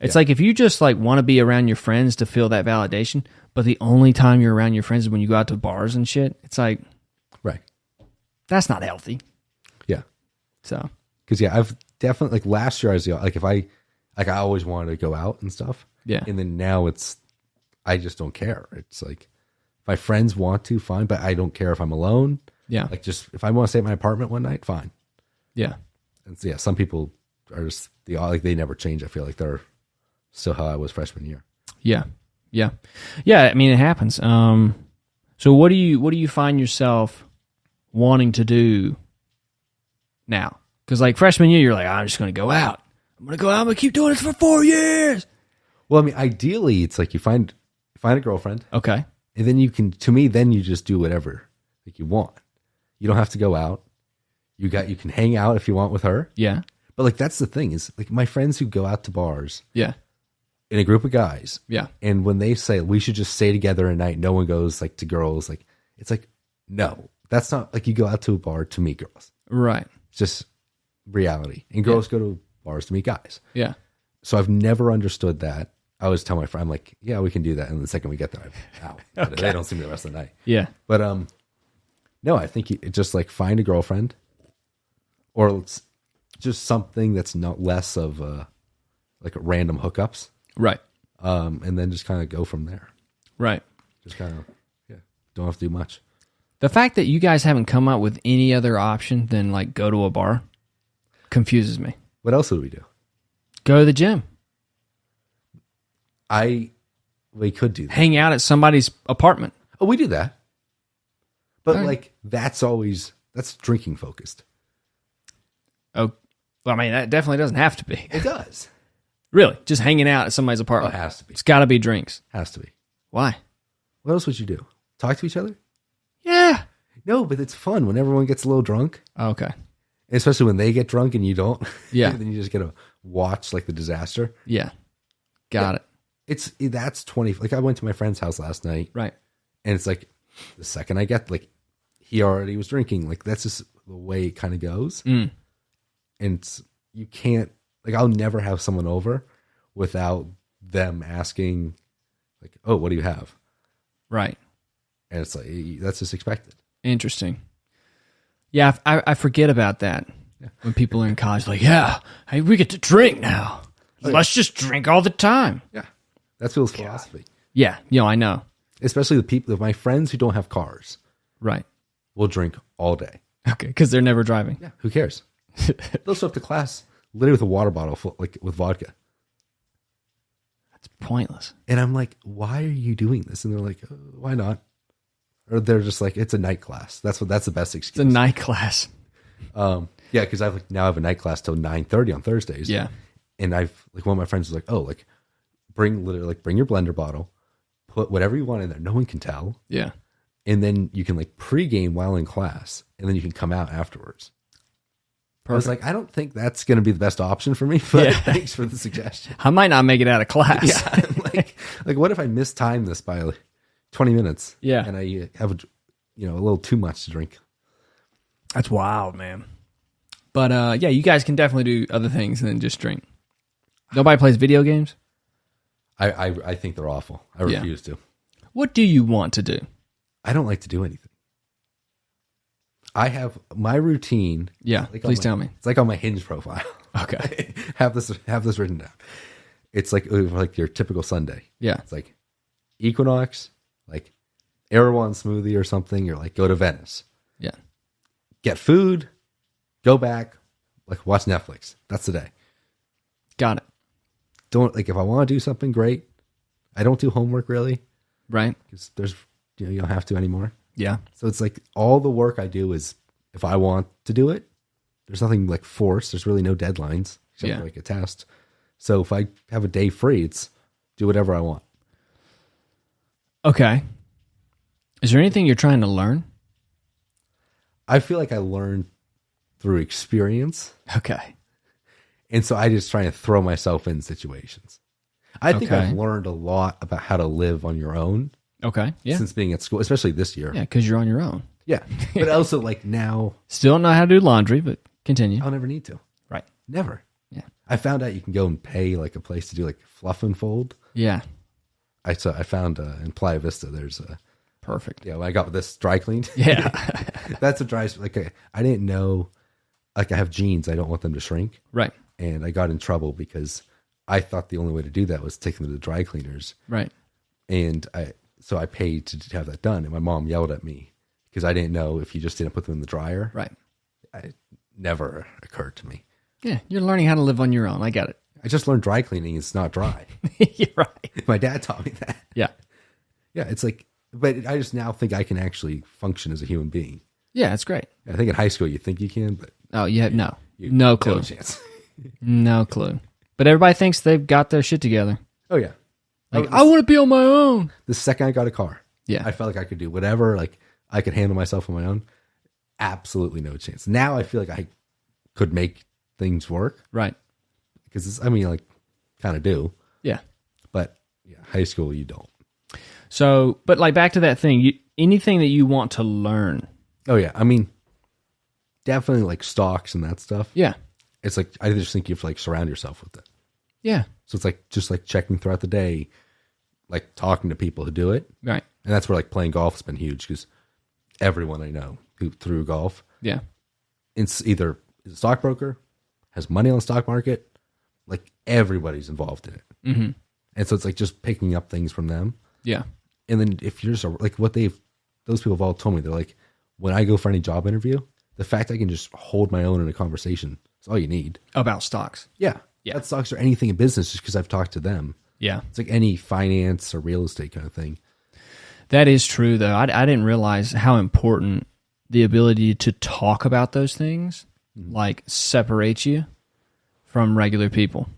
Speaker 1: It's like if you just like want to be around your friends to feel that validation, but the only time you're around your friends is when you go out to bars and shit. It's like,
Speaker 2: right,
Speaker 1: that's not healthy.
Speaker 2: Yeah.
Speaker 1: So,
Speaker 2: because I've definitely like last year I was like if I always wanted to go out and stuff.
Speaker 1: Yeah.
Speaker 2: And then now I just don't care. It's like if my friends want to, fine, but I don't care if I'm alone.
Speaker 1: Yeah.
Speaker 2: Like just if I want to stay at my apartment one night, fine.
Speaker 1: Yeah.
Speaker 2: And so, some people are just they never change. I feel like they're still how I was freshman year.
Speaker 1: Yeah. Yeah. Yeah. I mean, it happens. So what do you find yourself wanting to do now? Because like freshman year, you're like, I'm just going to go out. I'm going to keep doing this for 4 years.
Speaker 2: Well, I mean, ideally it's like you find a girlfriend.
Speaker 1: Okay.
Speaker 2: And then you just do whatever like you want. You don't have to go out. You can hang out if you want with her.
Speaker 1: Yeah.
Speaker 2: But like, that's the thing is like my friends who go out to bars.
Speaker 1: Yeah.
Speaker 2: In a group of guys.
Speaker 1: Yeah.
Speaker 2: And when they say we should just stay together at night, no one goes like to girls. Like, it's like, no, that's not like you go out to a bar to meet girls.
Speaker 1: Right.
Speaker 2: It's just reality. And girls go to bars to meet guys.
Speaker 1: Yeah.
Speaker 2: So I've never understood that. I always tell my friend, I'm like, yeah, we can do that. And the second we get there, I'm out. Okay. They don't see me the rest of the night.
Speaker 1: Yeah.
Speaker 2: But no, I think you just like find a girlfriend, or it's just something that's not less of like random hookups.
Speaker 1: Right.
Speaker 2: And then just kind of go from there.
Speaker 1: Right.
Speaker 2: Just kind of, don't have to do much.
Speaker 1: The fact that you guys haven't come up with any other option than like go to a bar confuses me.
Speaker 2: What else would we do?
Speaker 1: Go to the gym.
Speaker 2: We could do that.
Speaker 1: Hang out at somebody's apartment.
Speaker 2: Oh, we do that. But
Speaker 1: right.
Speaker 2: like, that's drinking focused.
Speaker 1: Oh, well, I mean, that definitely doesn't have to be.
Speaker 2: It does.
Speaker 1: Really? Just hanging out at somebody's apartment?
Speaker 2: Oh, it has to be.
Speaker 1: It's got to be drinks.
Speaker 2: Has to be.
Speaker 1: Why?
Speaker 2: What else would you do? Talk to each other?
Speaker 1: Yeah.
Speaker 2: No, but it's fun when everyone gets a little drunk.
Speaker 1: Oh, okay.
Speaker 2: Especially when they get drunk and you don't.
Speaker 1: Yeah.
Speaker 2: Then you just get to watch like the disaster.
Speaker 1: Yeah. Got it.
Speaker 2: That's 20. Like I went to my friend's house last night.
Speaker 1: Right.
Speaker 2: And it's like the second I get he already was drinking. Like that's just the way it kind of goes.
Speaker 1: Mm.
Speaker 2: And you can't, like, I'll never have someone over without them asking, like, oh, what do you have?
Speaker 1: Right.
Speaker 2: And it's like, that's just expected.
Speaker 1: Interesting. Yeah, I forget about that. Yeah. When people are in college, like, yeah, hey, we get to drink now. Let's just drink all the time.
Speaker 2: Yeah. That's Phil's philosophy.
Speaker 1: Yeah, I know.
Speaker 2: Especially my friends who don't have cars.
Speaker 1: Right.
Speaker 2: Will drink all day.
Speaker 1: Okay, because they're never driving.
Speaker 2: Yeah, who cares? They'll show up to class literally with a water bottle full, like with vodka.
Speaker 1: That's pointless.
Speaker 2: And I'm like, why are you doing this? And they're like, why not? or they're just like, it's a night class. That's the best excuse.
Speaker 1: It's a night class.
Speaker 2: Yeah, because now I have a night class till 9:30 on Thursdays.
Speaker 1: Yeah.
Speaker 2: And I've like one of my friends was like, oh, like bring your blender bottle, put whatever you want in there. No one can tell.
Speaker 1: Yeah.
Speaker 2: And then you can like pregame while in class, and then you can come out afterwards. Perfect. I was like, I don't think that's going to be the best option for me, but thanks for the suggestion.
Speaker 1: I might not make it out of class.
Speaker 2: Yeah, like what if I mistime this by like 20 minutes?
Speaker 1: Yeah,
Speaker 2: and I have a little too much to drink.
Speaker 1: That's wild, man. But yeah, you guys can definitely do other things than just drink. Nobody plays video games?
Speaker 2: I think they're awful. I refuse to.
Speaker 1: What do you want to do?
Speaker 2: I don't like to do anything. I have my routine.
Speaker 1: Yeah, please tell me.
Speaker 2: It's like on my Hinge profile.
Speaker 1: Okay.
Speaker 2: have this written down. It's like your typical Sunday.
Speaker 1: Yeah.
Speaker 2: It's like Equinox, like Erewhon smoothie or something, or like go to Venice.
Speaker 1: Yeah.
Speaker 2: Get food, go back, like watch Netflix. That's the day.
Speaker 1: Got it.
Speaker 2: Don't like if I want to do something great, I don't do homework really.
Speaker 1: Right.
Speaker 2: Because there's you don't have to anymore.
Speaker 1: Yeah.
Speaker 2: So it's like all the work I do is if I want to do it. There's nothing like forced. There's really no deadlines except for like a test. So if I have a day free, it's do whatever I want.
Speaker 1: Okay. Is there anything you're trying to learn?
Speaker 2: I feel like I learn through experience.
Speaker 1: Okay.
Speaker 2: And so I just try to throw myself in situations. I think I've learned a lot about how to live on your own.
Speaker 1: Okay. Yeah.
Speaker 2: Since being at school, especially this year.
Speaker 1: Yeah, because you're on your own.
Speaker 2: Yeah. But also like now.
Speaker 1: Still don't know how to do laundry, but continue.
Speaker 2: I'll never need to.
Speaker 1: Right.
Speaker 2: Never.
Speaker 1: Yeah.
Speaker 2: I found out you can go and pay like a place to do like fluff and fold.
Speaker 1: Yeah.
Speaker 2: I found in Playa Vista, there's a.
Speaker 1: Perfect.
Speaker 2: Yeah, when I got this dry cleaned.
Speaker 1: Yeah.
Speaker 2: That's what dries. Like I didn't know, like I have jeans. I don't want them to shrink.
Speaker 1: Right.
Speaker 2: And I got in trouble because I thought the only way to do that was take them to the dry cleaners.
Speaker 1: Right.
Speaker 2: And so I paid to have that done. And my mom yelled at me because I didn't know if you just didn't put them in the dryer.
Speaker 1: Right.
Speaker 2: It never occurred to me.
Speaker 1: Yeah, you're learning how to live on your own. I get it.
Speaker 2: I just learned dry cleaning is not dry.
Speaker 1: You're right.
Speaker 2: My dad taught me that.
Speaker 1: Yeah.
Speaker 2: Yeah, it's like, but I just now think I can actually function as a human being.
Speaker 1: Yeah, it's great.
Speaker 2: I think in high school you think you can, but
Speaker 1: oh, you have no clue.
Speaker 2: No chance.
Speaker 1: No clue. But everybody thinks they've got their shit together.
Speaker 2: Oh yeah.
Speaker 1: Like, I want to be on my own.
Speaker 2: The second I got a car,
Speaker 1: yeah,
Speaker 2: I felt like I could do whatever. Like I could handle myself on my own. Absolutely no chance. Now I feel like I could make things work.
Speaker 1: Right.
Speaker 2: Because like kind of do.
Speaker 1: Yeah.
Speaker 2: But yeah, high school you don't.
Speaker 1: So, but like back to that thing, anything that you want to learn.
Speaker 2: Oh yeah, I mean, definitely like stocks and that stuff.
Speaker 1: Yeah.
Speaker 2: It's like I just think you have to like surround yourself with it.
Speaker 1: Yeah.
Speaker 2: So it's like just like checking throughout the day, like talking to people who do it.
Speaker 1: Right.
Speaker 2: And that's where like playing golf has been huge because everyone I know who through golf.
Speaker 1: Yeah.
Speaker 2: It's either is a stockbroker, has money on the stock market, like everybody's involved in it.
Speaker 1: Mm-hmm.
Speaker 2: And so it's like just picking up things from them.
Speaker 1: Yeah.
Speaker 2: And then if you're just like those people have all told me, they're like, when I go for any job interview, the fact I can just hold my own in a conversation is all you need.
Speaker 1: About stocks.
Speaker 2: Yeah.
Speaker 1: Yeah.
Speaker 2: That stocks or anything in business just because I've talked to them.
Speaker 1: Yeah.
Speaker 2: It's like any finance or real estate kind of thing.
Speaker 1: That is true, though. I didn't realize how important the ability to talk about those things like separates you from regular people.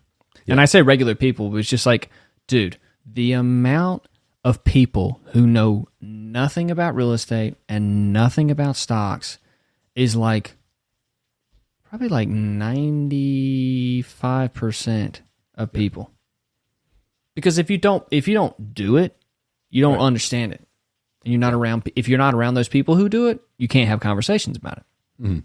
Speaker 1: Yeah. And I say regular people, but it's just like, dude, the amount of people who know nothing about real estate and nothing about stocks is like probably like 95% of people. Because if you don't do it, you don't understand it. And you're not around. If you're not around those people who do it, you can't have conversations about it.
Speaker 2: Mm-hmm.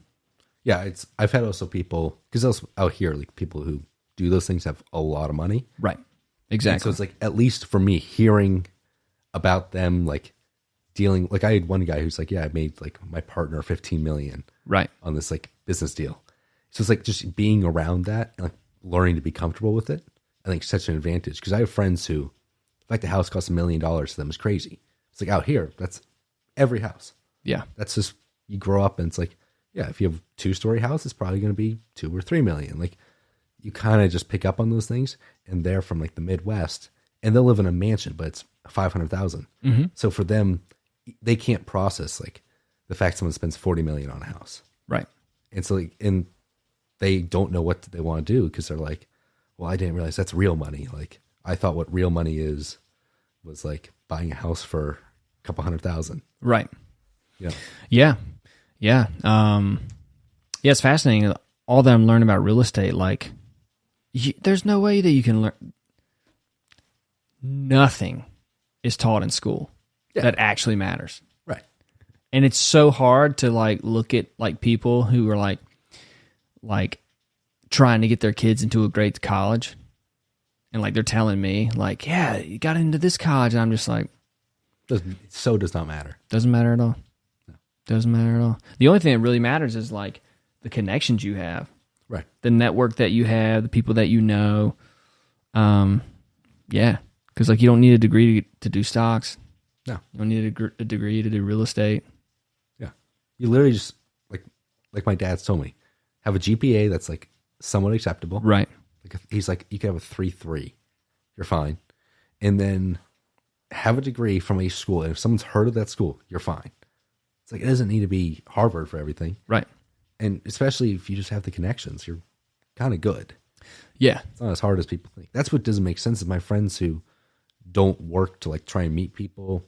Speaker 2: Yeah, I've had also people because out here, like people who do those things have a lot of money,
Speaker 1: right? Exactly.
Speaker 2: And so it's like at least for me, hearing about them, like dealing. Like I had one guy who's like, "Yeah, I made like my partner 15 million,
Speaker 1: right,
Speaker 2: on this like business deal." So it's like just being around that and like learning to be comfortable with it. I think such an advantage because I have friends who, like the house costs $1 million to them is crazy. It's like out here, that's every house.
Speaker 1: Yeah.
Speaker 2: That's just, you grow up and it's like, yeah, if you have a 2-story house, it's probably going to be 2 or 3 million. Like you kind of just pick up on those things and they're from like the Midwest and they'll live in a mansion, but it's 500,000. Mm-hmm. So for them, they can't process like the fact someone spends 40 million on a house.
Speaker 1: Right.
Speaker 2: And so like, and they don't know what they want to do because they're like, well, I didn't realize that's real money. Like I thought what real money was like buying a house for a couple $100,000.
Speaker 1: Right.
Speaker 2: Yeah.
Speaker 1: Yeah. Yeah. Yeah, it's fascinating. All that I'm learning about real estate, like, there's no way that you can learn. Nothing is taught in school that actually matters.
Speaker 2: Right.
Speaker 1: And it's so hard to like look at like people who are like trying to get their kids into a great college, and like they're telling me like, yeah, you got into this college, and I'm just like,
Speaker 2: Does not matter.
Speaker 1: Doesn't matter at all.
Speaker 2: No.
Speaker 1: Doesn't matter at all. The only thing that really matters is like the connections you have,
Speaker 2: right?
Speaker 1: The network that you have, the people that you know. Yeah, because like you don't need a degree to do stocks.
Speaker 2: No,
Speaker 1: you don't need a degree to do real estate.
Speaker 2: Yeah, you literally just like my dad's told me, have a GPA that's like somewhat acceptable.
Speaker 1: Right.
Speaker 2: Like he's like, you can have a 3.3, you're fine, and then have a degree from a school, and if someone's heard of that school, you're fine. It's like it doesn't need to be Harvard for everything,
Speaker 1: right?
Speaker 2: And especially if you just have the connections, you're kind of good.
Speaker 1: Yeah,
Speaker 2: it's not as hard as people think. That's what doesn't make sense. Is my friends who don't work to like try and meet people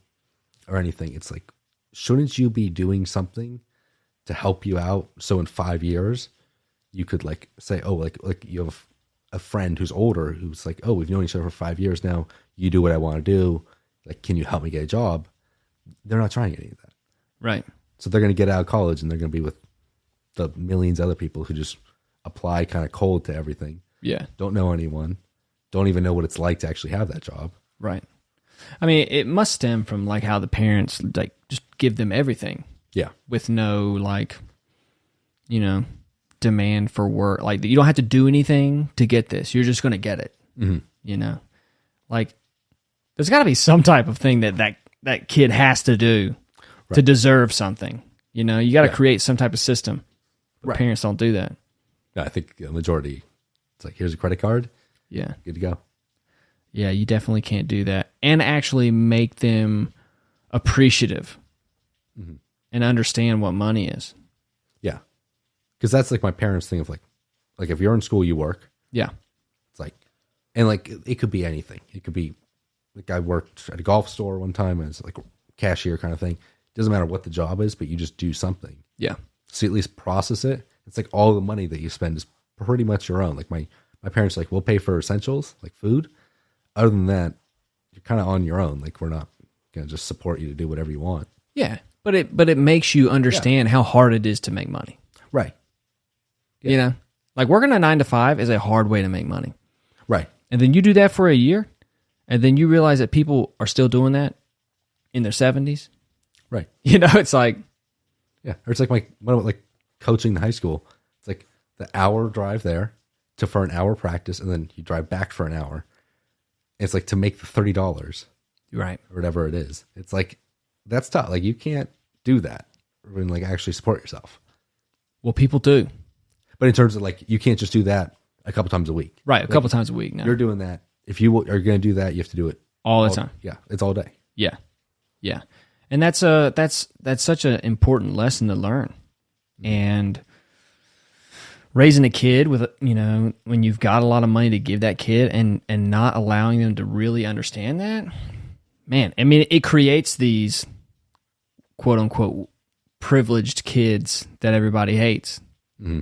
Speaker 2: or anything. It's like, shouldn't you be doing something to help you out? So in 5 years, you could like say, oh, like you have a friend who's older who's like, oh, we've known each other for 5 years now. You do what I want to do. Like, can you help me get a job? They're not trying any of that.
Speaker 1: Right.
Speaker 2: So they're going to get out of college and they're going to be with the millions of other people who just apply kind of cold to everything.
Speaker 1: Yeah.
Speaker 2: Don't know anyone. Don't even know what it's like to actually have that job.
Speaker 1: Right. I mean, it must stem from like how the parents like just give them everything.
Speaker 2: Yeah.
Speaker 1: With no like, you know, demand for work. Like you don't have to do anything to get this. You're just going to get it.
Speaker 2: Mm-hmm.
Speaker 1: You know, like there's got to be some type of thing that kid has to do to deserve something. You know, you got to create some type of system. But parents don't do that.
Speaker 2: No, I think the majority, it's like, here's a credit card.
Speaker 1: Yeah.
Speaker 2: Good to go.
Speaker 1: Yeah, you definitely can't do that. And actually make them appreciative and understand what money is.
Speaker 2: Yeah. Because that's like my parents' thing of like if you're in school, you work.
Speaker 1: Yeah.
Speaker 2: It's like, and like it could be anything. It could be like I worked at a golf store one time as like a cashier kind of thing. Doesn't matter what the job is, but you just do something.
Speaker 1: Yeah.
Speaker 2: So you at least process it. It's like all the money that you spend is pretty much your own. Like my parents are like, we'll pay for essentials like food. Other than that, you're kind of on your own. Like we're not going to just support you to do whatever you want.
Speaker 1: Yeah. But it makes you understand how hard it is to make money.
Speaker 2: Right. Yeah.
Speaker 1: You know, like working a 9 to 5 is a hard way to make money.
Speaker 2: Right.
Speaker 1: And then you do that for a year, and then you realize that people are still doing that in their 70s.
Speaker 2: Right.
Speaker 1: You know, it's like,
Speaker 2: yeah. Or it's like like coaching in high school. It's like the hour drive there for an hour practice, and then you drive back for an hour. It's like to make the $30,
Speaker 1: right,
Speaker 2: or whatever it is. It's like that's tough. Like you can't do that and like actually support yourself.
Speaker 1: Well, people do,
Speaker 2: but in terms of like you can't just do that a couple times a week.
Speaker 1: Right, a couple times a week. No.
Speaker 2: You're doing that. If you are going to do that, you have to do it
Speaker 1: all the time.
Speaker 2: Yeah, it's all day.
Speaker 1: Yeah, yeah, and that's such an important lesson to learn, and raising a kid with, you know, when you've got a lot of money to give that kid and not allowing them to really understand that, man, I mean, it creates these quote unquote privileged kids that everybody hates.
Speaker 2: Mm-hmm.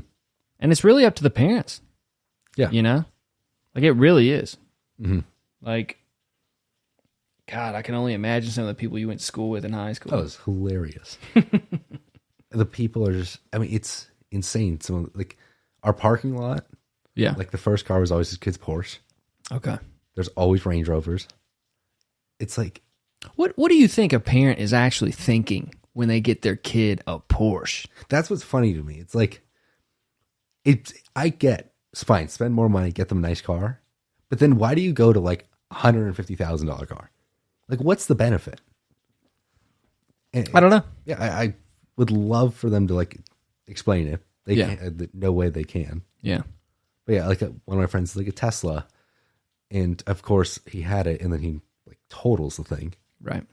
Speaker 1: And it's really up to the parents.
Speaker 2: Yeah.
Speaker 1: You know, like it really is.
Speaker 2: Mm-hmm.
Speaker 1: Like, God, I can only imagine some of the people you went to school with in high school.
Speaker 2: That was hilarious. The people are just, I mean, it's insane. So like, our parking lot, like the first car was always his kid's Porsche.
Speaker 1: Okay.
Speaker 2: There's always Range Rovers. It's like,
Speaker 1: what do you think a parent is actually thinking when they get their kid a Porsche?
Speaker 2: That's what's funny to me. It's like, I get, it's fine, spend more money, get them a nice car, but then why do you go to like $150,000 car? Like, what's the benefit? And,
Speaker 1: I don't know.
Speaker 2: Yeah, I would love for them to like explain it. They can't, no way they can.
Speaker 1: Yeah.
Speaker 2: But yeah, like one of my friends, like a Tesla, and of course he had it, and then he like totals the thing.
Speaker 1: Right.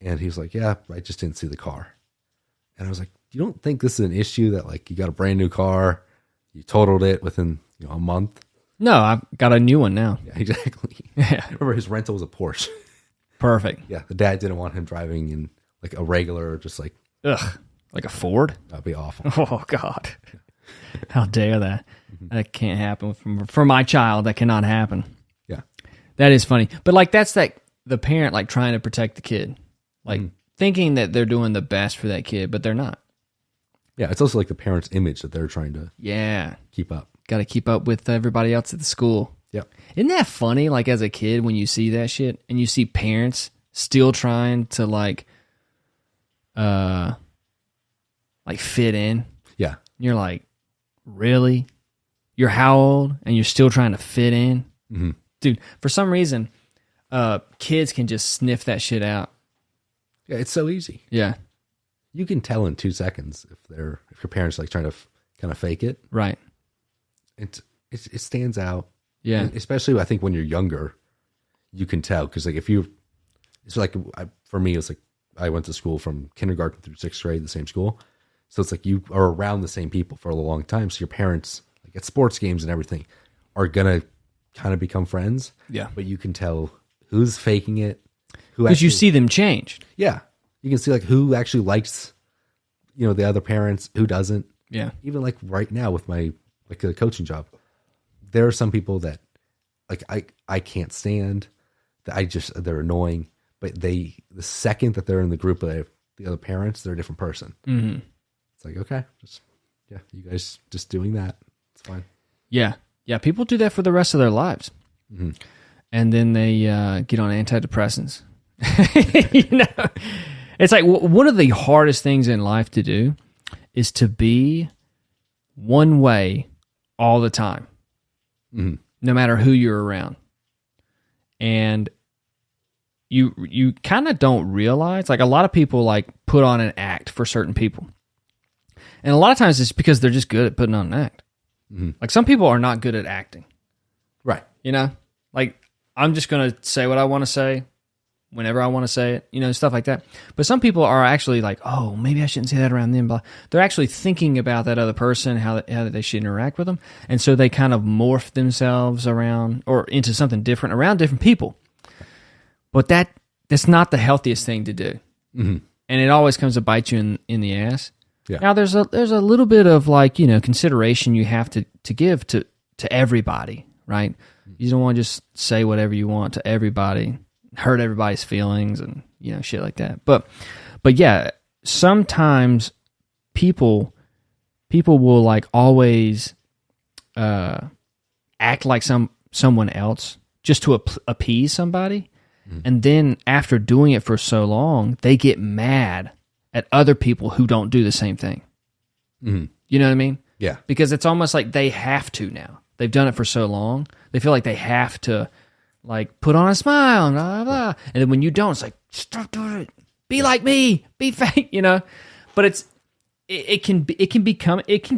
Speaker 2: And he was like, yeah, I just didn't see the car. And I was like, you don't think this is an issue that like you got a brand new car, you totaled it within a month?
Speaker 1: No, I've got a new one now.
Speaker 2: Yeah, exactly.
Speaker 1: Yeah.
Speaker 2: Remember his rental was a Porsche.
Speaker 1: Perfect.
Speaker 2: Yeah, the dad didn't want him driving in like a regular, just like,
Speaker 1: Ugh, like a Ford?
Speaker 2: that'd be awful.
Speaker 1: Oh, God. How dare that? That can't happen. For my child, that cannot happen.
Speaker 2: Yeah.
Speaker 1: That is funny. But, like, that's the parent, like, trying to protect the kid. Like, thinking that they're doing the best for that kid, but they're not.
Speaker 2: Yeah, it's also like the parent's image that they're trying to keep up.
Speaker 1: Got to keep up with everybody else at the school.
Speaker 2: Yep.
Speaker 1: Isn't that funny, like, as a kid, when you see that shit, and you see parents still trying to, like fit in?
Speaker 2: Yeah.
Speaker 1: You're like, really? You're how old, and you're still trying to fit in?
Speaker 2: Mm-hmm.
Speaker 1: Dude, for some reason, kids can just sniff that shit out.
Speaker 2: Yeah, it's so easy.
Speaker 1: Yeah.
Speaker 2: You can tell in 2 seconds if your parents like trying to kind of fake it.
Speaker 1: Right.
Speaker 2: It stands out.
Speaker 1: Yeah.
Speaker 2: And especially I think when you're younger, you can tell because like for me it's like I went to school from kindergarten through 6th grade, the same school. So it's like you are around the same people for a long time. So your parents, like at sports games and everything, are gonna kind of become friends.
Speaker 1: Yeah.
Speaker 2: But you can tell who's faking it, who
Speaker 1: Because you
Speaker 2: actually-
Speaker 1: see them change.
Speaker 2: Yeah. You can see like who actually likes, the other parents, who doesn't.
Speaker 1: Yeah.
Speaker 2: Even like right now with my like a coaching job, there are some people that like I can't stand, that they're annoying, but the second that they're in the group of the other parents, they're a different person.
Speaker 1: Mm-hmm.
Speaker 2: It's like, okay, you guys just doing that. It's fine.
Speaker 1: Yeah. Yeah. People do that for the rest of their lives.
Speaker 2: Mm-hmm.
Speaker 1: And then they get on antidepressants. It's like one of the hardest things in life to do is to be one way all the time, no matter who you're around. And you kind of don't realize, like a lot of people like put on an act for certain people. And a lot of times it's because they're just good at putting on an act. Mm-hmm. Like some people are not good at acting.
Speaker 2: Right.
Speaker 1: Like I'm just going to say what I want to say whenever I want to say it, stuff like that. But some people are actually like, oh, maybe I shouldn't say that around them. But they're actually thinking about that other person, how they should interact with them. And so they kind of morph themselves around or into something different around different people. But that's not the healthiest thing to do. Mm-hmm. And it always comes to bite you in the ass.
Speaker 2: Yeah.
Speaker 1: Now, there's a little bit of like, consideration you have to give to everybody, right? You don't want to just say whatever you want to everybody, hurt everybody's feelings and, shit like that. But yeah, sometimes people will like always act like someone else just to appease somebody. Mm-hmm. And then after doing it for so long, they get mad at other people who don't do the same thing. Mm-hmm. You know what I mean?
Speaker 2: Yeah.
Speaker 1: Because it's almost like they have to now. They've done it for so long. They feel like they have to like put on a smile and blah, blah, blah. And then when you don't, it's like, stop doing it. Be like me. Be fake, But it can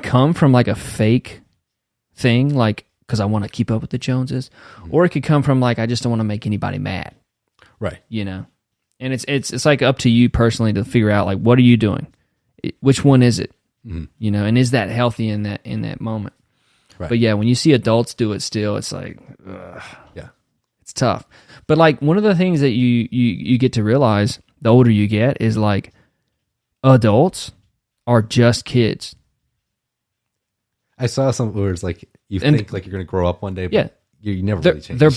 Speaker 1: come from like a fake thing, like because I want to keep up with the Joneses, or it could come from like I just don't want to make anybody mad.
Speaker 2: Right.
Speaker 1: And it's like up to you personally to figure out like what are you doing? Which one is it? Mm-hmm. And is that healthy in that moment? Right. But yeah, when you see adults do it still, it's like, ugh.
Speaker 2: Yeah.
Speaker 1: It's tough. But like one of the things that you get to realize the older you get is like adults are just kids.
Speaker 2: I saw some where it's like you think like you're going to grow up one day, but you never really change.
Speaker 1: Their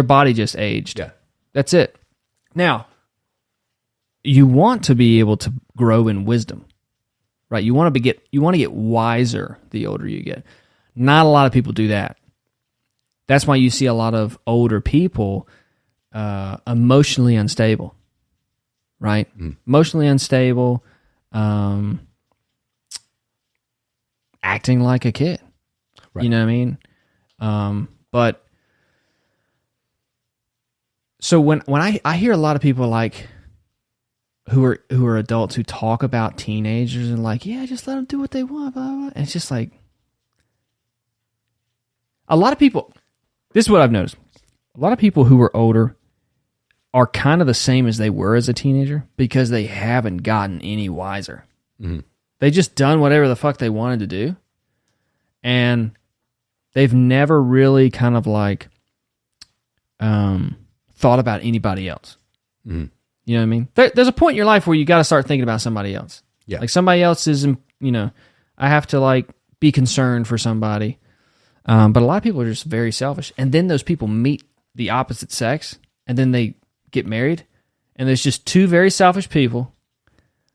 Speaker 1: body just aged.
Speaker 2: Yeah.
Speaker 1: That's it. Now, you want to be able to grow in wisdom, right? You want to get wiser the older you get. Not a lot of people do that. That's why you see a lot of older people emotionally unstable, right? Emotionally unstable, acting like a kid. Right. You know what I mean? But so when I hear a lot of people like who are adults who talk about teenagers and like, yeah, just let them do what they want, blah, blah, blah. And it's just like a lot of people. This is what I've noticed. A lot of people who are older are kind of the same as they were as a teenager because they haven't gotten any wiser.
Speaker 2: Mm-hmm.
Speaker 1: They just done whatever the fuck they wanted to do. And they've never really kind of like thought about anybody else.
Speaker 2: Mm-hmm.
Speaker 1: You know what I mean? There's a point in your life where you got to start thinking about somebody else.
Speaker 2: Yeah.
Speaker 1: Like somebody else is, I have to like be concerned for somebody. But a lot of people are just very selfish. And then those people meet the opposite sex and then they get married. And there's just two very selfish people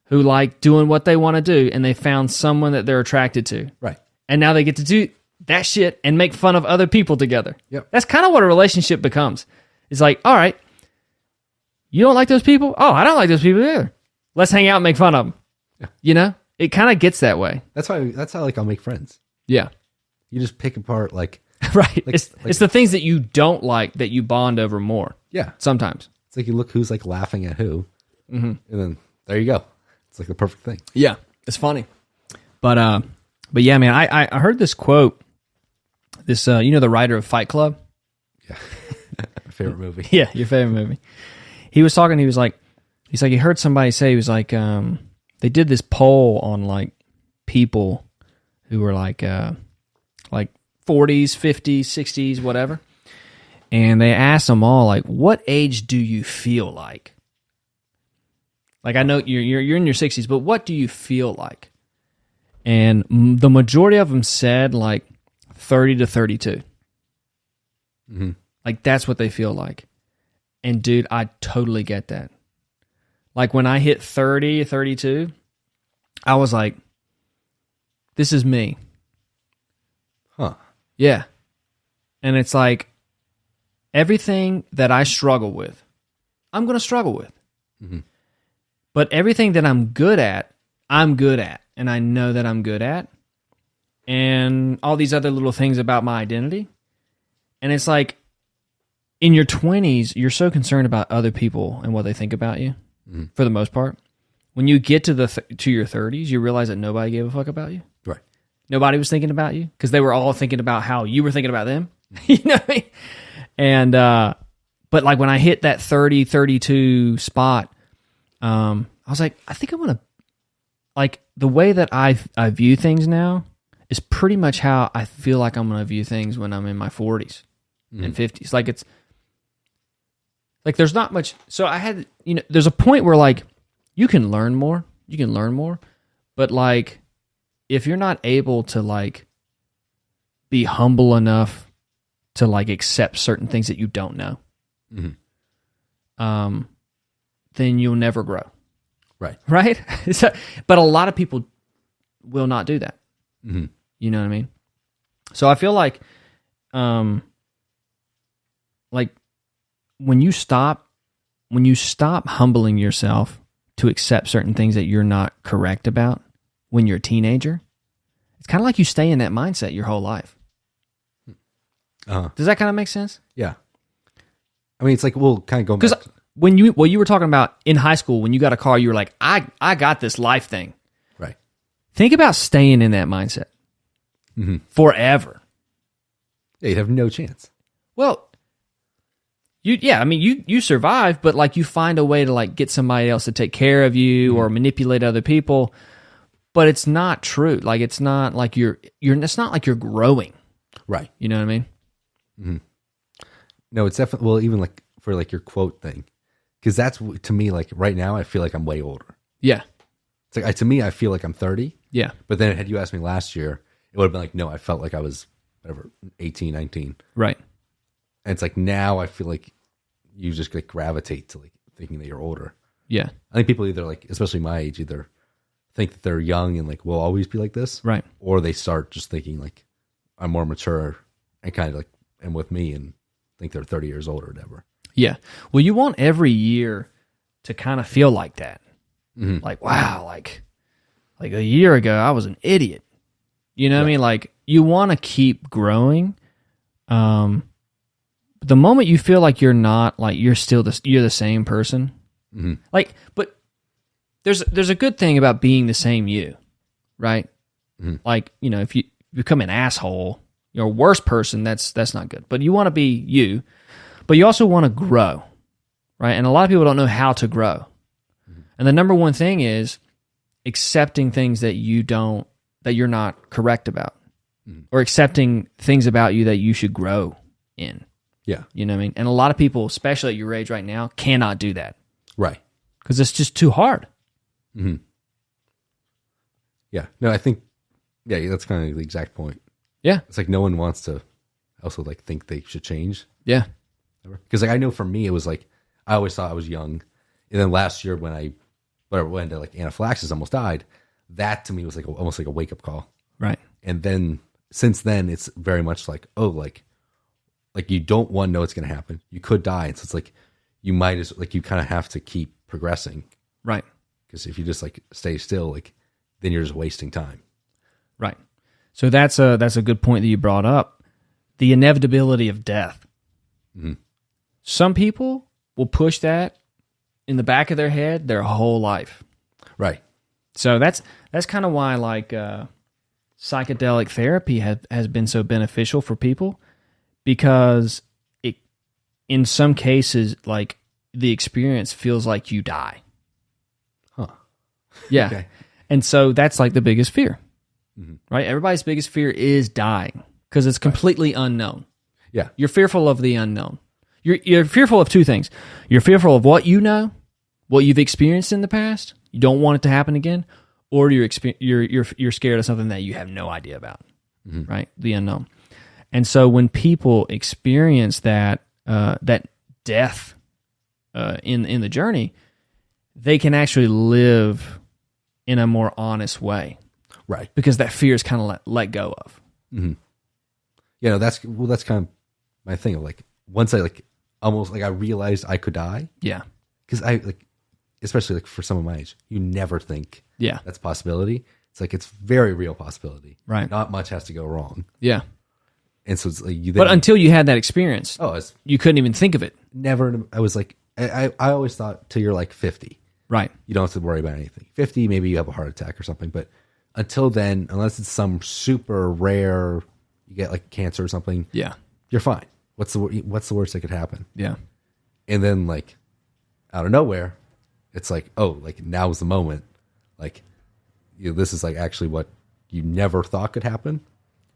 Speaker 1: who like doing what they want to do. And they found someone that they're attracted to.
Speaker 2: Right.
Speaker 1: And now they get to do that shit and make fun of other people together.
Speaker 2: Yep.
Speaker 1: That's kind of what a relationship becomes. It's like, all right, you don't like those people? Oh, I don't like those people either. Let's hang out and make fun of them.
Speaker 2: Yeah.
Speaker 1: You know? It kind of gets that way.
Speaker 2: That's how like I'll make friends.
Speaker 1: Yeah.
Speaker 2: You just pick apart like
Speaker 1: Right.
Speaker 2: Like-
Speaker 1: It's the things that you don't like that you bond over more.
Speaker 2: yeah.
Speaker 1: Sometimes.
Speaker 2: It's like you look who's like laughing at who,
Speaker 1: Mm-hmm.
Speaker 2: and then there you go. It's like the perfect thing.
Speaker 1: Yeah. It's funny. But yeah, man, I heard this quote. This the writer of Fight Club?
Speaker 2: Yeah. My favorite movie.
Speaker 1: Yeah, your favorite movie. He was talking, he's like he heard somebody say, he was like, they did this poll on like people who were like 40s, 50s, 60s, whatever. And they asked them all, like, what age do you feel like? Like, I know you're in your 60s, but what do you feel like? And the majority of them said like 30 to 32.
Speaker 2: Mm-hmm.
Speaker 1: Like, that's what they feel like. And dude, I totally get that. Like when I hit 30, 32, I was like, this is me.
Speaker 2: Huh.
Speaker 1: Yeah. And it's like everything that I struggle with, I'm going to struggle with.
Speaker 2: Mm-hmm.
Speaker 1: But everything that I'm good at. And I know that I'm good at. And all these other little things about my identity. And it's like, in your 20s, you're so concerned about other people and what they think about you, for the most part. When you get to to your 30s, you realize that nobody gave a fuck about you.
Speaker 2: Right.
Speaker 1: Nobody was thinking about you because they were all thinking about how you were thinking about them. You know what I mean? And but like when I hit that 30, 32 spot, I was like, I think I want to, like the way that I view things now is pretty much how I feel like I'm going to view things when I'm in my 40s and 50s. Like it's, like there's not much. So I had, there's a point where like you can learn more, but like if you're not able to like be humble enough to like accept certain things that you don't know, then you'll never grow.
Speaker 2: Right.
Speaker 1: Right? But a lot of people will not do that.
Speaker 2: Mm-hmm.
Speaker 1: You know what I mean? So I feel like when you stop humbling yourself to accept certain things that you're not correct about when you're a teenager, it's kind of like you stay in that mindset your whole life.
Speaker 2: Uh-huh.
Speaker 1: Does that kind of make sense?
Speaker 2: Yeah. I mean, it's like we'll kind of go
Speaker 1: because
Speaker 2: back.
Speaker 1: When you were talking about in high school, when you got a car, you were like, I got this life thing.
Speaker 2: Right.
Speaker 1: Think about staying in that mindset forever.
Speaker 2: Yeah, you'd have no chance.
Speaker 1: Well, you survive, but like you find a way to like get somebody else to take care of you or manipulate other people. But it's not true. Like it's not like it's not like you're growing.
Speaker 2: Right.
Speaker 1: You know what I mean?
Speaker 2: Mm-hmm. No, it's definitely, well, even like for like your quote thing, because that's to me, like right now, I feel like I'm way older.
Speaker 1: Yeah.
Speaker 2: It's like, to me, I feel like I'm 30.
Speaker 1: Yeah.
Speaker 2: But then had you asked me last year, it would have been like, no, I felt like I was whatever, 18, 19.
Speaker 1: Right.
Speaker 2: And it's like now I feel like you just like gravitate to like thinking that you're older.
Speaker 1: Yeah.
Speaker 2: I think people either like, especially my age, either think that they're young and like will always be like this.
Speaker 1: Right.
Speaker 2: Or they start just thinking like I'm more mature and kind of like, and with me and think they're 30 years older or whatever.
Speaker 1: Yeah. Well, you want every year to kind of feel like that. Mm-hmm. Like, wow, like a year ago, I was an idiot. You know what I mean? Like, you want to keep growing. The moment you feel like you're not, like you're the same person. Mm-hmm. Like, but there's a good thing about being the same you, right? Mm-hmm. Like, if you become an asshole, you're a worse person, that's not good. But you want to be you, but you also want to grow, right? And a lot of people don't know how to grow. And the number one thing is accepting things that you're not correct about, or accepting things about you that you should grow in.
Speaker 2: Yeah.
Speaker 1: You know what I mean? And a lot of people, especially at your age right now, cannot do that.
Speaker 2: Right.
Speaker 1: Because it's just too hard.
Speaker 2: Mm-hmm. Yeah. No, I think, that's kind of the exact point.
Speaker 1: Yeah.
Speaker 2: It's like no one wants to also like think they should change.
Speaker 1: Yeah.
Speaker 2: Because like I know for me, it was like, I always thought I was young. And then last year when I went to like anaphylaxis, almost died, that to me was like almost like a wake up call.
Speaker 1: Right.
Speaker 2: And then since then, it's very much like, oh, like you don't want to know what's going to happen. You could die. And so it's like, you might as like, you kind of have to keep progressing.
Speaker 1: Right.
Speaker 2: Because if you just like stay still, like then you're just wasting time.
Speaker 1: Right. So that's a good point that you brought up. The inevitability of death.
Speaker 2: Mm-hmm.
Speaker 1: Some people will push that in the back of their head their whole life.
Speaker 2: Right.
Speaker 1: So that's kind of why like psychedelic therapy has been so beneficial for people, because it, in some cases, like the experience feels like you die.
Speaker 2: Huh.
Speaker 1: Yeah.
Speaker 2: Okay.
Speaker 1: And so that's like the biggest fear, right? Everybody's biggest fear is dying because it's completely unknown.
Speaker 2: Yeah.
Speaker 1: You're fearful of the unknown. You're fearful of two things. You're fearful of what you know, what you've experienced in the past. You don't want it to happen again, or you're scared of something that you have no idea about, right? The unknown. And so when people experience that death in the journey, they can actually live in a more honest way,
Speaker 2: right?
Speaker 1: Because that fear is kind of let go of.
Speaker 2: Mm-hmm. Yeah, no, that's kind of my thing. Of like once I like almost like I realized I could die.
Speaker 1: Yeah,
Speaker 2: because I like, especially like for someone my age, you never think that's a possibility. It's like it's very real possibility.
Speaker 1: Right.
Speaker 2: Not much has to go wrong.
Speaker 1: Yeah.
Speaker 2: And so it's like you.
Speaker 1: But until you had that experience, you couldn't even think of it.
Speaker 2: Never. I was like, I always thought till you're like 50,
Speaker 1: right?
Speaker 2: You don't have to worry about anything. 50, maybe you have a heart attack or something. But until then, unless it's some super rare, you get like cancer or something.
Speaker 1: Yeah, you're
Speaker 2: fine. What's the worst that could happen?
Speaker 1: Yeah.
Speaker 2: And then like out of nowhere, it's like, oh, like now's the moment. Like, this is like actually what you never thought could happen,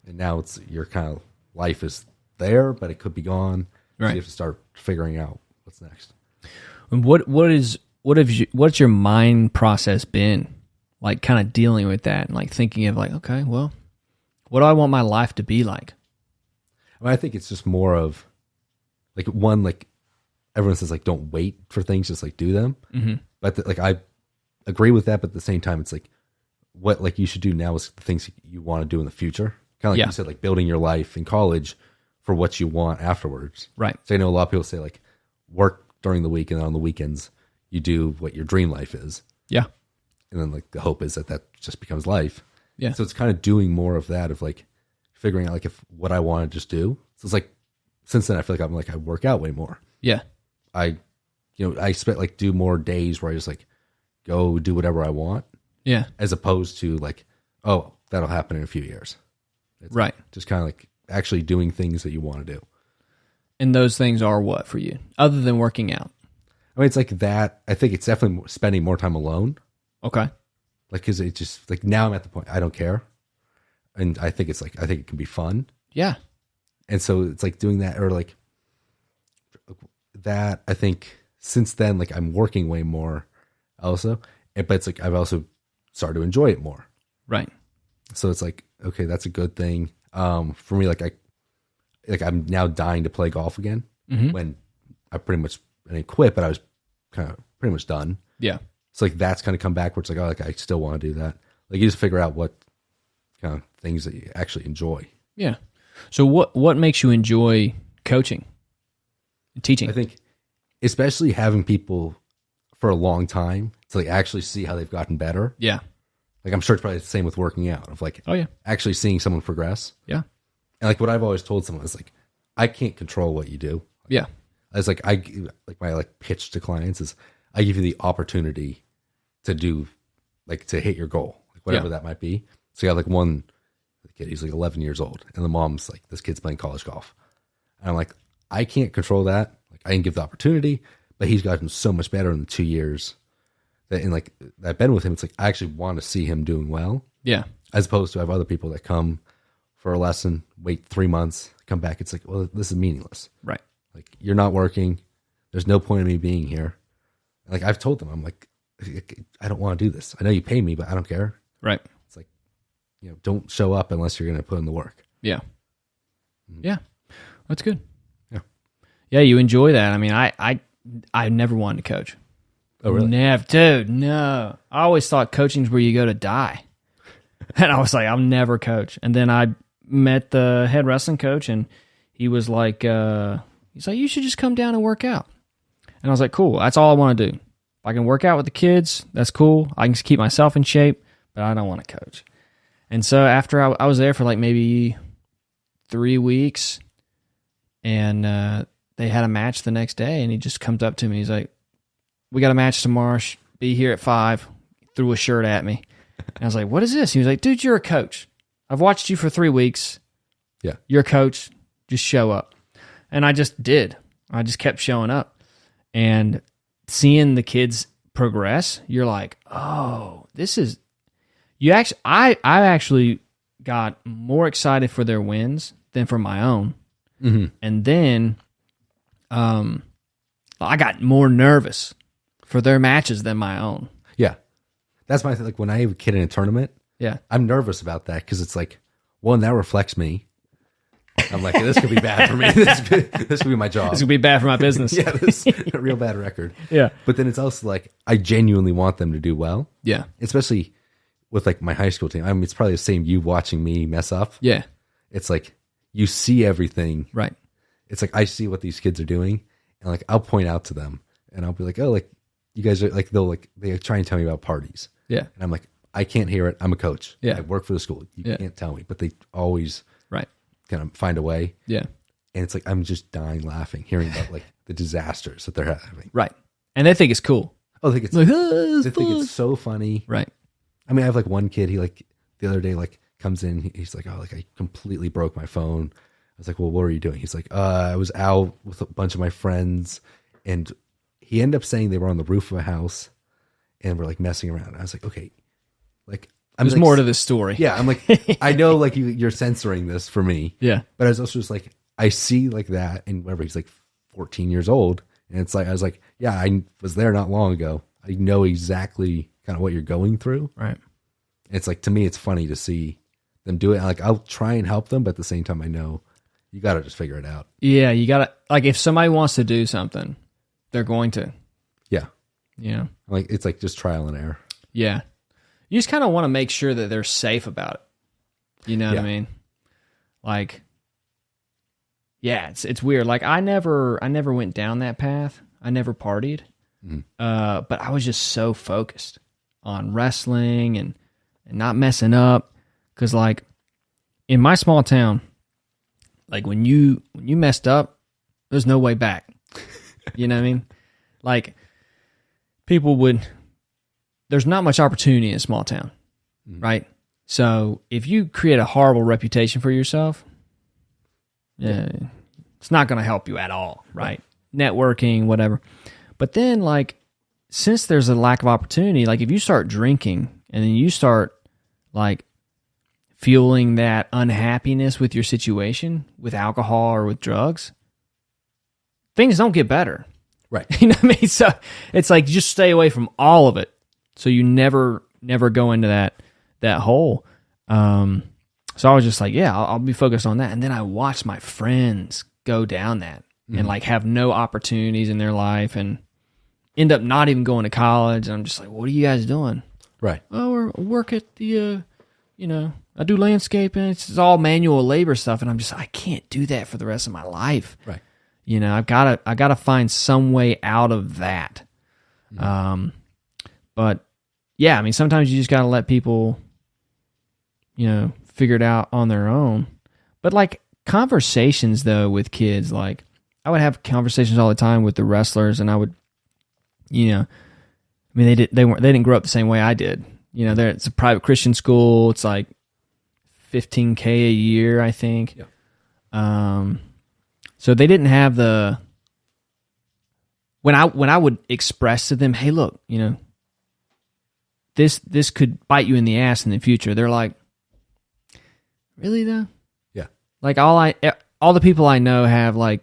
Speaker 2: and now it's your kind of life is there, but it could be gone.
Speaker 1: Right.
Speaker 2: So you have to start figuring out what's next.
Speaker 1: And what's your mind process been like, kind of dealing with that and like thinking of like, okay, well, what do I want my life to be like?
Speaker 2: I think it's just more of like one, like everyone says, like don't wait for things, just like do them. Mm-hmm. But like I agree with that, but at the same time, it's like what like you should do now is the things you want to do in the future. Kind of like you said, like building your life in college for what you want afterwards.
Speaker 1: Right.
Speaker 2: So I know a lot of people say like work during the week and on the weekends you do what your dream life is.
Speaker 1: Yeah.
Speaker 2: And then like the hope is that just becomes life.
Speaker 1: Yeah.
Speaker 2: So it's kind of doing more of that, of like figuring out like if what I want to just do. So it's like since then I feel like I work out way more.
Speaker 1: Yeah.
Speaker 2: I expect like do more days where I just like go do whatever I want.
Speaker 1: Yeah.
Speaker 2: As opposed to like, oh, that'll happen in a few years. It's
Speaker 1: right.
Speaker 2: Just kind of like actually doing things that you want to do.
Speaker 1: And those things are what for you, other than working out?
Speaker 2: I mean, it's like that. I think it's definitely spending more time alone.
Speaker 1: Okay.
Speaker 2: Like, cause it just like now I'm at the point I don't care. And I think it can be fun. Yeah. And so it's like doing that, or like that. I think since then, like I'm working way more also, but it's like I've also started to enjoy it more. Right. So it's like, okay, that's a good thing. For me, I'm now dying to play golf again. Mm-hmm. When I didn't quit, but I was kind of pretty much done. Yeah. So like that's kind of come back where it's like, oh, like I still want to do that. Like you just figure out what kind of things that you actually enjoy. Yeah. So what makes you enjoy coaching and teaching? I think especially having people for a long time to like actually see how they've gotten better. Yeah. Like I'm sure it's probably the same with working out, of like, oh yeah, actually seeing someone progress. Yeah. And like what I've always told someone is like, I can't control what you do. Yeah. As like my pitch to clients is I give you the opportunity to do to hit your goal, like whatever that might be. So you got like one kid, he's like 11 years old, and the mom's like, this kid's playing college golf. And I'm like, I can't control that. Like I can give the opportunity, but he's gotten so much better in the 2 years that in I've been with him. It's like I actually want to see him doing well.
Speaker 1: Yeah.
Speaker 2: As opposed to I have other people that come for a lesson, wait 3 months, come back. It's like, well, this is meaningless.
Speaker 1: Right.
Speaker 2: Like, you're not working. There's no point in me being here. Like, I've told them, I'm like, I don't want to do this. I know you pay me, but I don't care.
Speaker 1: Right.
Speaker 2: It's like, don't show up unless you're going to put in the work.
Speaker 1: Yeah. Yeah. That's good.
Speaker 2: Yeah.
Speaker 1: Yeah, you enjoy that. I mean, I never wanted to coach.
Speaker 2: Oh, really?
Speaker 1: Never. Dude, no. I always thought coaching's where you go to die. And I was like, I'll never coach. And then I met the head wrestling coach, and he was like, you should just come down and work out. And I was like, cool. That's all I want to do. If I can work out with the kids, that's cool. I can keep myself in shape, but I don't want to coach. And so after I was there for like maybe 3 weeks, and they had a match the next day, and he just comes up to me. He's like, we got a match tomorrow. Be here at 5. Threw a shirt at me. And I was like, what is this? He was like, dude, you're a coach. I've watched you for 3 weeks.
Speaker 2: Yeah.
Speaker 1: You're a coach. Just show up. And I just did. I just kept showing up. And seeing the kids progress, you're like, oh, this is... I actually got more excited for their wins than for my own.
Speaker 2: Mm-hmm.
Speaker 1: And then I got more nervous for their matches than my own.
Speaker 2: Yeah. That's my thing. Like, when I have a kid in a tournament,
Speaker 1: Yeah.
Speaker 2: I'm nervous about that because it's like, one, that reflects me. I'm like, this could be bad for me. This could be my job.
Speaker 1: This could be bad for my business.
Speaker 2: Yeah, this is a real bad record.
Speaker 1: Yeah.
Speaker 2: But then it's also like, I genuinely want them to do well.
Speaker 1: Yeah.
Speaker 2: Especially with like my high school team. I mean, it's probably the same you watching me mess up.
Speaker 1: Yeah.
Speaker 2: It's like, you see everything.
Speaker 1: Right.
Speaker 2: It's like, I see what these kids are doing, and like, I'll point out to them, and I'll be like, oh, like, you guys are like, they try and tell me about parties.
Speaker 1: Yeah.
Speaker 2: And I'm like, I can't hear it. I'm a coach.
Speaker 1: Yeah.
Speaker 2: I work for the school. You
Speaker 1: Yeah.
Speaker 2: can't tell me. But they always
Speaker 1: Right.
Speaker 2: kind of find a way.
Speaker 1: Yeah.
Speaker 2: And it's like, I'm just dying laughing, hearing about like the disasters that they're having.
Speaker 1: Right. And they think it's cool.
Speaker 2: Oh, they think
Speaker 1: Like,
Speaker 2: it's so funny.
Speaker 1: Right.
Speaker 2: I mean, I have like one kid, he like the other day, like comes in, he's like, oh, like I completely broke my phone. I was like, well, what were you doing? He's like, I was out with a bunch of my friends, and he ended up saying they were on the roof of a house and we're like messing around. I was like, okay, like,
Speaker 1: There's
Speaker 2: like,
Speaker 1: more to this story.
Speaker 2: Yeah, I'm like, I know like you're censoring this for me.
Speaker 1: Yeah.
Speaker 2: But I was also just like, I see like that, and whatever, he's like 14 years old. And it's like, I was like, yeah, I was there not long ago. I know exactly kind of what you're going through.
Speaker 1: Right.
Speaker 2: It's like, to me, it's funny to see them do it. Like, I'll try and help them, but at the same time, I know you got to just figure it out.
Speaker 1: Yeah. You got to, like, if somebody wants to do something, they're going to.
Speaker 2: Yeah.
Speaker 1: You know?
Speaker 2: Like, it's like just trial and error.
Speaker 1: Yeah. You just kind of want to make sure that they're safe about it. You know what I mean? Like, yeah, it's weird. Like, I never went down that path. I never partied.
Speaker 2: Mm-hmm.
Speaker 1: But I was just so focused on wrestling and not messing up. Because, like, in my small town, like, when you messed up, there's no way back. You know what I mean? Like, there's not much opportunity in a small town, right? So if you create a horrible reputation for yourself, it's not going to help you at all, right? Networking, whatever. But then, like, since there's a lack of opportunity, like, if you start drinking and then you start, like, fueling that unhappiness with your situation with alcohol or with drugs, things don't get better.
Speaker 2: Right.
Speaker 1: You know what I mean? So it's like, just stay away from all of it, so you never go into that hole. So I was just like, yeah, I'll be focused on that. And then I watched my friends go down that and like have no opportunities in their life and end up not even going to college. And I'm just like, what are you guys doing?
Speaker 2: Right.
Speaker 1: Oh, I work at the, I do landscaping. It's all manual labor stuff. And I'm just, I can't do that for the rest of my life.
Speaker 2: Right.
Speaker 1: You know, I gotta find some way out of that. But yeah, I mean, sometimes you just gotta let people, figure it out on their own. But like conversations though with kids, like I would have conversations all the time with the wrestlers, and I would, I mean, they didn't grow up the same way I did. It's a private Christian school. It's like $15K a year, I think.
Speaker 2: Yeah.
Speaker 1: So they didn't have the when I would express to them, hey, look, you know, this could bite you in the ass in the future. They're like, really though?
Speaker 2: Yeah.
Speaker 1: Like all the people I know have like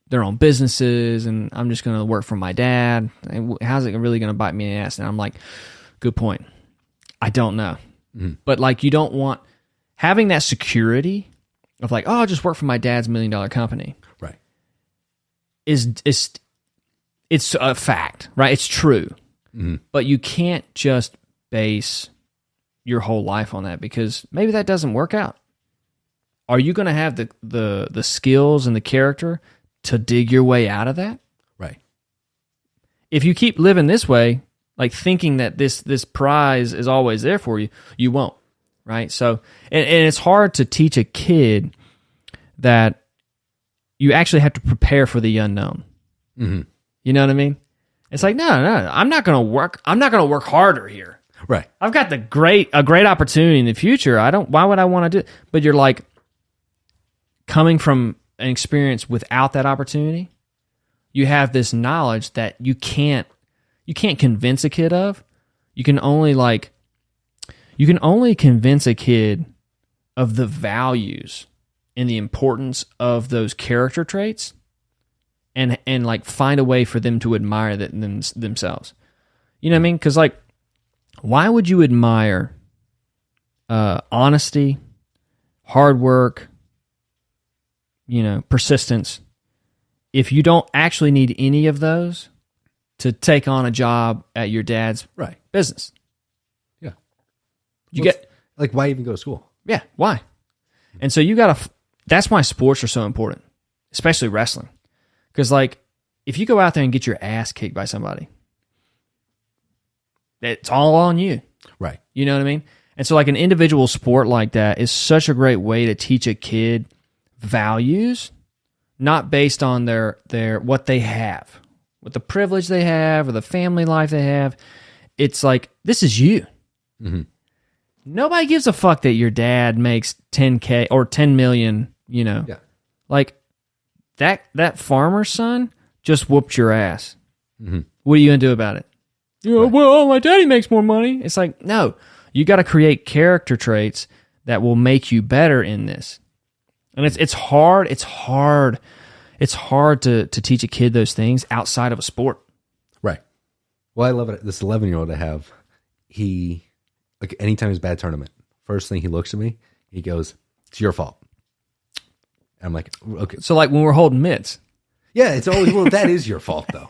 Speaker 1: their own businesses, and I'm just going to work for my dad. How's it really going to bite me in the ass? And I'm like, good point. I don't know. Mm-hmm. But like, you don't want having that security of like, oh, I'll just work for my dad's $1 million company.
Speaker 2: Right.
Speaker 1: It's a fact, right? It's true. Mm-hmm. But you can't just base your whole life on that, because maybe that doesn't work out. Are you going to have the skills and the character to dig your way out of that?
Speaker 2: Right.
Speaker 1: If you keep living this way, like thinking that this prize is always there for you, you won't, right? So, and it's hard to teach a kid that you actually have to prepare for the unknown. Mm-hmm. You know what I mean? It's like, no, I'm not going to work harder here.
Speaker 2: Right.
Speaker 1: I've got a great opportunity in the future. Why would I want to do it? But you're like, coming from an experience without that opportunity, you have this knowledge that you can't convince a kid of. You can only convince a kid of the values and the importance of those character traits, and like find a way for them to admire that themselves. You know what I mean? Because like, why would you admire honesty, hard work, you know, persistence, if you don't actually need any of those to take on a job at your dad's business?
Speaker 2: Yeah. Like, why even go to school?
Speaker 1: Yeah, why? And so you got to, that's why sports are so important, especially wrestling. Because like, if you go out there and get your ass kicked by somebody, it's all on you.
Speaker 2: Right.
Speaker 1: You know what I mean? And so like an individual sport like that is such a great way to teach a kid values, not based on their what they have, what the privilege they have or the family life they have. It's like, this is you. Mm-hmm. Nobody gives a fuck that your dad makes $10K or $10 million, you know.
Speaker 2: Yeah.
Speaker 1: Like that farmer's son just whooped your ass. Mm-hmm. What are you going to do about it? Well, my daddy makes more money. It's like, no, you got to create character traits that will make you better in this. And it's hard to teach a kid those things outside of a sport.
Speaker 2: Right. Well, I love it. This 11-year-old I have, he, like, anytime he's bad tournament, first thing he looks at me, he goes, "It's your fault." And I'm like, okay.
Speaker 1: So like when we're holding mitts.
Speaker 2: Yeah, it's always, well, that is your fault though.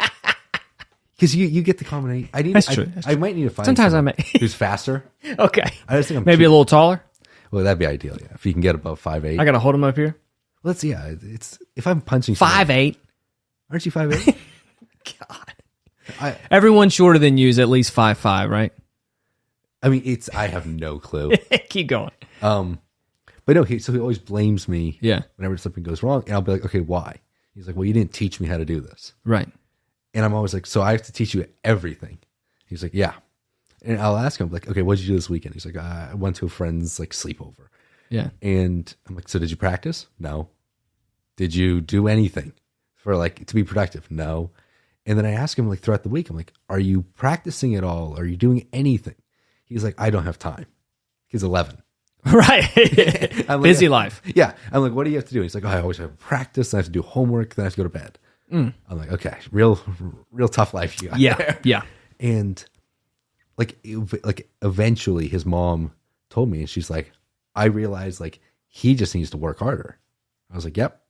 Speaker 2: Because you get the combination. That's true. I might need to find
Speaker 1: sometimes
Speaker 2: who's faster.
Speaker 1: Okay.
Speaker 2: I just think I'm
Speaker 1: maybe a little taller.
Speaker 2: Well, that'd be ideal, yeah. If you can get above 5'8".
Speaker 1: I gotta hold him up here.
Speaker 2: Let's it's if I'm punching
Speaker 1: 5'8".
Speaker 2: Aren't you 5'8"?
Speaker 1: God. Everyone shorter than you is at least 5'5", right?
Speaker 2: I mean, I have no clue.
Speaker 1: Keep going.
Speaker 2: But no, so he always blames me.
Speaker 1: Yeah.
Speaker 2: Whenever something goes wrong, and I'll be like, okay, why? He's like, well, you didn't teach me how to do this.
Speaker 1: Right.
Speaker 2: And I'm always like, so I have to teach you everything. He's like, yeah. And I'll ask him, like, okay, what did you do this weekend? He's like, I went to a friend's like sleepover.
Speaker 1: Yeah.
Speaker 2: And I'm like, so did you practice? No. Did you do anything for like to be productive? No. And then I ask him like throughout the week, I'm like, are you practicing at all? Are you doing anything? He's like, I don't have time. He's 11.
Speaker 1: Right.
Speaker 2: Like,
Speaker 1: busy life.
Speaker 2: Yeah. I'm like, what do you have to do? He's like, oh, I always have practice. Then I have to do homework. Then I have to go to bed. I'm like, okay, real tough life you got there.
Speaker 1: Yeah.
Speaker 2: And like eventually his mom told me, and she's like, I realized like he just needs to work harder. I was like, yep.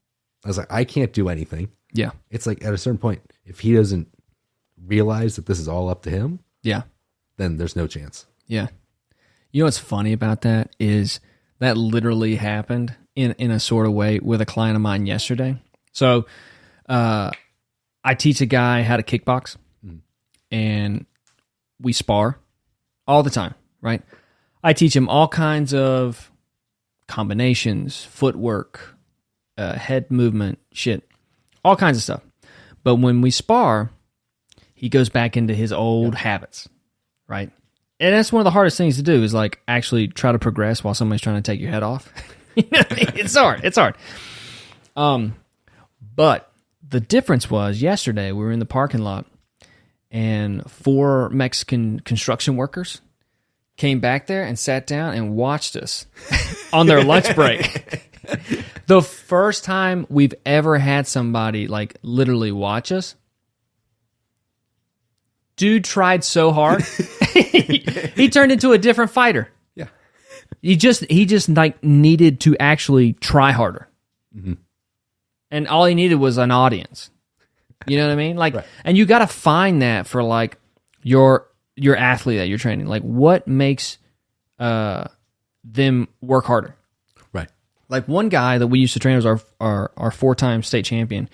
Speaker 2: I was like, I can't do anything.
Speaker 1: Yeah.
Speaker 2: It's like at a certain point, if he doesn't realize that this is all up to him,
Speaker 1: yeah, then
Speaker 2: there's no chance.
Speaker 1: Yeah. You know what's funny about that is that literally happened in a sort of way with a client of mine yesterday. So I teach a guy how to kickbox, and we spar all the time, right? I teach him all kinds of combinations, footwork, head movement, shit, all kinds of stuff. But when we spar, he goes back into his old habits, right? And that's one of the hardest things to do is like actually try to progress while somebody's trying to take your head off. You know what I mean? It's hard. But the difference was yesterday we were in the parking lot and 4 Mexican construction workers came back there and sat down and watched us on their lunch break. The first time we've ever had somebody like literally watch us. Dude tried so hard. He turned into a different fighter.
Speaker 2: Yeah.
Speaker 1: He just like needed to actually try harder.
Speaker 2: Mm-hmm.
Speaker 1: And all he needed was an audience. You know what I mean? Like,
Speaker 2: right.
Speaker 1: And you got to find that for like your athlete that you're training. Like, what makes them work harder?
Speaker 2: Right.
Speaker 1: Like one guy that we used to train was our 4-time state champion.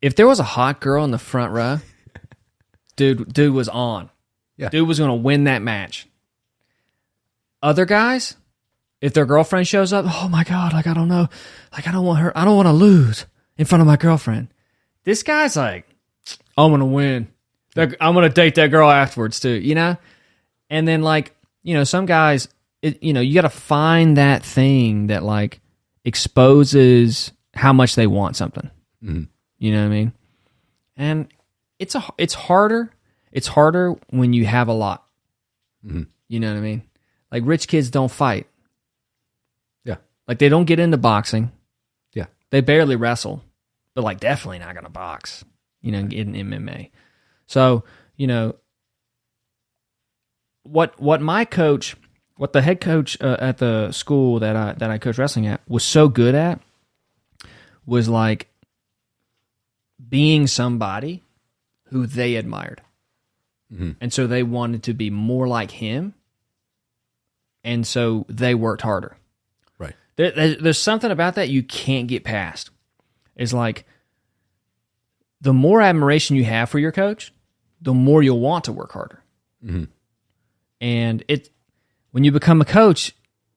Speaker 1: If there was a hot girl in the front row, dude was on.
Speaker 2: Yeah.
Speaker 1: Dude was going to win that match. Other guys, if their girlfriend shows up, oh my God, like I don't know, like I don't want to lose in front of my girlfriend. This guy's like, I'm going to win. I'm going to date that girl afterwards too, you know? And then like, you know, some guys, you got to find that thing that like exposes how much they want something.
Speaker 2: Mm-hmm.
Speaker 1: You know what I mean? And it's harder. It's harder when you have a lot.
Speaker 2: Mm-hmm.
Speaker 1: You know what I mean? Like rich kids don't fight.
Speaker 2: Yeah.
Speaker 1: Like they don't get into boxing.
Speaker 2: Yeah.
Speaker 1: They barely wrestle, but like definitely not going to box, you know, get an MMA. So, you know, what the head coach at the school that I coach wrestling at was so good at was like being somebody who they admired.
Speaker 2: Mm-hmm.
Speaker 1: And so they wanted to be more like him. And so they worked harder.
Speaker 2: Right.
Speaker 1: There's something about that you can't get past. It's like the more admiration you have for your coach, the more you'll want to work harder.
Speaker 2: Mm-hmm.
Speaker 1: And when you become a coach,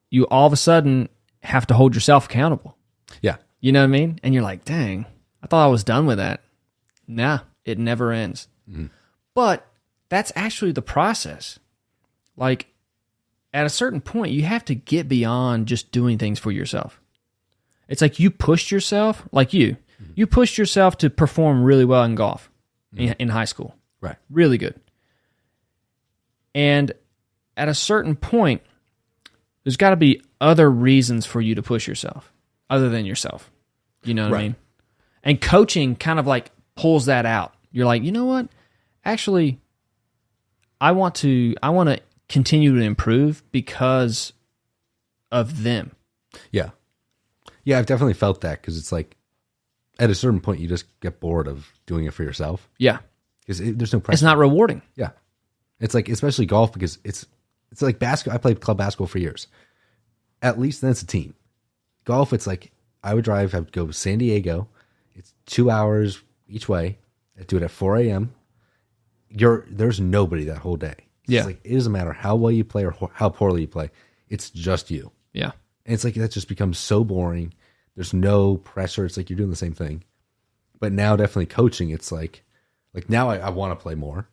Speaker 1: you all of a sudden have to hold yourself accountable.
Speaker 2: Yeah.
Speaker 1: You know what I mean? And you're like, dang, I thought I was done with that. Nah, it never ends.
Speaker 2: Mm-hmm.
Speaker 1: But that's actually the process. Like, at a certain point, you have to get beyond just doing things for yourself. It's like you pushed yourself, like you pushed yourself to perform really well in golf in high school.
Speaker 2: Right.
Speaker 1: Really good. And at a certain point, there's got to be other reasons for you to push yourself other than yourself. You know what I mean? And coaching kind of like pulls that out. You're like, you know what? Actually, I want to continue to improve because of them.
Speaker 2: Yeah. Yeah, I've definitely felt that because it's like at a certain point you just get bored of doing it for yourself.
Speaker 1: Yeah.
Speaker 2: Because there's no pressure.
Speaker 1: It's not rewarding.
Speaker 2: Yeah. It's like, especially golf, because it's like basketball. I played club basketball for years. At least then it's a team. Golf, it's like I would go to San Diego. It's 2 hours each way. I do it at 4 a.m. There's nobody that whole day.
Speaker 1: Yeah.
Speaker 2: It's like, it doesn't matter how well you play or how poorly you play. It's just you.
Speaker 1: Yeah.
Speaker 2: And it's like that just becomes so boring. There's no pressure. It's like you're doing the same thing. But now definitely coaching, it's like now I want to play more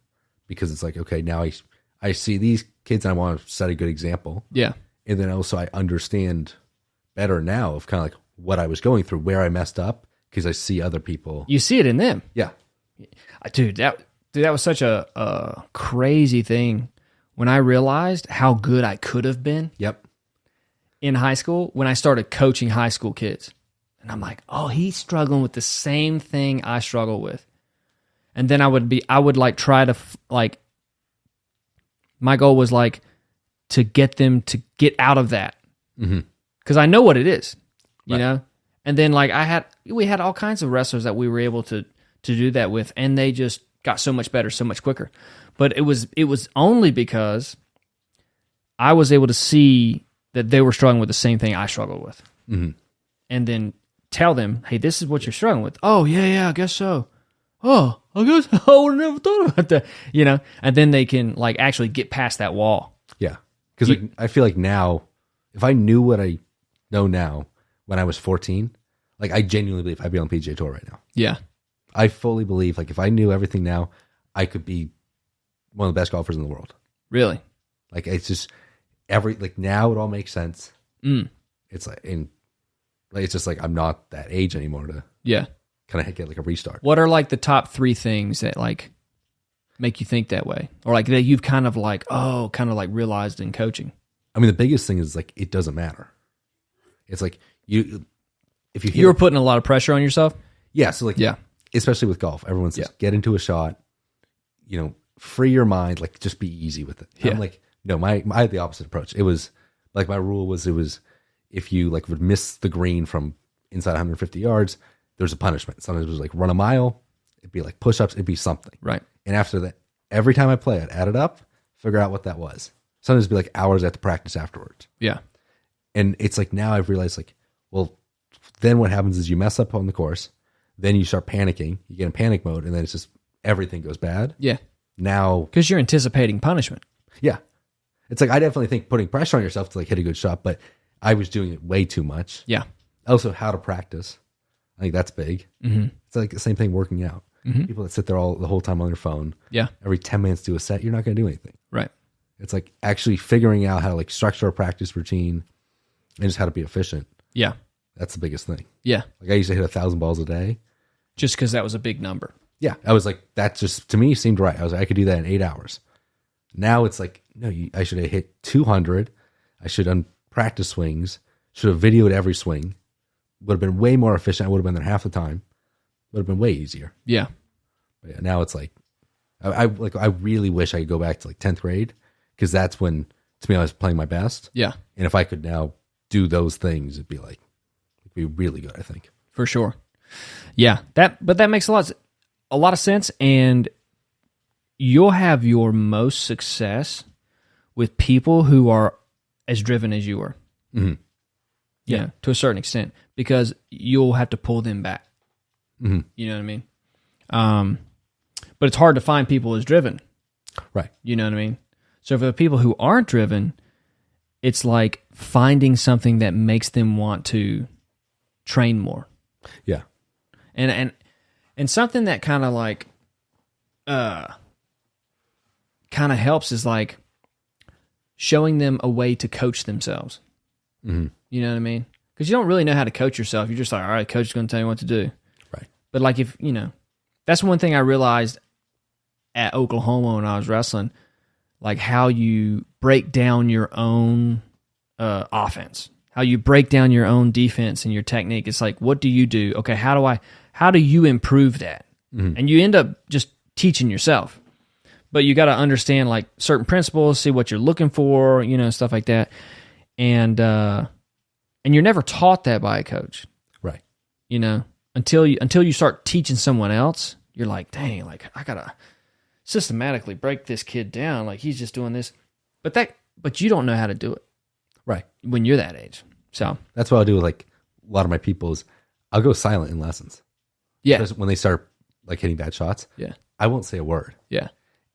Speaker 2: because it's like, okay, now I see these kids and I want to set a good example.
Speaker 1: Yeah.
Speaker 2: And then also I understand better now of kind of like what I was going through, where I messed up, because I see other people.
Speaker 1: You see it in them.
Speaker 2: Yeah.
Speaker 1: Dude, that was such a crazy thing when I realized how good I could have been.
Speaker 2: Yep.
Speaker 1: In high school when I started coaching high school kids. And I'm like, oh, he's struggling with the same thing I struggle with. And then I would like try to like, my goal was like to get them to get out of that.
Speaker 2: Mm-hmm.
Speaker 1: Cause I know what it is, you
Speaker 2: Right.
Speaker 1: know? And then like we had all kinds of wrestlers that we were able to do that with. And they just got so much better, so much quicker. But it was only because I was able to see that they were struggling with the same thing I struggled with.
Speaker 2: Mm-hmm.
Speaker 1: And then tell them, hey, this is what you're struggling with. Oh, yeah, I guess so. Oh, I guess I would have never thought about that. You know, and then they can like actually get past that wall.
Speaker 2: Yeah. Because like, I feel like now, if I knew what I know now when I was 14, like I genuinely believe I'd be on the PGA Tour right now.
Speaker 1: Yeah.
Speaker 2: I fully believe like if I knew everything now, I could be one of the best golfers in the world.
Speaker 1: Really?
Speaker 2: Like it's just now it all makes sense.
Speaker 1: Mm.
Speaker 2: It's like it's just like I'm not that age anymore to
Speaker 1: Yeah.
Speaker 2: kind of get like a restart.
Speaker 1: What are like the top 3 things that like make you think that way, or like that you've kind of like realized in coaching?
Speaker 2: I mean, the biggest thing is like it doesn't matter. It's like if
Speaker 1: you were putting a lot of pressure on yourself.
Speaker 2: Yeah. So like especially with golf, everyone says get into a shot. Free your mind. Like just be easy with it. Yeah. I'm like, no, I had the opposite approach. It was like my rule was if you like would miss the green from inside 150 yards, there's a punishment. Sometimes it was like run a mile. It'd be like push-ups. It'd be something.
Speaker 1: Right.
Speaker 2: And after that, every time I play, I'd add it up, figure out what that was. Sometimes it'd be like hours at the practice afterwards.
Speaker 1: Yeah.
Speaker 2: And it's like now I've realized like, well, then what happens is you mess up on the course, then you start panicking, you get in panic mode, and then it's just everything goes bad.
Speaker 1: Yeah.
Speaker 2: Now,
Speaker 1: because you're anticipating punishment.
Speaker 2: Yeah. It's like I definitely think putting pressure on yourself to like hit a good shot, but I was doing it way too much.
Speaker 1: Yeah.
Speaker 2: Also, how to practice. I think that's big.
Speaker 1: Mm-hmm.
Speaker 2: It's like the same thing working out. Mm-hmm. People that sit there the whole time on their phone.
Speaker 1: Yeah.
Speaker 2: Every 10 minutes do a set, you're not going to do anything.
Speaker 1: Right.
Speaker 2: It's like actually figuring out how to like structure a practice routine and just how to be efficient.
Speaker 1: Yeah.
Speaker 2: That's the biggest thing.
Speaker 1: Yeah.
Speaker 2: Like I used to hit 1,000 balls a day.
Speaker 1: Just because that was a big number.
Speaker 2: Yeah. I was like, that just to me seemed right. I was like, I could do that in 8 hours. Now it's like, no, I should have hit 200. I should have done practice swings. Should have videoed every swing. Would have been way more efficient. I would have been there half the time. Would have been way easier.
Speaker 1: Yeah.
Speaker 2: But yeah, now it's like, I really wish I could go back to like 10th grade because that's when, to me, I was playing my best.
Speaker 1: Yeah.
Speaker 2: And if I could now do those things, it'd be really good, I think.
Speaker 1: For sure. Yeah. But that makes a lot of sense. And you'll have your most success with people who are as driven as you are.
Speaker 2: Mm-hmm.
Speaker 1: Yeah. To a certain extent, because you'll have to pull them back.
Speaker 2: Mm-hmm.
Speaker 1: You know what I mean? But it's hard to find people as driven.
Speaker 2: Right.
Speaker 1: You know what I mean? So for the people who aren't driven, it's like finding something that makes them want to train more.
Speaker 2: Yeah.
Speaker 1: And something that kind of like kind of helps is like showing them a way to coach themselves.
Speaker 2: Mm-hmm.
Speaker 1: You know what I mean? Because you don't really know how to coach yourself. You're just like, all right, coach is going to tell you what to do.
Speaker 2: Right.
Speaker 1: But like if, that's one thing I realized at Oklahoma when I was wrestling, like how you break down your own offense, how you break down your own defense and your technique. It's like, what do you do? Okay, how do you improve that? Mm-hmm. And you end up just teaching yourself. But you got to understand like certain principles, see what you're looking for, stuff like that. And you're never taught that by a coach.
Speaker 2: Right.
Speaker 1: Until you start teaching someone else, you're like, dang, like I got to systematically break this kid down. Like he's just doing this. But you don't know how to do it.
Speaker 2: Right.
Speaker 1: When you're that age. So
Speaker 2: that's what I'll do with like a lot of my people is I'll go silent in lessons.
Speaker 1: Yeah.
Speaker 2: Because when they start like hitting bad shots,
Speaker 1: yeah,
Speaker 2: I won't say a word.
Speaker 1: Yeah.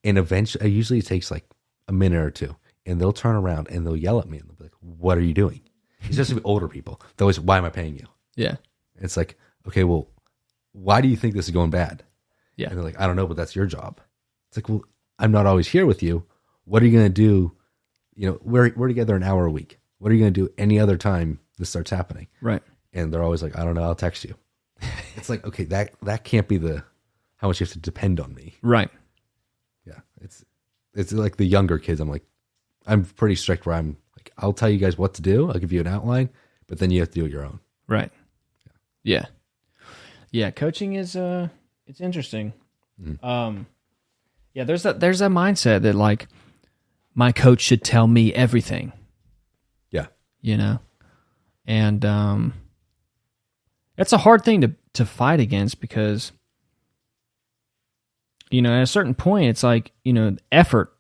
Speaker 2: And eventually, usually it takes like a minute or two, and they'll turn around and they'll yell at me and they'll be like, "What are you doing?" Especially older people. They're always, "Why am I paying you?"
Speaker 1: Yeah.
Speaker 2: It's like, okay, well, why do you think this is going bad?
Speaker 1: Yeah.
Speaker 2: And they're like, "I don't know, but that's your job." It's like, well, I'm not always here with you. What are you going to do? We're together an hour a week. What are you going to do any other time this starts happening?
Speaker 1: Right.
Speaker 2: And they're always like, "I don't know. I'll text you." It's like, okay, that can't be how much you have to depend on me.
Speaker 1: Right.
Speaker 2: Yeah. It's like the younger kids. I'm pretty strict where I'm like, I'll tell you guys what to do. I'll give you an outline, but then you have to do it your own.
Speaker 1: Right. Yeah. Yeah. Coaching is, it's interesting. Mm-hmm. Yeah, there's that mindset that like my coach should tell me everything.
Speaker 2: Yeah.
Speaker 1: And that's a hard thing to fight against because, at a certain point, it's like, effort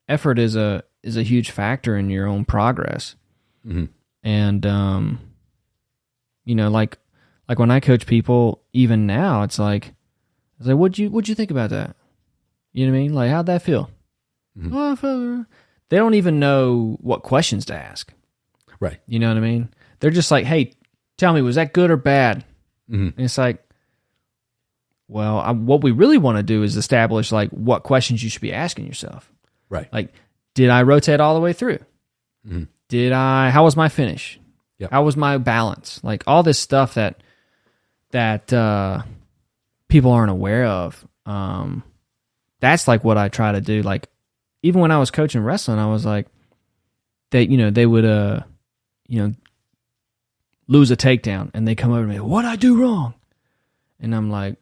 Speaker 1: is a huge factor in your own progress.
Speaker 2: Mm-hmm.
Speaker 1: And, like when I coach people, even now, it's like, what'd you think about that? You know what I mean? Like, how'd that feel? Mm-hmm. They don't even know what questions to ask.
Speaker 2: Right.
Speaker 1: You know what I mean? They're just like, hey, tell me, was that good or bad? Mm-hmm. And it's like, well, what we really want to do is establish like what questions you should be asking yourself.
Speaker 2: Right.
Speaker 1: Like, did I rotate all the way through? Mm-hmm. How was my finish?
Speaker 2: Yep.
Speaker 1: How was my balance? Like all this stuff that that people aren't aware of. That's like what I try to do. Like, even when I was coaching wrestling, I was like, they would lose a takedown, and they come over to me, what'd I do wrong? And I'm like,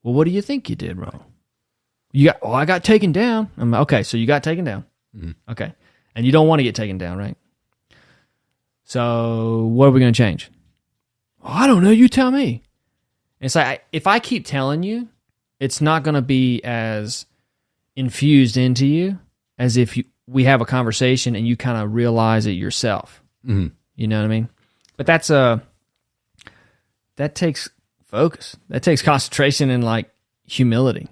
Speaker 1: well, what do you think you did wrong? I got taken down. I'm like, okay, so you got taken down. Mm-hmm. Okay. And you don't want to get taken down, right? So what are we going to change? Well, I don't know. You tell me. And it's like, if I keep telling you, it's not going to be as infused into you as if we have a conversation and you kind of realize it yourself.
Speaker 2: Mm-hmm.
Speaker 1: You know what I mean? But that takes focus. That takes concentration and like humility.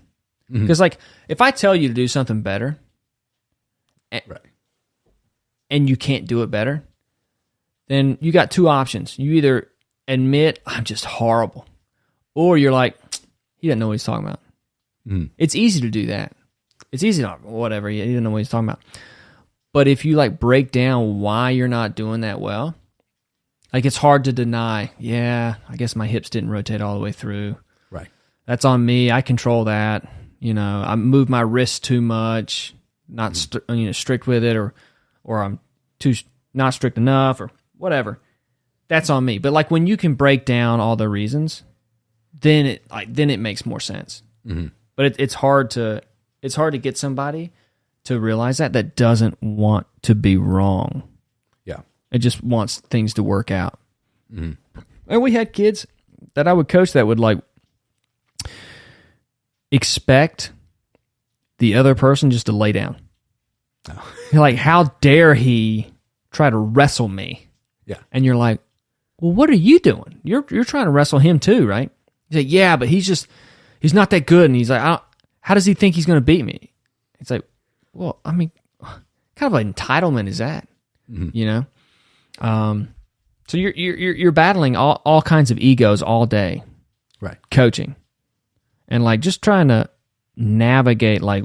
Speaker 1: Because like, if I tell you to do something better,
Speaker 2: right,
Speaker 1: and you can't do it better, then you got two options. You either admit I'm just horrible, or you're like, he doesn't know what he's talking about. It's easy to do that. It's easy to, whatever, he doesn't know what he's talking about. But if you like break down why you're not doing that well, like it's hard to deny, yeah, I guess my hips didn't rotate all the way through.
Speaker 2: Right.
Speaker 1: That's on me. I control that. I move my wrist too much, not strict with it, or I'm too not strict enough, or whatever. That's on me. But like when you can break down all the reasons, then it makes more sense.
Speaker 2: Mm-hmm.
Speaker 1: But it's hard to get somebody to realize that doesn't want to be wrong.
Speaker 2: Yeah,
Speaker 1: it just wants things to work out.
Speaker 2: Mm-hmm.
Speaker 1: And we had kids that I would coach that would like expect the other person just to lay down. Oh. Like, how dare he try to wrestle me?
Speaker 2: Yeah.
Speaker 1: And you're like, well, what are you doing? You're trying to wrestle him too, right? He's like, yeah, but he's not that good. And he's like, how does he think he's going to beat me? It's like, well, I mean, kind of like entitlement is that, So you're battling all kinds of egos all day,
Speaker 2: right? Coaching.
Speaker 1: And like just trying to navigate, like,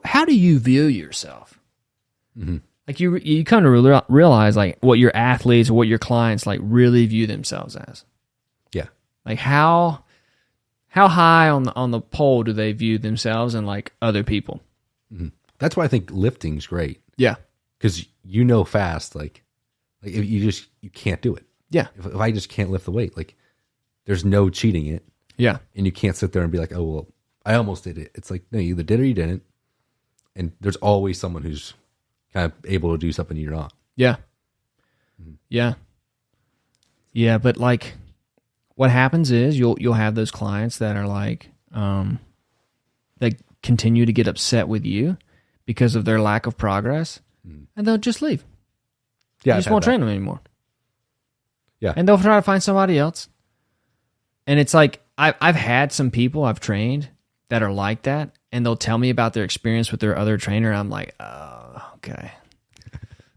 Speaker 1: how do you view yourself? Mm-hmm. Like you come to realize like what your athletes or what your clients like really view themselves as.
Speaker 2: Yeah.
Speaker 1: Like how high on the pole do they view themselves and like other people?
Speaker 2: Mm-hmm. That's why I think lifting's great.
Speaker 1: Yeah.
Speaker 2: Because fast, like if you can't do it.
Speaker 1: Yeah.
Speaker 2: If I just can't lift the weight, like there's no cheating it.
Speaker 1: Yeah.
Speaker 2: And you can't sit there and be like, oh, well, I almost did it. It's like, no, you either did or you didn't. And there's always someone who's kind of able to do something you're not.
Speaker 1: Yeah. Mm-hmm. Yeah. Yeah, but like what happens is you'll have those clients that are like, that continue to get upset with you because of their lack of progress, and they'll just leave. Yeah. You just won't train them anymore.
Speaker 2: Yeah.
Speaker 1: And they'll try to find somebody else. And it's like, I've had some people I've trained that are like that, and they'll tell me about their experience with their other trainer. I'm like, oh, okay.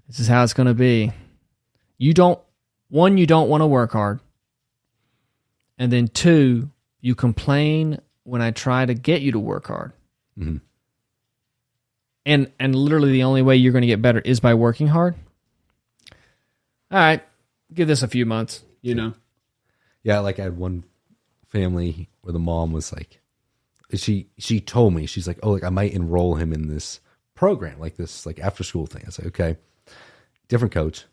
Speaker 1: This is how it's going to be. You don't want to work hard. And then 2, you complain when I try to get you to work hard. Mm-hmm. And literally the only way you're going to get better is by working hard. All right, give this a few months,
Speaker 2: Yeah, like I had one family where the mom was like, she told me, she's like, oh, like I might enroll him in this program, like this like after school thing. I was like, okay, different coach.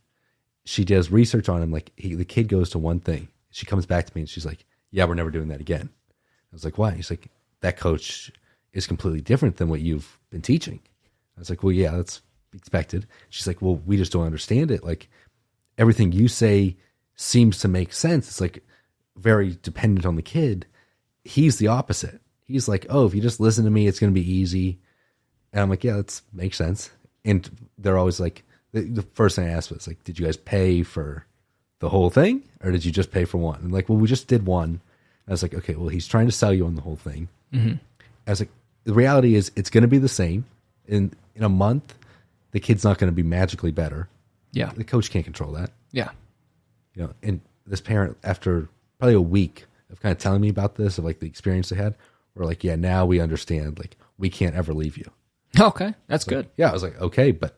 Speaker 2: She does research on him. Like the kid goes to one thing. She comes back to me and she's like, yeah, we're never doing that again. I was like, why? He's like, that coach is completely different than what you've been teaching. I was like, well, yeah, that's expected. She's like, well, we just don't understand it. Like everything you say seems to make sense. It's like very dependent on the kid. He's the opposite. He's like, oh, if you just listen to me, it's going to be easy. And I'm like, yeah, that makes sense. And they're always like, the first thing I asked was like, did you guys pay for the whole thing or did you just pay for one? And like, well, we just did one. And I was like, okay, well, he's trying to sell you on the whole thing. Mm-hmm. I was like, the reality is it's going to be the same. In a month, the kid's not going to be magically better.
Speaker 1: Yeah.
Speaker 2: The coach can't control that.
Speaker 1: Yeah.
Speaker 2: And this parent, after probably a week of kind of telling me about this, of like the experience they had, we're like, yeah, now we understand. Like, we can't ever leave you.
Speaker 1: Okay. That's good.
Speaker 2: Yeah. I was like, okay. But,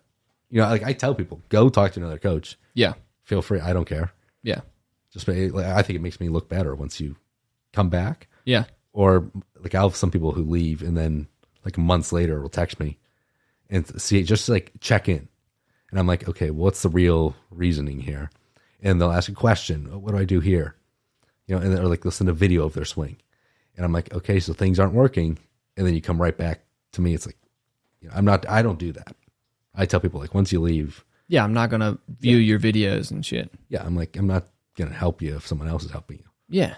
Speaker 2: like I tell people, go talk to another coach.
Speaker 1: Yeah.
Speaker 2: Feel free. I don't care.
Speaker 1: Yeah.
Speaker 2: Just, like, I think it makes me look better once you come back.
Speaker 1: Yeah.
Speaker 2: Or like I'll have some people who leave and then like months later will text me and see, just like check in. And I'm like, okay, what's the real reasoning here? And they'll ask a question. What do I do here? And they're like, listen to a video of their swing. And I'm like, okay, so things aren't working. And then you come right back to me. It's like, I don't do that. I tell people like, once you leave.
Speaker 1: Yeah. I'm not going to view your videos and shit.
Speaker 2: Yeah. I'm like, I'm not going to help you if someone else is helping you.
Speaker 1: Yeah.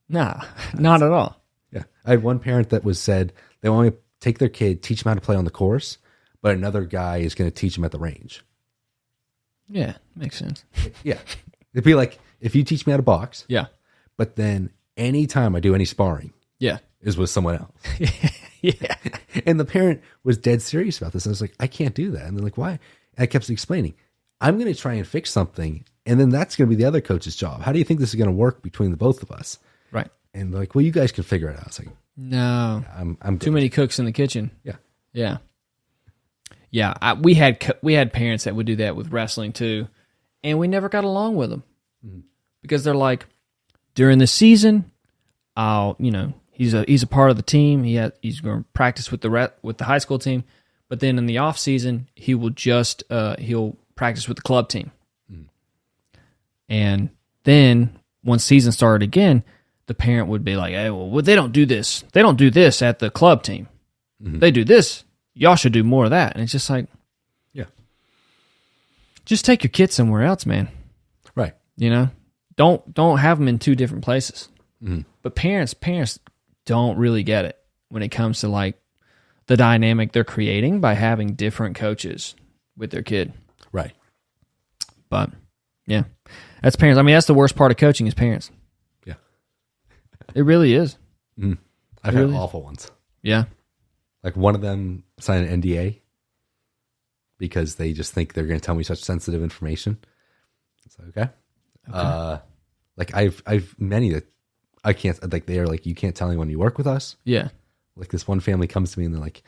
Speaker 1: Nah, not at all.
Speaker 2: Yeah. I had one parent that said they want me to take their kid, teach them how to play on the course, but another guy is going to teach them at the range.
Speaker 1: Yeah. Makes sense.
Speaker 2: Yeah. It'd be like, if you teach me how to box.
Speaker 1: Yeah.
Speaker 2: But then anytime I do any sparring.
Speaker 1: Yeah.
Speaker 2: Is with someone else.
Speaker 1: Yeah.
Speaker 2: And the parent was dead serious about this. I was like, I can't do that. And they're like, why? And I kept explaining, I'm going to try and fix something. And then that's going to be the other coach's job. How do you think this is going to work between the both of us?
Speaker 1: Right.
Speaker 2: And they're like, well, you guys can figure it out. I was like,
Speaker 1: no,
Speaker 2: I'm
Speaker 1: too many cooks in the kitchen.
Speaker 2: Yeah.
Speaker 1: Yeah. Yeah. We had parents that would do that with wrestling too. And we never got along with them because they're like, during the season, he's a part of the team. He's going to practice with the high school team, but then in the off season, he will just he'll practice with the club team. And then once season started again, the parent would be like, "Hey, well, they don't do this. They don't do this at the club team. They do this. Y'all should do more of that." And it's just like,
Speaker 2: yeah,
Speaker 1: just take your kid somewhere else, man.
Speaker 2: Right.
Speaker 1: Don't have them in two different places.
Speaker 2: Mm-hmm.
Speaker 1: But parents don't really get it when it comes to like the dynamic they're creating by having different coaches with their kid.
Speaker 2: Right.
Speaker 1: But yeah, that's parents. I mean, that's the worst part of coaching is parents.
Speaker 2: Yeah.
Speaker 1: It really is.
Speaker 2: I've had awful ones.
Speaker 1: Yeah.
Speaker 2: Like one of them signed an NDA because they just think they're going to tell me such sensitive information. It's like, okay. Like I've many that I can't, like they are like, you can't tell anyone you work with us.
Speaker 1: Yeah.
Speaker 2: Like this one family comes to me and they're like,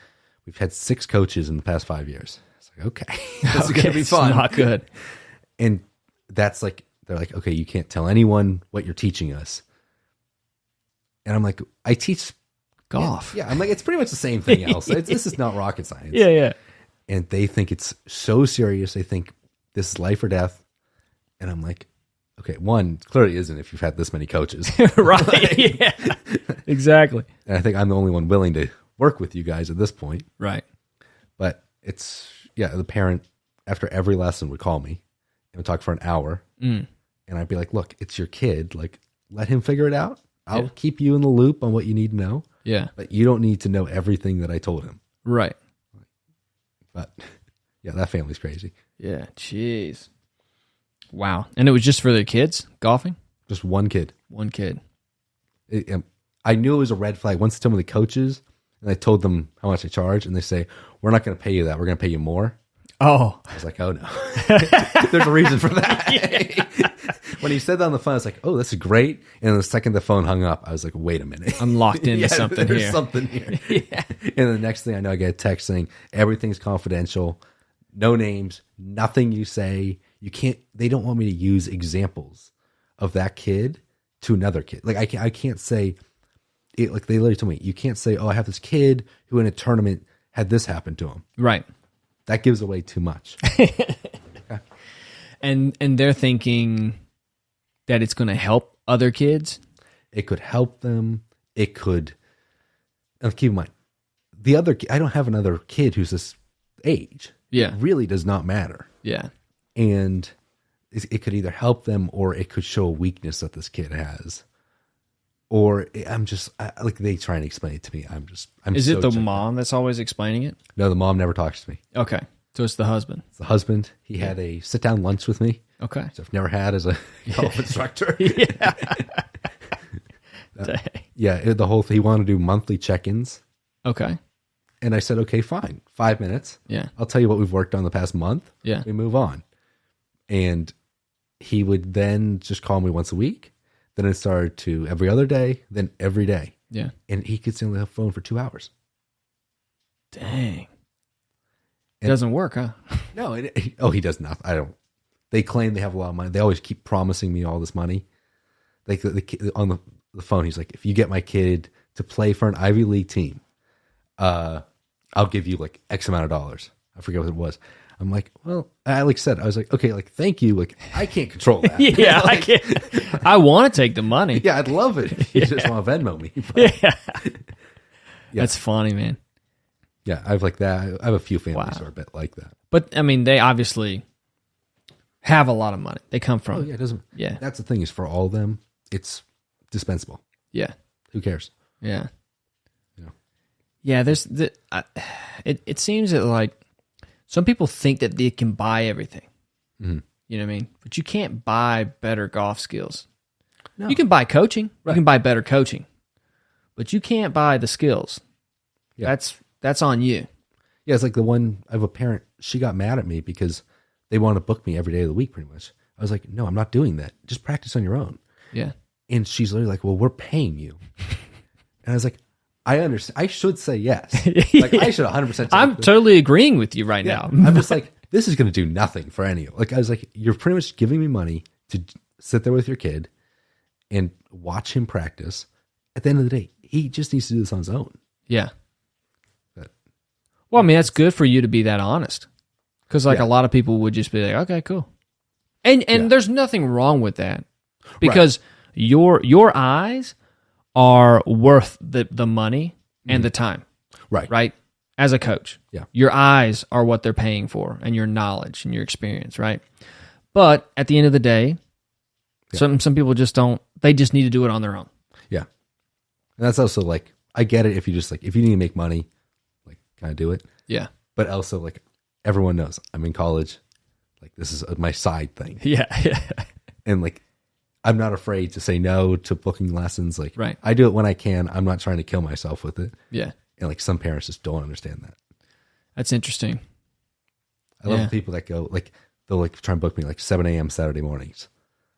Speaker 2: we've had 6 coaches in the past 5 years. It's like, okay, this is going to be fun.
Speaker 1: It's not good.
Speaker 2: And that's like, they're like, okay, you can't tell anyone what you're teaching us. And I'm like, I teach
Speaker 1: golf.
Speaker 2: Yeah. I'm like, it's pretty much the same thing else. This is not rocket science.
Speaker 1: Yeah. Yeah.
Speaker 2: And they think it's so serious. They think this is life or death. And I'm like, okay, one, clearly isn't if you've had this many coaches.
Speaker 1: Right. Yeah. Exactly.
Speaker 2: And I think I'm the only one willing to work with you guys at this point.
Speaker 1: Right.
Speaker 2: But it's, the parent after every lesson would call me and would talk for an hour. And I'd be like, look, it's your kid. Like, let him figure it out. I'll keep you in the loop on what you need to know.
Speaker 1: Yeah.
Speaker 2: But you don't need to know everything that I told him.
Speaker 1: Right.
Speaker 2: But yeah, that family's crazy.
Speaker 1: Yeah. Jeez. Wow. And it was just for their kids golfing?
Speaker 2: Just one kid.
Speaker 1: One kid.
Speaker 2: I knew it was a red flag. Once I told the coaches and I told them how much I charge and they say, we're not going to pay you that. We're going to pay you more.
Speaker 1: Oh.
Speaker 2: I was like, oh no. There's a reason for that. When he said that on the phone, I was like, oh, this is great. And the second the phone hung up, I was like, wait a minute.
Speaker 1: I'm locked into something
Speaker 2: there's
Speaker 1: here.
Speaker 2: Something here. Yeah. And the next thing I know, I get a text saying, everything's confidential. No names. Nothing you say. You can't, they don't want me to use examples of that kid to another kid. Like I can't say it, like they literally told me, you can't say, oh, I have this kid who in a tournament had this happen to him.
Speaker 1: Right.
Speaker 2: That gives away too much. Okay.
Speaker 1: And they're thinking that it's going to help other kids.
Speaker 2: It could help them. It could, keep in mind, I don't have another kid who's this age.
Speaker 1: Yeah.
Speaker 2: It really does not matter.
Speaker 1: Yeah.
Speaker 2: And it could either help them or it could show a weakness that this kid has. Or I'm just, like they try and explain it to me.
Speaker 1: Is it the mom that's always explaining it?
Speaker 2: No, the mom never talks to me.
Speaker 1: Okay. So it's the husband.
Speaker 2: It's the husband. He had a sit down lunch with me.
Speaker 1: Okay.
Speaker 2: So I've never had as a golf instructor.
Speaker 1: Yeah.
Speaker 2: The whole thing, he wanted to do monthly check-ins.
Speaker 1: Okay.
Speaker 2: And I said, okay, fine. 5 minutes.
Speaker 1: Yeah.
Speaker 2: I'll tell you what we've worked on the past month.
Speaker 1: Yeah.
Speaker 2: We move on. And he would then just call me once a week. Then it started to every other day, then every day.
Speaker 1: Yeah.
Speaker 2: And he could stay on the phone for 2 hours.
Speaker 1: Dang. It doesn't work, huh?
Speaker 2: No. He does not. I don't. They claim they have a lot of money. They always keep promising me all this money. Like the phone. He's like, if you get my kid to play for an Ivy League team, I'll give you like X amount of dollars. I forget what it was. I'm like, well, I said, I was like, okay, like, thank you. Like, I can't control that.
Speaker 1: Yeah,
Speaker 2: like,
Speaker 1: I can't. I want to take the money.
Speaker 2: Yeah, I'd love it if you just want to Venmo me. But,
Speaker 1: Yeah. That's funny, man.
Speaker 2: Yeah, I have like that. I have a few families who are a bit like that.
Speaker 1: But I mean, they obviously have a lot of money. They come from.
Speaker 2: Oh yeah, it doesn't.
Speaker 1: Yeah.
Speaker 2: That's the thing is for all of them, it's dispensable.
Speaker 1: Yeah.
Speaker 2: Who cares?
Speaker 1: Yeah.
Speaker 2: You know?
Speaker 1: Yeah. It seems that like some people think that they can buy everything.
Speaker 2: Mm-hmm.
Speaker 1: You know what I mean? But you can't buy better golf skills.
Speaker 2: No.
Speaker 1: You can buy coaching.
Speaker 2: Right.
Speaker 1: You can buy better coaching, but you can't buy the skills.
Speaker 2: Yeah.
Speaker 1: That's on you.
Speaker 2: Yeah, it's like the one I have a parent. She got mad at me because they want to book me every day of the week, pretty much. I was like, no, I'm not doing that. Just practice on your own.
Speaker 1: Yeah.
Speaker 2: And she's literally like, well, we're paying you. And I was like, I understand. I should say yes. Like I should 100%.
Speaker 1: I'm totally agreeing with you right now.
Speaker 2: I'm just like, this is going to do nothing for any of you. Like I was like, you're pretty much giving me money to sit there with your kid and watch him practice. At the end of the day, he just needs to do this on his own.
Speaker 1: Yeah.
Speaker 2: But,
Speaker 1: well, I mean, that's good for you to be that honest. Because like a lot of people would just be like, okay, cool. And there's nothing wrong with that. Because your eyes are worth the money and the time.
Speaker 2: Right.
Speaker 1: Right? As a coach.
Speaker 2: Yeah.
Speaker 1: Your eyes are what they're paying for and your knowledge and your experience, right? But at the end of the day, some people just don't, they just need to do it on their own.
Speaker 2: Yeah. And that's also like, I get it if you just like, if you need to make money, like kind of do it.
Speaker 1: Yeah.
Speaker 2: But also like everyone knows I'm in college. Like this is my side thing.
Speaker 1: Yeah.
Speaker 2: And like, I'm not afraid to say no to booking lessons. Like
Speaker 1: Right.
Speaker 2: I do it when I can. I'm not trying to kill myself with it.
Speaker 1: Yeah.
Speaker 2: And like some parents just don't understand that.
Speaker 1: That's interesting.
Speaker 2: I love the people that go like, they'll like try and book me like 7 a.m. Saturday mornings.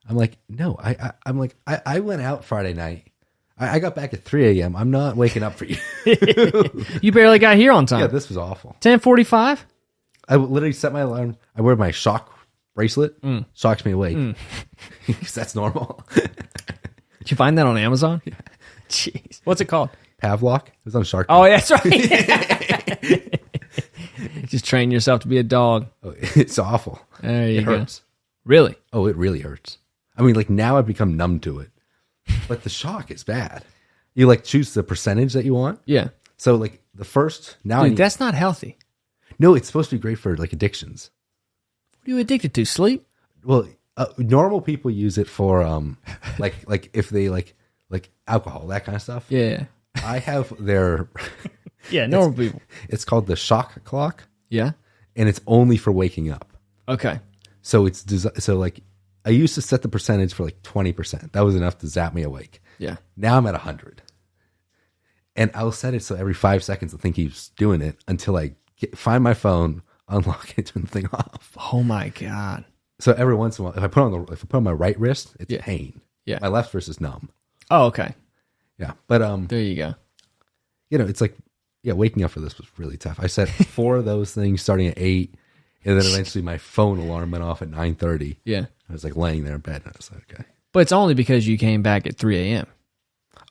Speaker 2: I'm like, no, I'm like, I went out Friday night. I got back at 3 a.m. I'm not waking up for you.
Speaker 1: You barely got here on time.
Speaker 2: Yeah, this was awful.
Speaker 1: 10:45?
Speaker 2: I literally set my alarm. I wear my shock bracelet. Shocks me awake. Because that's normal.
Speaker 1: Did you find that on Amazon? Yeah. Jeez. What's it called?
Speaker 2: Pavlok. It was on Shark
Speaker 1: Oh,
Speaker 2: Tank.
Speaker 1: yeah, that's right. Just train yourself to be a dog.
Speaker 2: Oh, it's awful.
Speaker 1: There you
Speaker 2: It
Speaker 1: go.
Speaker 2: hurts.
Speaker 1: Really?
Speaker 2: Oh, it really hurts. I mean, like now I've become numb to it. But the shock is bad. You like choose the percentage that you want.
Speaker 1: Yeah.
Speaker 2: So like the first now
Speaker 1: Dude, that's not healthy.
Speaker 2: no, it's supposed to be great for like addictions.
Speaker 1: What are you addicted to? Sleep?
Speaker 2: Well, normal people use it for like if they like alcohol, that kind of stuff.
Speaker 1: Yeah.
Speaker 2: I have their
Speaker 1: Yeah, normal people.
Speaker 2: it's called the shock clock,
Speaker 1: Yeah.
Speaker 2: and it's only for waking up.
Speaker 1: Okay.
Speaker 2: So it's so like I used to set the percentage for like 20%. That was enough to zap me awake.
Speaker 1: Yeah.
Speaker 2: Now I'm at 100. And I'll set it so every 5 seconds the thing keeps doing it until I find my phone, unlock it, turn the thing off.
Speaker 1: Oh my God.
Speaker 2: So every once in a while, if I put on my right wrist, it's pain.
Speaker 1: Yeah.
Speaker 2: My left wrist is numb.
Speaker 1: Oh, okay.
Speaker 2: Yeah. But
Speaker 1: There you go.
Speaker 2: you know, it's like waking up for this was really tough. I set 4 of those things starting at 8, and then eventually my phone alarm went off at 9:30.
Speaker 1: Yeah.
Speaker 2: I was like laying there in bed, and I was like, okay.
Speaker 1: But it's only because you came back at 3 a.m.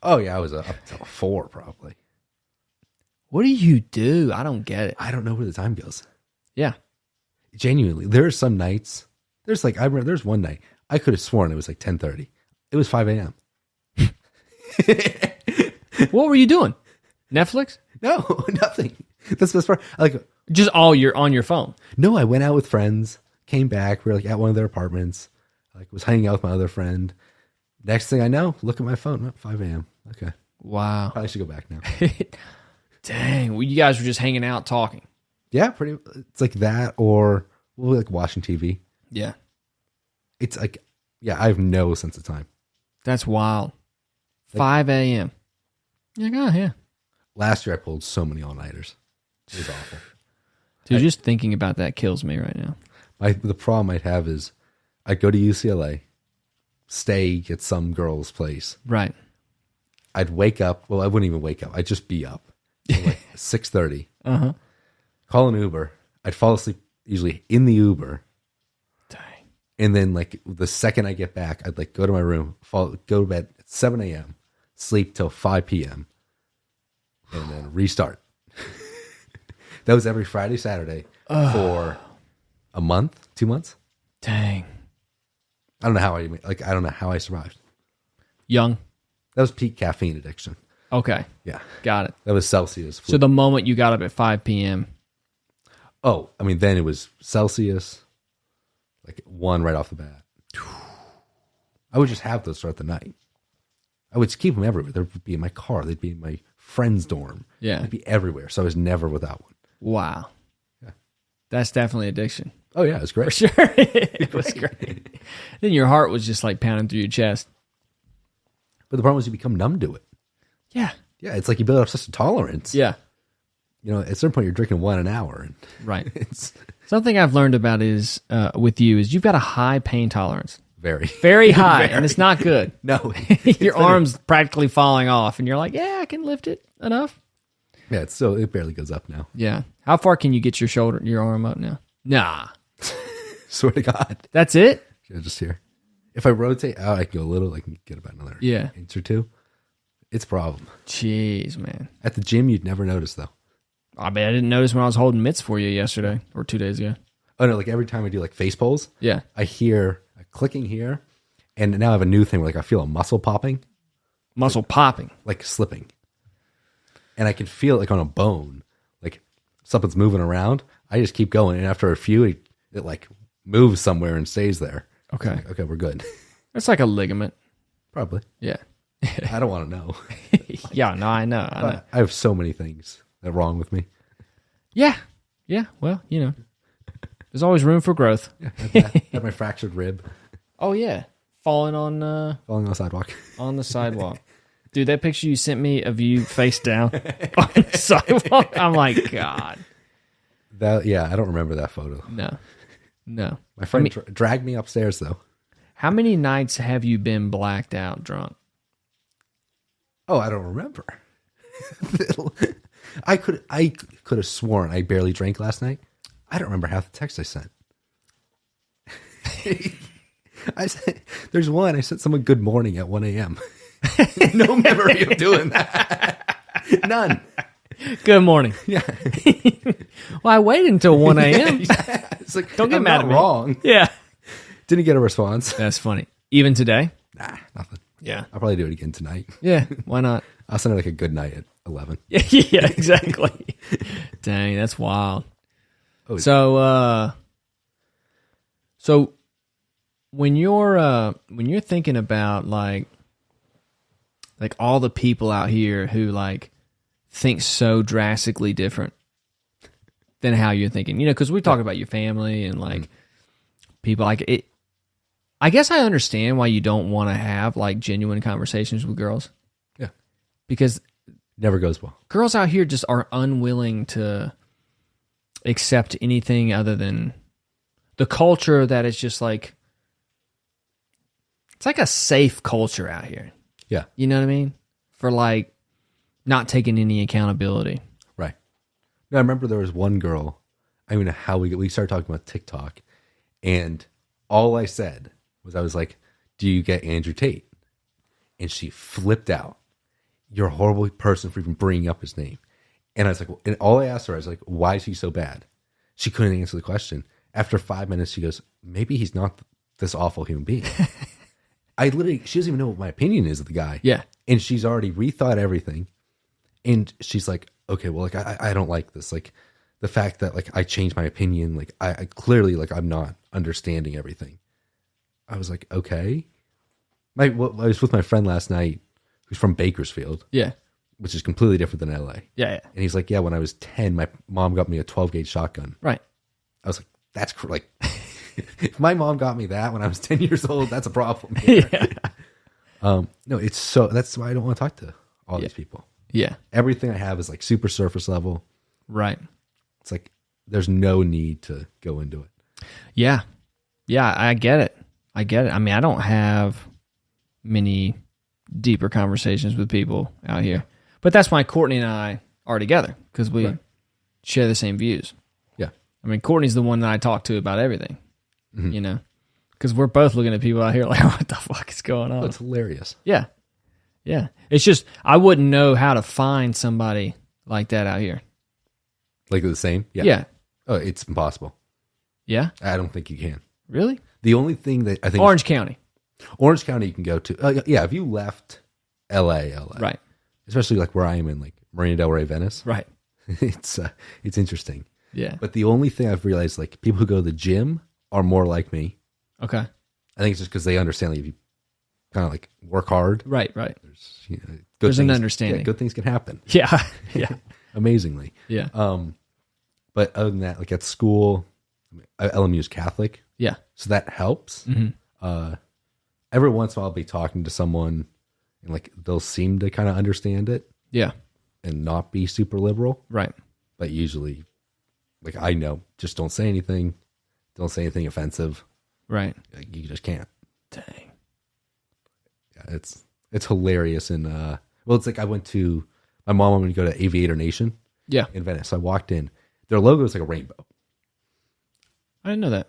Speaker 2: Oh yeah, I was up till 4 probably.
Speaker 1: What do you do? I don't get it.
Speaker 2: I don't know where the time goes.
Speaker 1: Yeah.
Speaker 2: Genuinely, there are some nights. There's like I remember there's one night I could have sworn it was like 10:30. It was 5 a.m.
Speaker 1: What were you doing? Netflix?
Speaker 2: No, nothing. That's the best part. Like,
Speaker 1: Just all you're on your phone.
Speaker 2: no, I went out with friends, came back. We were like at one of their apartments. Like, was hanging out with my other friend. Next thing I know, look at my phone. Oh, 5 a.m. Okay,
Speaker 1: Wow.
Speaker 2: probably should go back now.
Speaker 1: Dang. Well, you guys were just hanging out talking.
Speaker 2: Yeah, pretty. It's like that, or we'll like watching TV.
Speaker 1: Yeah.
Speaker 2: It's like, yeah, I have no sense of time.
Speaker 1: That's wild. 5 a.m. You're like, oh, yeah.
Speaker 2: Last year, I pulled so many all-nighters. It was awful.
Speaker 1: Dude, just thinking about that kills me right now.
Speaker 2: The problem I'd have is I'd go to UCLA, stay at some girl's place.
Speaker 1: Right.
Speaker 2: I'd wake up. Well, I wouldn't even wake up. I'd just be up at like 6:30.
Speaker 1: Uh-huh.
Speaker 2: Call an Uber. I'd fall asleep usually in the Uber.
Speaker 1: Dang.
Speaker 2: And then like the second I get back, I'd like go to my room, go to bed at 7 a.m., sleep till 5 p.m., and then restart. That was every Friday, Saturday for a month, 2 months.
Speaker 1: Dang.
Speaker 2: I don't know how I survived.
Speaker 1: Young.
Speaker 2: That was peak caffeine addiction.
Speaker 1: Okay.
Speaker 2: Yeah.
Speaker 1: Got it.
Speaker 2: That was Celsius.
Speaker 1: So the moment you got up at 5 p.m.
Speaker 2: Oh, I mean, then it was Celsius, like 1 right off the bat. I would just have those throughout the night. I would just keep them everywhere. They'd be in my car. They'd be in my friend's dorm.
Speaker 1: Yeah.
Speaker 2: They'd be everywhere. So I was never without one.
Speaker 1: Wow.
Speaker 2: Yeah.
Speaker 1: That's definitely addiction.
Speaker 2: Oh, yeah. It was great.
Speaker 1: For sure. It was great. Then your heart was just like pounding through your chest.
Speaker 2: But the problem is you become numb to it.
Speaker 1: Yeah.
Speaker 2: Yeah. It's like you build up such a tolerance.
Speaker 1: Yeah.
Speaker 2: You know, at a certain point, you're drinking 1 an hour. And
Speaker 1: Right.
Speaker 2: it's
Speaker 1: Something I've learned about is with you is you've got a high pain tolerance.
Speaker 2: very.
Speaker 1: Very high, and it's not good.
Speaker 2: No.
Speaker 1: Your arm's practically falling off, and you're like, yeah, I can lift it enough.
Speaker 2: Yeah. It barely goes up now.
Speaker 1: Yeah. How far can you get your arm up now? Nah.
Speaker 2: Swear to God.
Speaker 1: That's it?
Speaker 2: Yeah, just here. If I rotate out, I can go a little. I can get about another inch or 2. It's a problem.
Speaker 1: Jeez, man.
Speaker 2: At the gym, you'd never notice, though.
Speaker 1: I bet I didn't notice when I was holding mitts for you yesterday or 2 days ago.
Speaker 2: Oh, no, like every time I do like face pulls,
Speaker 1: Yeah.
Speaker 2: I hear a clicking here, and now I have a new thing where like I feel a muscle popping,
Speaker 1: Muscle popping.
Speaker 2: like slipping. And I can feel it like on a bone, like something's moving around. I just keep going, and after a few, it like moves somewhere and stays there.
Speaker 1: Okay.
Speaker 2: Like, okay, we're good.
Speaker 1: It's like a ligament.
Speaker 2: Probably.
Speaker 1: Yeah.
Speaker 2: I don't want to know.
Speaker 1: Yeah, no, I know.
Speaker 2: But I have so many things that are wrong with me.
Speaker 1: Yeah. Yeah, well, there's always room for growth.
Speaker 2: Yeah, I had my fractured rib
Speaker 1: Oh, yeah. Falling on
Speaker 2: falling on the sidewalk.
Speaker 1: on the sidewalk. Dude, that picture you sent me of you face down on the sidewalk, I'm like, God.
Speaker 2: I don't remember that photo.
Speaker 1: No.
Speaker 2: My friend dragged me upstairs though.
Speaker 1: How many nights have you been blacked out drunk?
Speaker 2: Oh, I don't remember. I could have sworn I barely drank last night. I don't remember half the text I sent. There's one. I sent someone good morning at 1 a.m. No memory of doing that. None.
Speaker 1: Good morning.
Speaker 2: Yeah.
Speaker 1: Well, I waited until 1 a.m.
Speaker 2: It's like,
Speaker 1: Don't get
Speaker 2: I'm
Speaker 1: mad
Speaker 2: not
Speaker 1: at me.
Speaker 2: wrong.
Speaker 1: Yeah.
Speaker 2: Didn't get a response.
Speaker 1: That's funny. Even today?
Speaker 2: Nah, nothing.
Speaker 1: Yeah.
Speaker 2: I'll probably do it again tonight.
Speaker 1: Yeah. Why not?
Speaker 2: I'll send her like a good night at 11.
Speaker 1: Yeah, exactly. Dang, that's wild.
Speaker 2: Oh,
Speaker 1: So when you're thinking about like all the people out here who like think so drastically different than how you're thinking, because we talk about your family and like people like it. I guess I understand why you don't want to have like genuine conversations with girls.
Speaker 2: Yeah.
Speaker 1: Because
Speaker 2: never goes well.
Speaker 1: girls out here just are unwilling to accept anything other than the culture that is just like, it's like a safe culture out here.
Speaker 2: Yeah.
Speaker 1: You know what I mean? For like not taking any accountability.
Speaker 2: Right. No, I remember there was one girl. I don't know how we started talking about TikTok, and all I said was, I was like, "Do you get Andrew Tate?" And she flipped out. "You're a horrible person for even bringing up his name." And I was like, and all I asked her, I was like, "Why is he so bad?" She couldn't answer the question. After 5 minutes, she goes, "Maybe he's not this awful human being." She doesn't even know what my opinion is of the guy.
Speaker 1: Yeah.
Speaker 2: And she's already rethought everything. And she's like, okay, well, like, I don't like this. Like, the fact that, like, I changed my opinion, like, I clearly, like, I'm not understanding everything. I was like, okay. I was with my friend last night who's from Bakersfield.
Speaker 1: Yeah.
Speaker 2: Which is completely different than LA.
Speaker 1: Yeah.
Speaker 2: And he's like, yeah, when I was 10, my mom got me a 12-gauge shotgun.
Speaker 1: Right.
Speaker 2: I was like, that's like, if my mom got me that when I was 10 years old, that's a problem. Yeah. No, it's so, that's why I don't want to talk to all these people.
Speaker 1: Yeah.
Speaker 2: Everything I have is like super surface level.
Speaker 1: Right.
Speaker 2: It's like, there's no need to go into it.
Speaker 1: Yeah. Yeah, I get it. I mean, I don't have many deeper conversations with people out here. But that's why Courtney and I are together, because we share the same views.
Speaker 2: Yeah.
Speaker 1: I mean, Courtney's the one that I talk to about everything, because we're both looking at people out here like, what the fuck is going on?
Speaker 2: It's hilarious.
Speaker 1: Yeah. Yeah. It's just, I wouldn't know how to find somebody like that out here.
Speaker 2: Like the same?
Speaker 1: Yeah.
Speaker 2: Oh, it's impossible.
Speaker 1: Yeah?
Speaker 2: I don't think you can.
Speaker 1: Really?
Speaker 2: The only thing that I think
Speaker 1: Orange County.
Speaker 2: Orange County you can go to. Yeah, if you left LA.
Speaker 1: Right.
Speaker 2: Especially like where I am in like Marina Del Rey, Venice.
Speaker 1: Right.
Speaker 2: It's interesting.
Speaker 1: Yeah.
Speaker 2: But the only thing I've realized, like people who go to the gym are more like me.
Speaker 1: Okay.
Speaker 2: I think it's just because they understand, like, if you kind of like work hard,
Speaker 1: Right.
Speaker 2: there's good
Speaker 1: There's an
Speaker 2: things-
Speaker 1: understanding.
Speaker 2: Yeah, good things can happen.
Speaker 1: Yeah. Yeah.
Speaker 2: Amazingly.
Speaker 1: Yeah.
Speaker 2: But other than that, like at school, LMU is Catholic,
Speaker 1: Yeah.
Speaker 2: so that helps.
Speaker 1: Mm-hmm.
Speaker 2: Every once in a while, I'll be talking to someone, and like they'll seem to kind of understand it
Speaker 1: Yeah.
Speaker 2: and not be super liberal.
Speaker 1: Right.
Speaker 2: But usually, like I know, just don't say anything. Don't say anything offensive.
Speaker 1: Right.
Speaker 2: Like, you just can't.
Speaker 1: Dang.
Speaker 2: Yeah, it's hilarious. And well, it's like my mom wanted me to go to Aviator Nation
Speaker 1: Yeah.
Speaker 2: in Venice. So I walked in. Their logo is like a rainbow.
Speaker 1: I didn't know that.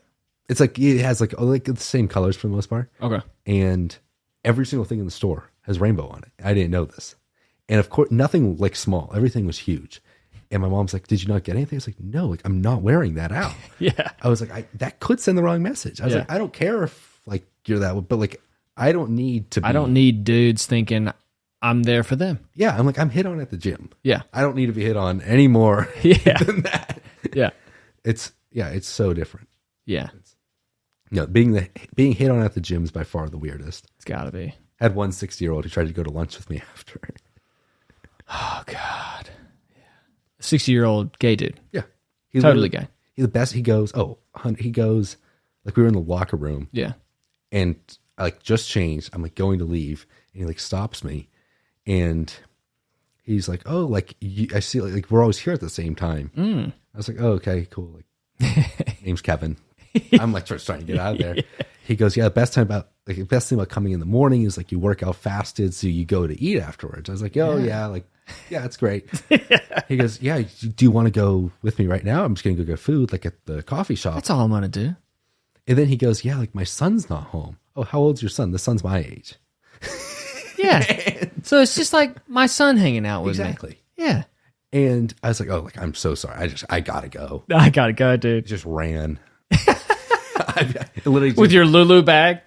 Speaker 2: It's like it has like the same colors for the most part.
Speaker 1: Okay.
Speaker 2: And every single thing in the store has rainbow on it. I didn't know this. And of course, nothing like small. Everything was huge. And my mom's like, "Did you not get anything?" I was like, "No, like I'm not wearing that out."
Speaker 1: Yeah.
Speaker 2: I was like, that could send the wrong message. I was
Speaker 1: Yeah.
Speaker 2: like, I don't care if like you're that, but like I don't need to. Be,
Speaker 1: I don't need dudes thinking I'm there for them.
Speaker 2: Yeah, I'm like I'm hit on at the gym.
Speaker 1: Yeah.
Speaker 2: I don't need to be hit on any more
Speaker 1: Yeah.
Speaker 2: than that.
Speaker 1: Yeah.
Speaker 2: It's so different.
Speaker 1: Yeah.
Speaker 2: No, being hit on at the gym is by far the weirdest.
Speaker 1: It's got to be.
Speaker 2: I had one 60-year-old who tried to go to lunch with me after.
Speaker 1: Oh, God. 60-year-old gay dude.
Speaker 2: Yeah, he's
Speaker 1: Totally
Speaker 2: literally-
Speaker 1: gay.
Speaker 2: He's the best. He goes, like we were in the locker room
Speaker 1: Yeah.
Speaker 2: and I like just changed. I'm like going to leave and he like stops me and he's like, "Oh, like I see like we're always here at the same time." I was like, "Oh, okay, cool." Like name's Kevin. I'm like trying to get out of there. He goes, "Yeah, the best thing about coming in the morning is like you work out fasted, so you go to eat afterwards." I was like, "Oh yeah, like yeah, that's great." He goes, "Yeah, do you want to go with me right now? I'm just gonna go get food like at the coffee shop."
Speaker 1: That's all I'm going to do.
Speaker 2: And then he goes, "Yeah, like my son's not home." "Oh, how old's your son?" "The son's my age."
Speaker 1: Yeah. So it's just like my son hanging out with me.
Speaker 2: Exactly.
Speaker 1: Yeah.
Speaker 2: And I was like, "Oh, like I'm so sorry. I gotta go."
Speaker 1: I got to go, dude.
Speaker 2: Just ran. I literally just,
Speaker 1: With your Lulu bag?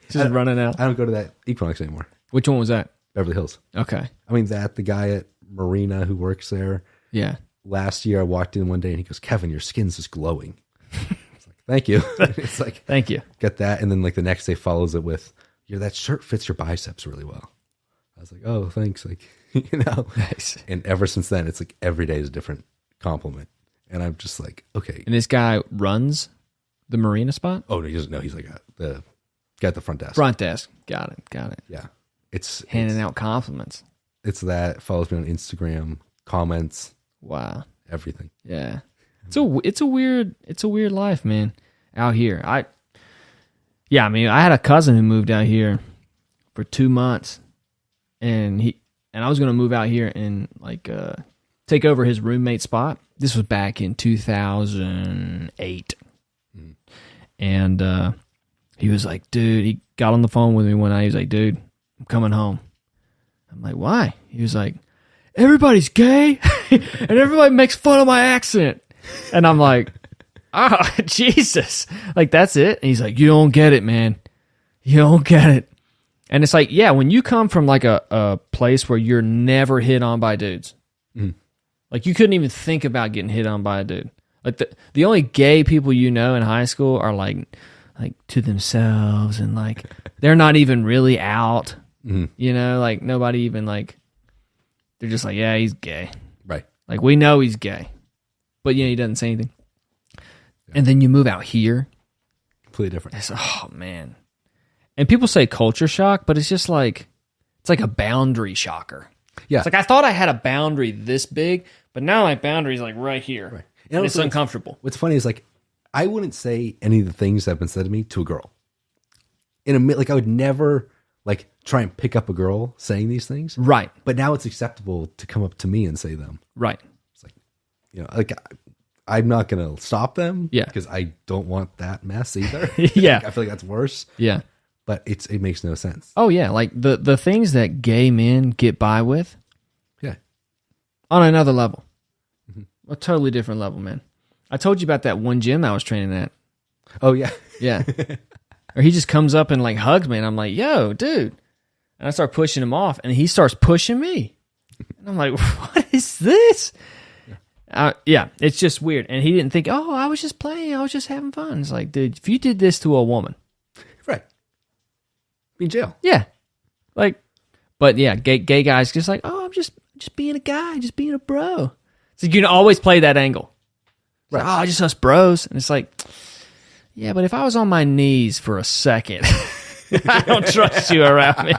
Speaker 1: Just running out.
Speaker 2: I don't go to that Equinox anymore.
Speaker 1: Which one was that?
Speaker 2: Beverly Hills.
Speaker 1: Okay.
Speaker 2: I mean, the guy at Marina who works there,
Speaker 1: Yeah.
Speaker 2: last year I walked in one day and he goes, "Kevin, your skin's just glowing." It's like, "Thank you." It's like,
Speaker 1: Thank you.
Speaker 2: get that. And then like the next day follows it with, "Yeah, that shirt fits your biceps really well." I was like, "Oh, thanks." Like,
Speaker 1: Nice.
Speaker 2: And ever since then, it's like every day is a different compliment. And I'm just like, okay.
Speaker 1: And this guy runs the marina spot?
Speaker 2: Oh, no, he doesn't know. He's like the guy at the front desk.
Speaker 1: Front desk. Got it.
Speaker 2: Yeah. It's
Speaker 1: Handing out compliments.
Speaker 2: It's that. Follows me on Instagram, comments,
Speaker 1: Wow.
Speaker 2: everything.
Speaker 1: Yeah. It's a weird life, man, out here. I mean, I had a cousin who moved out here for 2 months and I was going to move out here and like take over his roommate spot. This was back in 2008. And he was like, "Dude," he got on the phone with me one night. He was like, "Dude, I'm coming home." I'm like, "Why?" He was like, "Everybody's gay and everybody makes fun of my accent." And I'm like, "Oh, Jesus." Like, that's it? And he's like, "You don't get it, man. You don't get it." And it's like, yeah, when you come from like a place where you're never hit on by dudes, like you couldn't even think about getting hit on by a dude. Like the only gay people you know in high school are like to themselves and like they're not even really out. You know, like nobody even like, they're just like, "Yeah, he's gay."
Speaker 2: Right.
Speaker 1: Like we know he's gay, but he doesn't say anything. Yeah. And then you move out here.
Speaker 2: Completely different.
Speaker 1: It's, oh man. And people say culture shock, but it's just like, it's like a boundary shocker.
Speaker 2: Yeah.
Speaker 1: It's like, I thought I had a boundary this big, but now my boundary is like right here.
Speaker 2: Right.
Speaker 1: And it's uncomfortable.
Speaker 2: What's funny is like, I wouldn't say any of the things that have been said to me to a girl. Like I would never like try and pick up a girl saying these things.
Speaker 1: Right.
Speaker 2: But now it's acceptable to come up to me and say them.
Speaker 1: Right.
Speaker 2: It's like, like I'm not going to stop them.
Speaker 1: Yeah.
Speaker 2: Because I don't want that mess either.
Speaker 1: Yeah.
Speaker 2: Like, I feel like that's worse.
Speaker 1: Yeah.
Speaker 2: but it makes no sense.
Speaker 1: Oh yeah, like the things that gay men get by with
Speaker 2: Yeah.
Speaker 1: on another level. A totally different level, man. I told you about that one gym I was training at.
Speaker 2: Oh yeah.
Speaker 1: Yeah. Or he just comes up and like hugs me and I'm like, yo, dude. And I start pushing him off and he starts pushing me. And I'm like, what is this? Yeah, it's just weird. And he didn't think, oh, I was just playing. I was just having fun. It's like, dude, if you did this to a woman.
Speaker 2: Right. Be in jail.
Speaker 1: Yeah. Like, but yeah, gay guys just like, oh, I'm just being a guy, just being a bro. So you can always play that angle. Right. Like, oh, just us bros. And it's like, yeah, but if I was on my knees for a second, I don't trust you around me.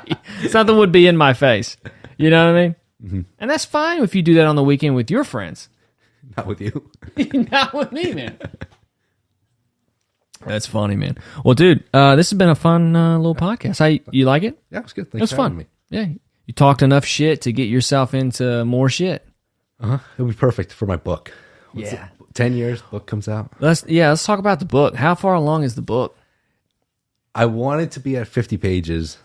Speaker 1: Something would be in my face. You know what I mean? Mm-hmm. And that's fine if you do that on the weekend with your friends.
Speaker 2: Not with you.
Speaker 1: Not with me, man. That's funny, man. Well, dude, this has been a fun little podcast. You like it?
Speaker 2: Yeah, it was good.
Speaker 1: It was fun. Me. Yeah, you talked enough shit to get yourself into more shit.
Speaker 2: It'll be perfect for my book. 10 years, book comes out.
Speaker 1: Let's talk about the book. How far along is the book?
Speaker 2: I want it to be at 50 pages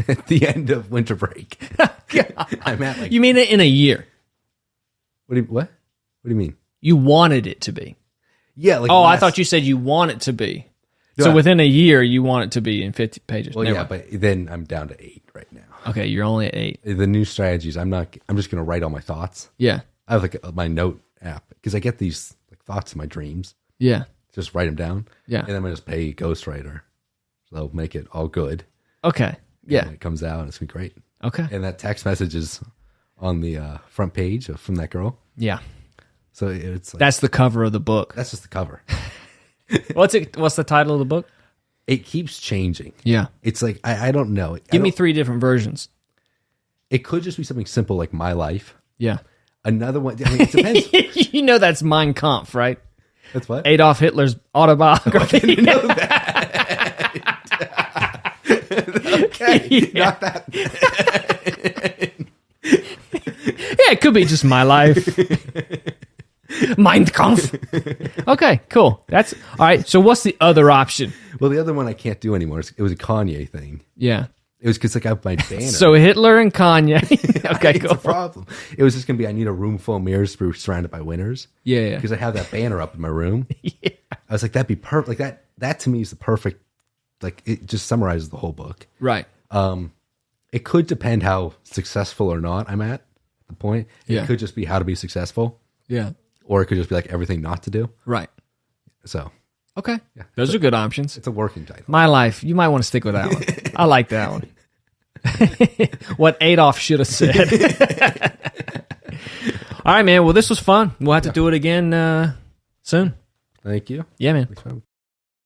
Speaker 2: at the end of winter break. I'm at like.
Speaker 1: You mean it in a year?
Speaker 2: What do you mean?
Speaker 1: You wanted it to be.
Speaker 2: Yeah. Like
Speaker 1: I thought you said you want it to be. No, so within a year, you want it to be in 50 pages.
Speaker 2: Well, yeah, but then I'm down to 8 right now.
Speaker 1: Okay, you're only at 8.
Speaker 2: The new strategies, I'm just going to write all my thoughts.
Speaker 1: Yeah.
Speaker 2: I have like my note app because I get these like thoughts in my dreams.
Speaker 1: Yeah.
Speaker 2: Just write them down.
Speaker 1: Yeah.
Speaker 2: And I'm going to just pay a ghostwriter. So they'll make it all good.
Speaker 1: Okay. Yeah.
Speaker 2: And it comes out and it's going to be great.
Speaker 1: Okay.
Speaker 2: And that text message is on the front page from that girl.
Speaker 1: Yeah.
Speaker 2: So it's like,
Speaker 1: that's the cover of the book.
Speaker 2: That's just the cover.
Speaker 1: What's the title of the book?
Speaker 2: It keeps changing.
Speaker 1: Yeah.
Speaker 2: It's like, I don't know.
Speaker 1: Give me 3 different versions.
Speaker 2: It could just be something simple like my life.
Speaker 1: Yeah.
Speaker 2: Another one, I mean, it depends.
Speaker 1: You know that's Mein Kampf, right?
Speaker 2: That's what?
Speaker 1: Adolf Hitler's autobiography.
Speaker 2: I didn't know that. Okay. Yeah. Not that.
Speaker 1: Yeah, it could be just my life. Mein Kampf. Okay, cool. That's all right. So what's the other option?
Speaker 2: Well, the other one I can't do anymore. It was a Kanye thing.
Speaker 1: Yeah.
Speaker 2: It was because like I have my banner.
Speaker 1: So Hitler and Kanye. Okay,
Speaker 2: cool. It's a problem. It was just going to be, I need a room full of mirrors surrounded by winners.
Speaker 1: Yeah.
Speaker 2: Because I have that banner up in my room.
Speaker 1: Yeah.
Speaker 2: I was like, that'd be perfect. Like that to me is the perfect, like it just summarizes the whole book.
Speaker 1: Right.
Speaker 2: It could depend how successful or not I'm at the point.
Speaker 1: Yeah.
Speaker 2: It could just be how to be successful.
Speaker 1: Yeah.
Speaker 2: Or it could just be like everything not to do.
Speaker 1: Right.
Speaker 2: So.
Speaker 1: Okay. Yeah. Those are good options.
Speaker 2: It's a working title.
Speaker 1: My life. You might want to stick with that one. I like that one. What Adolf should have said. All right, man. Well, this was fun. We'll have to do it again soon.
Speaker 2: Thank you.
Speaker 1: Yeah, man.